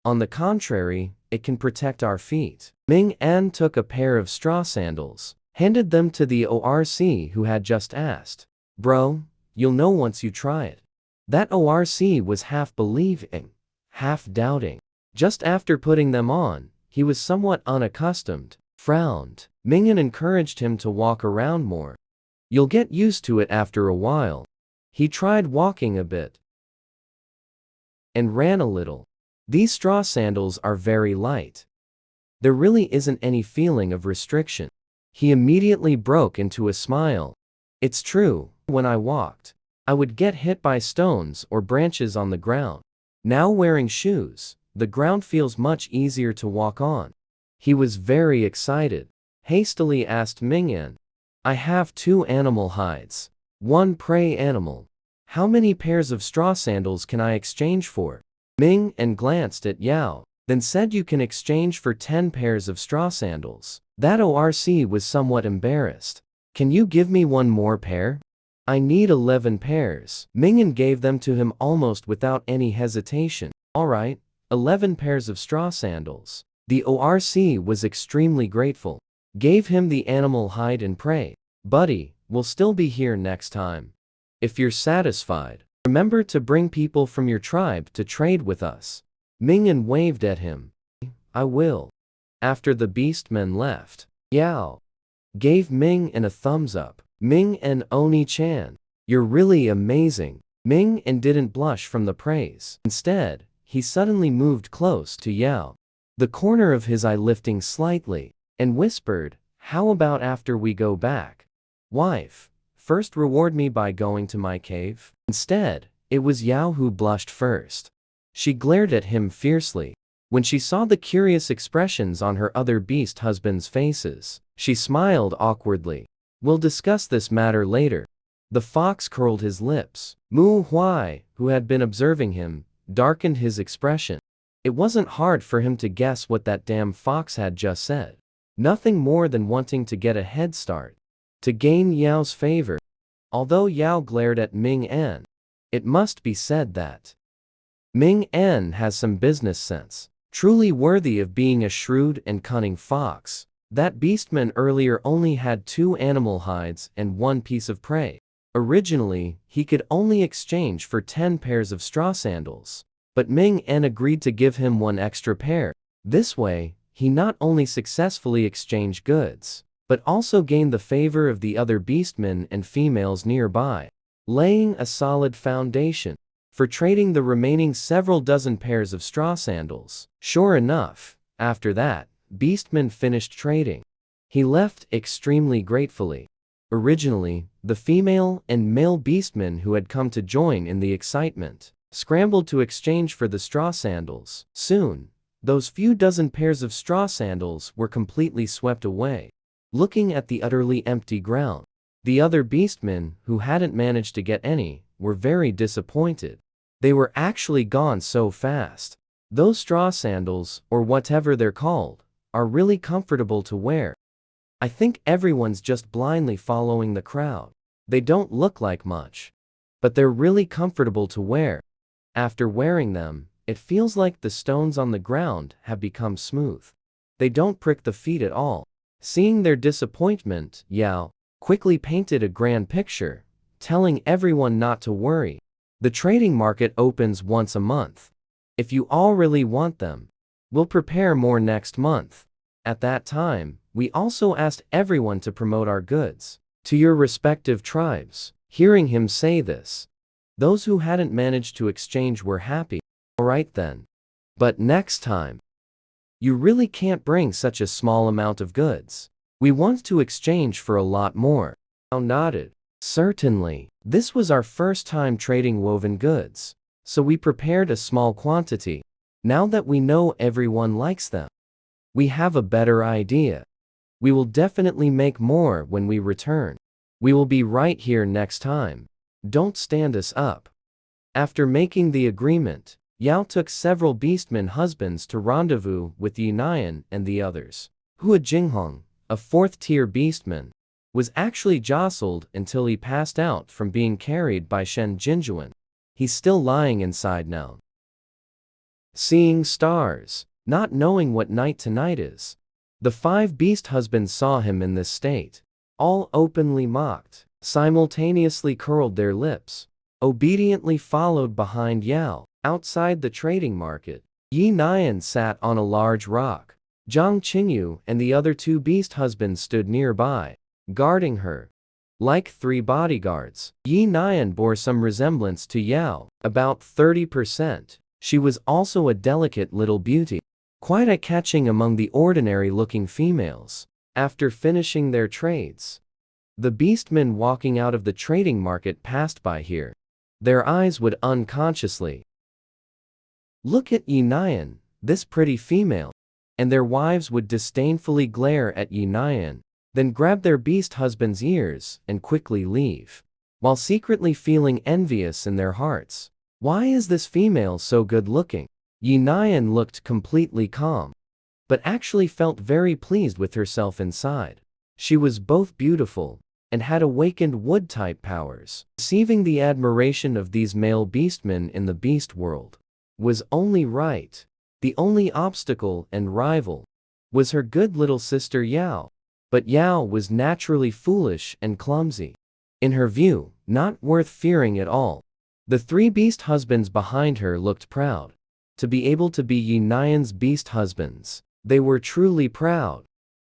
On the contrary, it can protect our feet." Ming An took a pair of straw sandals. handed them to the ORC who had just asked. Bro, you'll know once you try it. That ORC was half believing, half doubting. Just after putting them on, he was somewhat unaccustomed, frowned. Mingyan encouraged him to walk around more. You'll get used to it after a while. He tried walking a bit and ran a little. These straw sandals are very light. There really isn't any feeling of restriction. He immediately broke into a smile. It's true, when I walked, I would get hit by stones or branches on the ground. Now wearing shoes, the ground feels much easier to walk on. He was very excited. Hastily asked Mingyan, I have 2 animal hides, 1 prey animal. How many pairs of straw sandals can I exchange for? Mingyan glanced at Yao, then said you can exchange for 10 pairs of straw sandals. That ORC was somewhat embarrassed. Can you give me 1 more pair? I need 11 pairs. Mingyan gave them to him almost without any hesitation. Alright, 11 pairs of straw sandals. The ORC was extremely grateful. Gave him the animal hide and prey. Buddy, we'll still be here next time. If you're satisfied, remember to bring people from your tribe to trade with us. Mingyan waved at him. I will. After the beastmen left, Yao gave Mingyan a thumbs up. Mingyan Oni-chan, you're really amazing. Mingyan didn't blush from the praise. Instead, he suddenly moved close to Yao, the corner of his eye lifting slightly, and whispered, how about after we go back? Wife, first reward me by going to my cave. Instead, it was Yao who blushed first. She glared at him fiercely. When she saw the curious expressions on her other beast husbands' faces, she smiled awkwardly. We'll discuss this matter later. The fox curled his lips. Mu Huai, who had been observing him, darkened his expression. It wasn't hard for him to guess what that damn fox had just said. Nothing more than wanting to get a head start, to gain Yao's favor. Although Yao glared at Mingyan, it must be said that Mingyan has some business sense, truly worthy of being a shrewd and cunning fox. That beastman earlier only had 2 animal hides and 1 piece of prey. Originally, he could only exchange for 10 pairs of straw sandals, but Mingyan agreed to give him 1 extra pair. This way, he not only successfully exchanged goods, but also gained the favor of the other beastmen and females nearby, laying a solid foundation for trading the remaining several dozen pairs of straw sandals. Sure enough, after that, beastman finished trading. He left extremely gratefully. Originally, the female and male beastmen who had come to join in the excitement scrambled to exchange for the straw sandals. Soon, those few dozen pairs of straw sandals were completely swept away. Looking at the utterly empty ground, the other beastmen, who hadn't managed to get any, were very disappointed. They were actually gone so fast. Those straw sandals, or whatever they're called, are really comfortable to wear. I think everyone's just blindly following the crowd. They don't look like much, but they're really comfortable to wear. After wearing them, it feels like the stones on the ground have become smooth. They don't prick the feet at all. Seeing their disappointment, Yao quickly painted a grand picture, telling everyone not to worry. The trading market opens once a month. If you all really want them, we'll prepare more next month. At that time, we also asked everyone to promote our goods to your respective tribes. Hearing him say this, those who hadn't managed to exchange were happy. Alright then. But next time, you really can't bring such a small amount of goods. We want to exchange for a lot more. Yao nodded. Certainly. This was our first time trading woven goods, so we prepared a small quantity. Now that we know everyone likes them, we have a better idea. We will definitely make more when we return. We will be right here next time. Don't stand us up. After making the agreement, Yao took several beastmen husbands to rendezvous with Yunayan and the others. Hua Jinghong, a 4th-tier beastman, was actually jostled until he passed out from being carried by Shen Jinjuan. He's still lying inside now, seeing stars, not knowing what night tonight is. The 5 beast husbands saw him in this state. All openly mocked, simultaneously curled their lips, obediently followed behind Yao. Outside the trading market, Yi Nian sat on a large rock. Zhang Qingyu and the other 2 beast husbands stood nearby, guarding her. Like 3 bodyguards, Yi Nian bore some resemblance to Yao, about 30%. She was also a delicate little beauty, quite eye-catching among the ordinary-looking females. After finishing their trades, the beastmen walking out of the trading market passed by here. Their eyes would unconsciously look at Yi Nian, this pretty female, and their wives would disdainfully glare at Yi Nian, then grab their beast husband's ears and quickly leave, while secretly feeling envious in their hearts. Why is this female so good-looking? Yi Nian looked completely calm, but actually felt very pleased with herself inside. She was both beautiful and had awakened wood-type powers. Receiving the admiration of these male beastmen in the beast world was only right. The only obstacle and rival was her good little sister Yao. But Yao was naturally foolish and clumsy. In her view, not worth fearing at all. The 3 beast husbands behind her looked proud to be able to be Yi Nian's beast husbands. They were truly proud,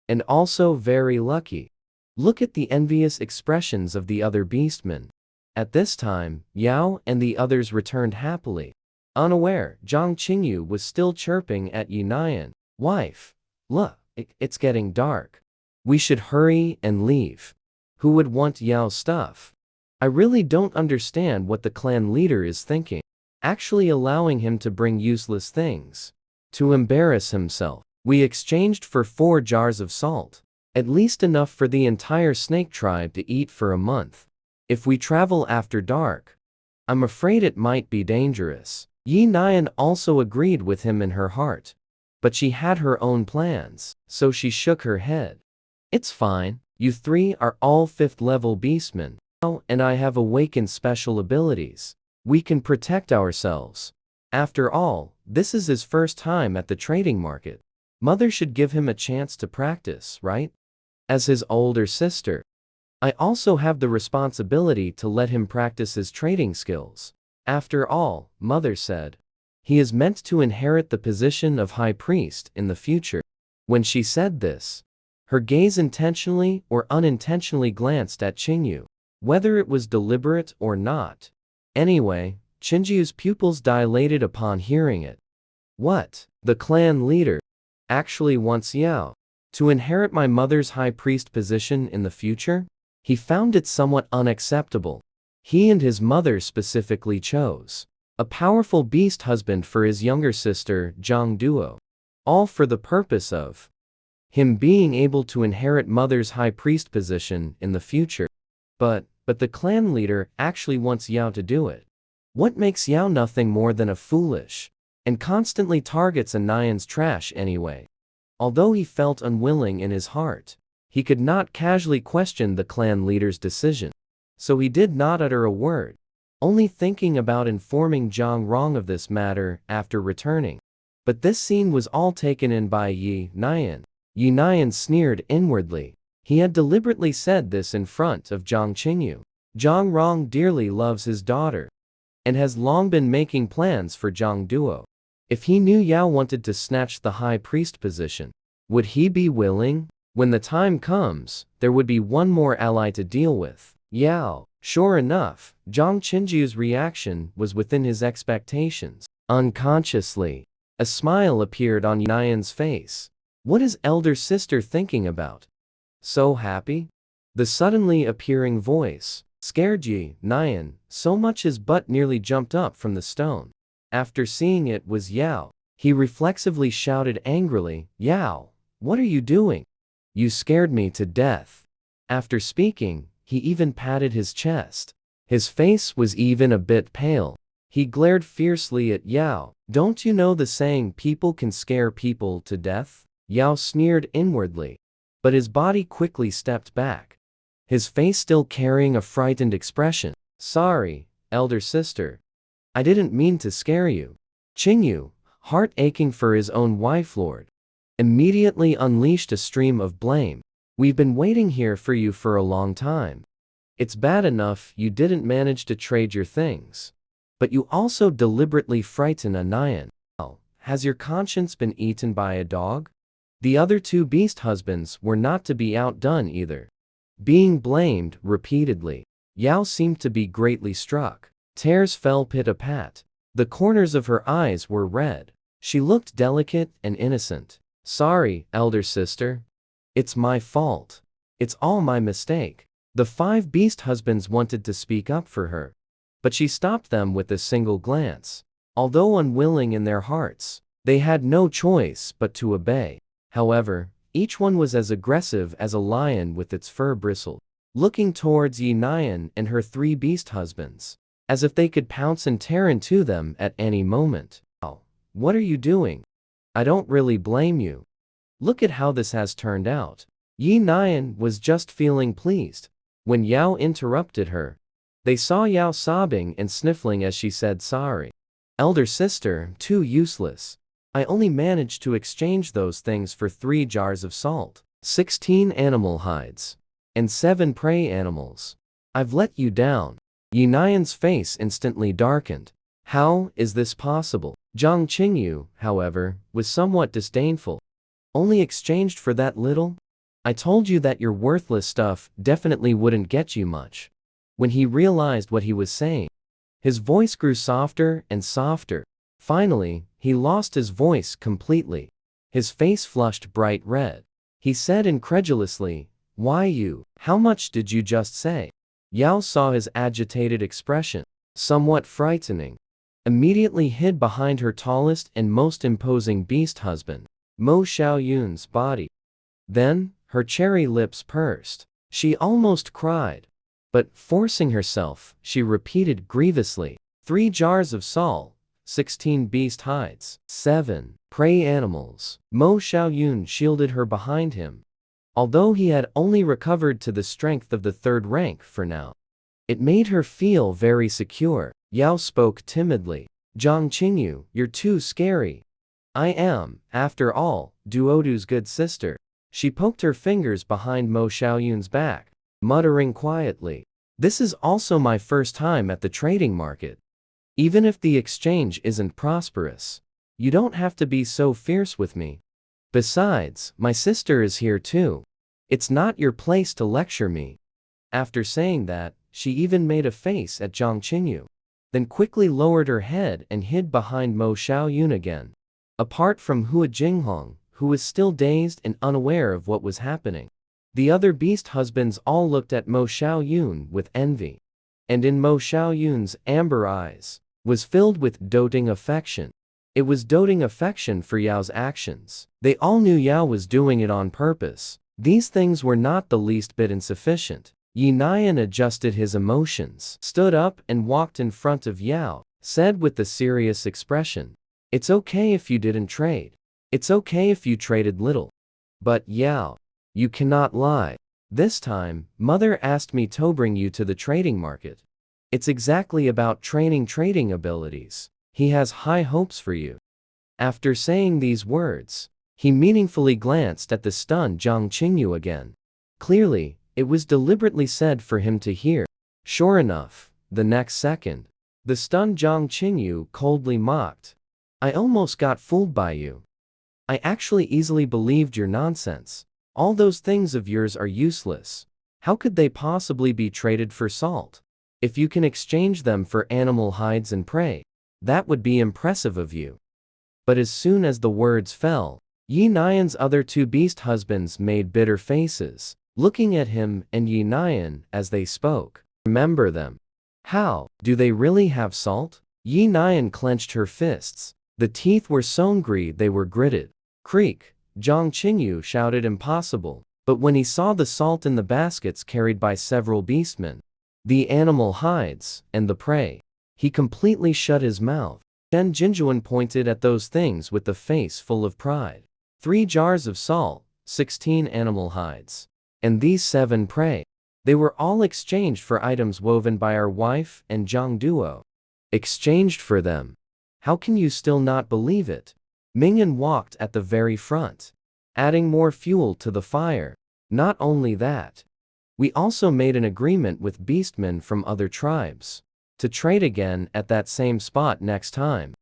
and also very lucky. Look at the envious expressions of the other beastmen. At this time, Yao and the others returned happily. Unaware, Zhang Qingyu was still chirping at Yi Nian. Wife, look, it's getting dark. We should hurry and leave. Who would want Yao's stuff? I really don't understand what the clan leader is thinking. Actually allowing him to bring useless things to embarrass himself. We exchanged for 4 jars of salt, at least enough for the entire snake tribe to eat for a month. If we travel after dark, I'm afraid it might be dangerous. Yi Nian also agreed with him in her heart, but she had her own plans, so she shook her head. It's fine, you 3 are all 5th level beastmen, and I have awakened special abilities. We can protect ourselves. After all, this is his first time at the trading market. Mother should give him a chance to practice, right? As his older sister, I also have the responsibility to let him practice his trading skills. After all, Mother said, he is meant to inherit the position of high priest in the future. When she said this, her gaze intentionally or unintentionally glanced at Qingyu, whether it was deliberate or not. Anyway, Qingyu's pupils dilated upon hearing it. What? The clan leader actually wants Yao to inherit my mother's high priest position in the future? He found it somewhat unacceptable. He and his mother specifically chose a powerful beast husband for his younger sister, Zhang Duo, all for the purpose of him being able to inherit mother's high priest position in the future. But the clan leader actually wants Yao to do it. What makes Yao nothing more than a foolish and constantly targets Nian's trash anyway? Although he felt unwilling in his heart, he could not casually question the clan leader's decision. So he did not utter a word, only thinking about informing Zhang Rong of this matter after returning. But this scene was all taken in by Yi Nian. Yi Nian sneered inwardly. He had deliberately said this in front of Zhang Qingyu. Zhang Rong dearly loves his daughter, and has long been making plans for Zhang Duo. If he knew Yao wanted to snatch the high priest position, would he be willing? When the time comes, there would be one more ally to deal with, Yao. Sure enough, Zhang Qingyu's reaction was within his expectations. Unconsciously, a smile appeared on Yi Nian's face. What is elder sister thinking about? So happy? The suddenly appearing voice scared Yi Nian so much his butt nearly jumped up from the stone. After seeing it was Yao, he reflexively shouted angrily, Yao, what are you doing? You scared me to death. After speaking, he even patted his chest. His face was even a bit pale. He glared fiercely at Yao. Don't you know the saying people can scare people to death? Yao sneered inwardly, but his body quickly stepped back, his face still carrying a frightened expression. Sorry, elder sister. I didn't mean to scare you. Qingyu, heart aching for his own wife lord, immediately unleashed a stream of blame. We've been waiting here for you for a long time. It's bad enough you didn't manage to trade your things, but you also deliberately frighten a Nyan. Has your conscience been eaten by a dog? The other two beast husbands were not to be outdone either. Being blamed repeatedly, Yao seemed to be greatly struck. Tears fell pit-a-pat. The corners of her eyes were red. She looked delicate and innocent. Sorry, elder sister. It's my fault. It's all my mistake. The five beast husbands wanted to speak up for her, but she stopped them with a single glance. Although unwilling in their hearts, they had no choice but to obey. However, each one was as aggressive as a lion with its fur bristled, looking towards Yi Nyan and her three beast husbands, as if they could pounce and tear into them at any moment. Oh, what are you doing? I don't really blame you. Look at how this has turned out. Yi Nyan was just feeling pleased when Yao interrupted her. They saw Yao sobbing and sniffling as she said sorry. Elder sister, too useless. I only managed to exchange those things for 3 jars of salt, 16 animal hides, and 7 prey animals. I've let you down. Yi Nyan's face instantly darkened. How is this possible? Zhang Qingyu, however, was somewhat disdainful. Only exchanged for that little? I told you that your worthless stuff definitely wouldn't get you much. When he realized what he was saying, his voice grew softer and softer. Finally, he lost his voice completely. His face flushed bright red. He said incredulously, "Why you? How much did you just say?" Yao saw his agitated expression, somewhat frightening. Immediately hid behind her tallest and most imposing beast husband, Mo Xiaoyun's body. Then, her cherry lips pursed. She almost cried. But, forcing herself, she repeated grievously, 3 jars of salt, 16 beast hides, 7 prey animals. Mo Xiaoyun shielded her behind him. Although he had only recovered to the strength of the 3rd rank for now, it made her feel very secure. Yao spoke timidly. Zhang Qingyu, you're too scary. I am, after all, Duodu's good sister. She poked her fingers behind Mo Xiaoyun's back, muttering quietly. This is also my first time at the trading market. Even if the exchange isn't prosperous, you don't have to be so fierce with me. Besides, my sister is here too. It's not your place to lecture me. After saying that, she even made a face at Zhang Qingyu, then quickly lowered her head and hid behind Mo Xiaoyun again. Apart from Hua Jinghong, who was still dazed and unaware of what was happening, the other beast husbands all looked at Mo Xiaoyun with envy. And in Mo Xiaoyun's amber eyes was filled with doting affection. It was doting affection for Yao's actions. They all knew Yao was doing it on purpose. These things were not the least bit insufficient. Yi Nyan adjusted his emotions, stood up and walked in front of Yao, said with a serious expression, "It's okay if you didn't trade. It's okay if you traded little. But Yao, you cannot lie. This time, Mother asked me to bring you to the trading market. It's exactly about training trading abilities. He has high hopes for you." After saying these words, he meaningfully glanced at the stunned Zhang Qingyu again. Clearly, it was deliberately said for him to hear. Sure enough, the next second, the stunned Zhang Qingyu coldly mocked. "I almost got fooled by you. I actually easily believed your nonsense. All those things of yours are useless. How could they possibly be traded for salt? If you can exchange them for animal hides and prey, that would be impressive of you." But as soon as the words fell, Yi Nyan's other 2 beast husbands made bitter faces, looking at him and Yi Nyan as they spoke. Remember them. How? Do they really have salt? Yi Nyan clenched her fists. The teeth were so angry they were gritted. Creak! Zhang Qingyu shouted impossible, but when he saw the salt in the baskets carried by several beastmen, the animal hides, and the prey, he completely shut his mouth. Shen Jinjuan pointed at those things with a face full of pride. 3 jars of salt, 16 animal hides, and these 7 prey. They were all exchanged for items woven by our wife and Zhang Duo. Exchanged for them. How can you still not believe it? Mingyan walked at the very front. adding more fuel to the fire. Not only that, we also made an agreement with beastmen from other tribes to trade again at that same spot next time.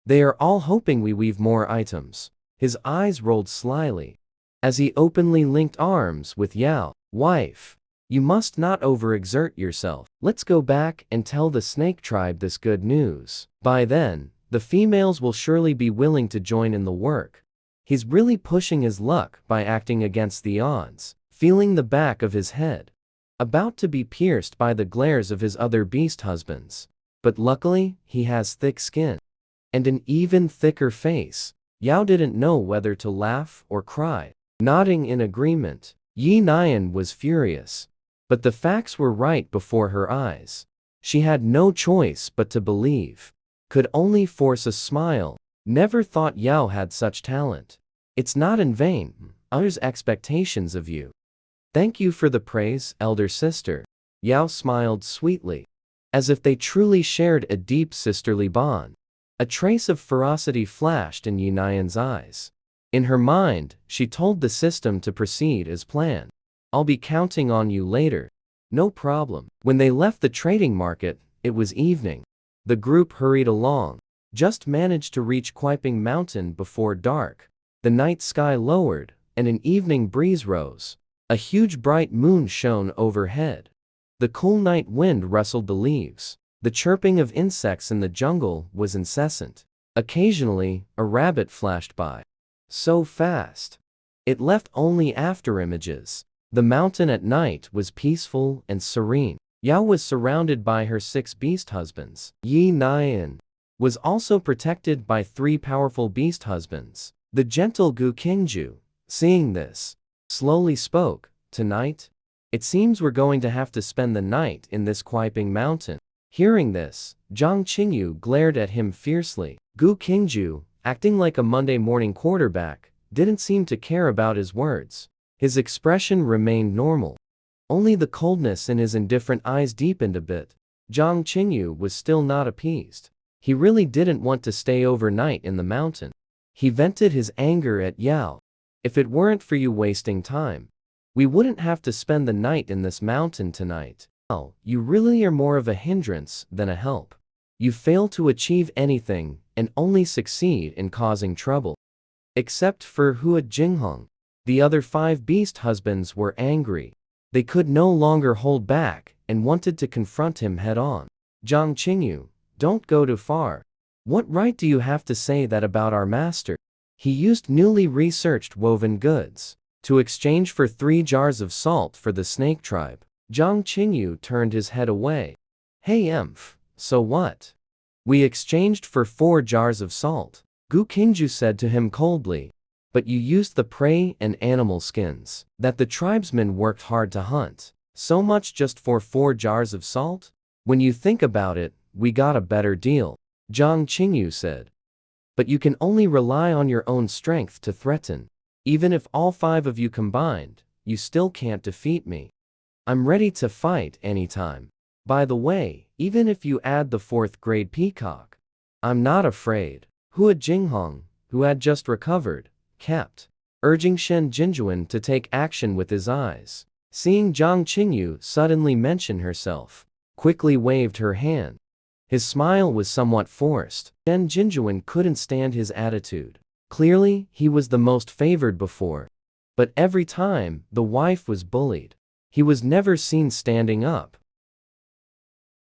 They are all hoping we weave more items. His eyes rolled slyly as he openly linked arms with Yao. Wife, you must not overexert yourself. Let's go back and tell the snake tribe this good news. By then, the females will surely be willing to join in the work. He's really pushing his luck by acting against the odds, feeling the back of his head, about to be pierced by the glares of his other beast husbands. But luckily, he has thick skin and an even thicker face. Yao didn't know whether to laugh or cry. Nodding in agreement, Yi Nian was furious. But the facts were right before her eyes. She had no choice but to believe. Could only force a smile. Never thought Yao had such talent. It's not in vain, others' expectations of you. Thank you for the praise, elder sister. Yao smiled sweetly, as if they truly shared a deep sisterly bond. A trace of ferocity flashed in Yi Nian's eyes. In her mind, she told the system to proceed as planned. I'll be counting on you later. No problem. When they left the trading market, it was evening. The group hurried along, just managed to reach Kuiping Mountain before dark. The night sky lowered, and an evening breeze rose. A huge bright moon shone overhead. The cool night wind rustled the leaves. The chirping of insects in the jungle was incessant. Occasionally, a rabbit flashed by. So fast, it left only afterimages. The mountain at night was peaceful and serene. Yao was surrounded by her 6 beast husbands. Yi Nian was also protected by 3 powerful beast husbands. The gentle Gu Qingju, seeing this, slowly spoke. Tonight, it seems we're going to have to spend the night in this Kuiping mountain. Hearing this, Zhang Qingyu glared at him fiercely. Gu Qingju, acting like a Monday morning quarterback, didn't seem to care about his words. His expression remained normal. Only the coldness in his indifferent eyes deepened a bit. Zhang Qingyu was still not appeased. He really didn't want to stay overnight in the mountain. He vented his anger at Yao. If it weren't for you wasting time, we wouldn't have to spend the night in this mountain tonight. Yao, you really are more of a hindrance than a help. You fail to achieve anything and only succeed in causing trouble. Except for Hua Jinghong. The other 5 beast husbands were angry. They could no longer hold back and wanted to confront him head-on. Zhang Qingyu, don't go too far. What right do you have to say that about our master? He used newly researched woven goods to exchange for 3 jars of salt for the snake tribe. Zhang Qingyu turned his head away. Hey Emph, so what? We exchanged for 4 jars of salt. Gu Qingju said to him coldly. But you used the prey and animal skins that the tribesmen worked hard to hunt. So much just for 4 jars of salt? When you think about it, we got a better deal. Zhang Qingyu said. But you can only rely on your own strength to threaten. Even if all 5 of you combined, you still can't defeat me. I'm ready to fight anytime. By the way, even if you add the 4th grade peacock, I'm not afraid. Hua Jinghong, who had just recovered, kept urging Shen Jinjuan to take action with his eyes. Seeing Zhang Qingyu suddenly mention herself, quickly waved her hand. His smile was somewhat forced. Shen Jinjuan couldn't stand his attitude. Clearly, he was the most favored before. But every time, the wife was bullied. He was never seen standing up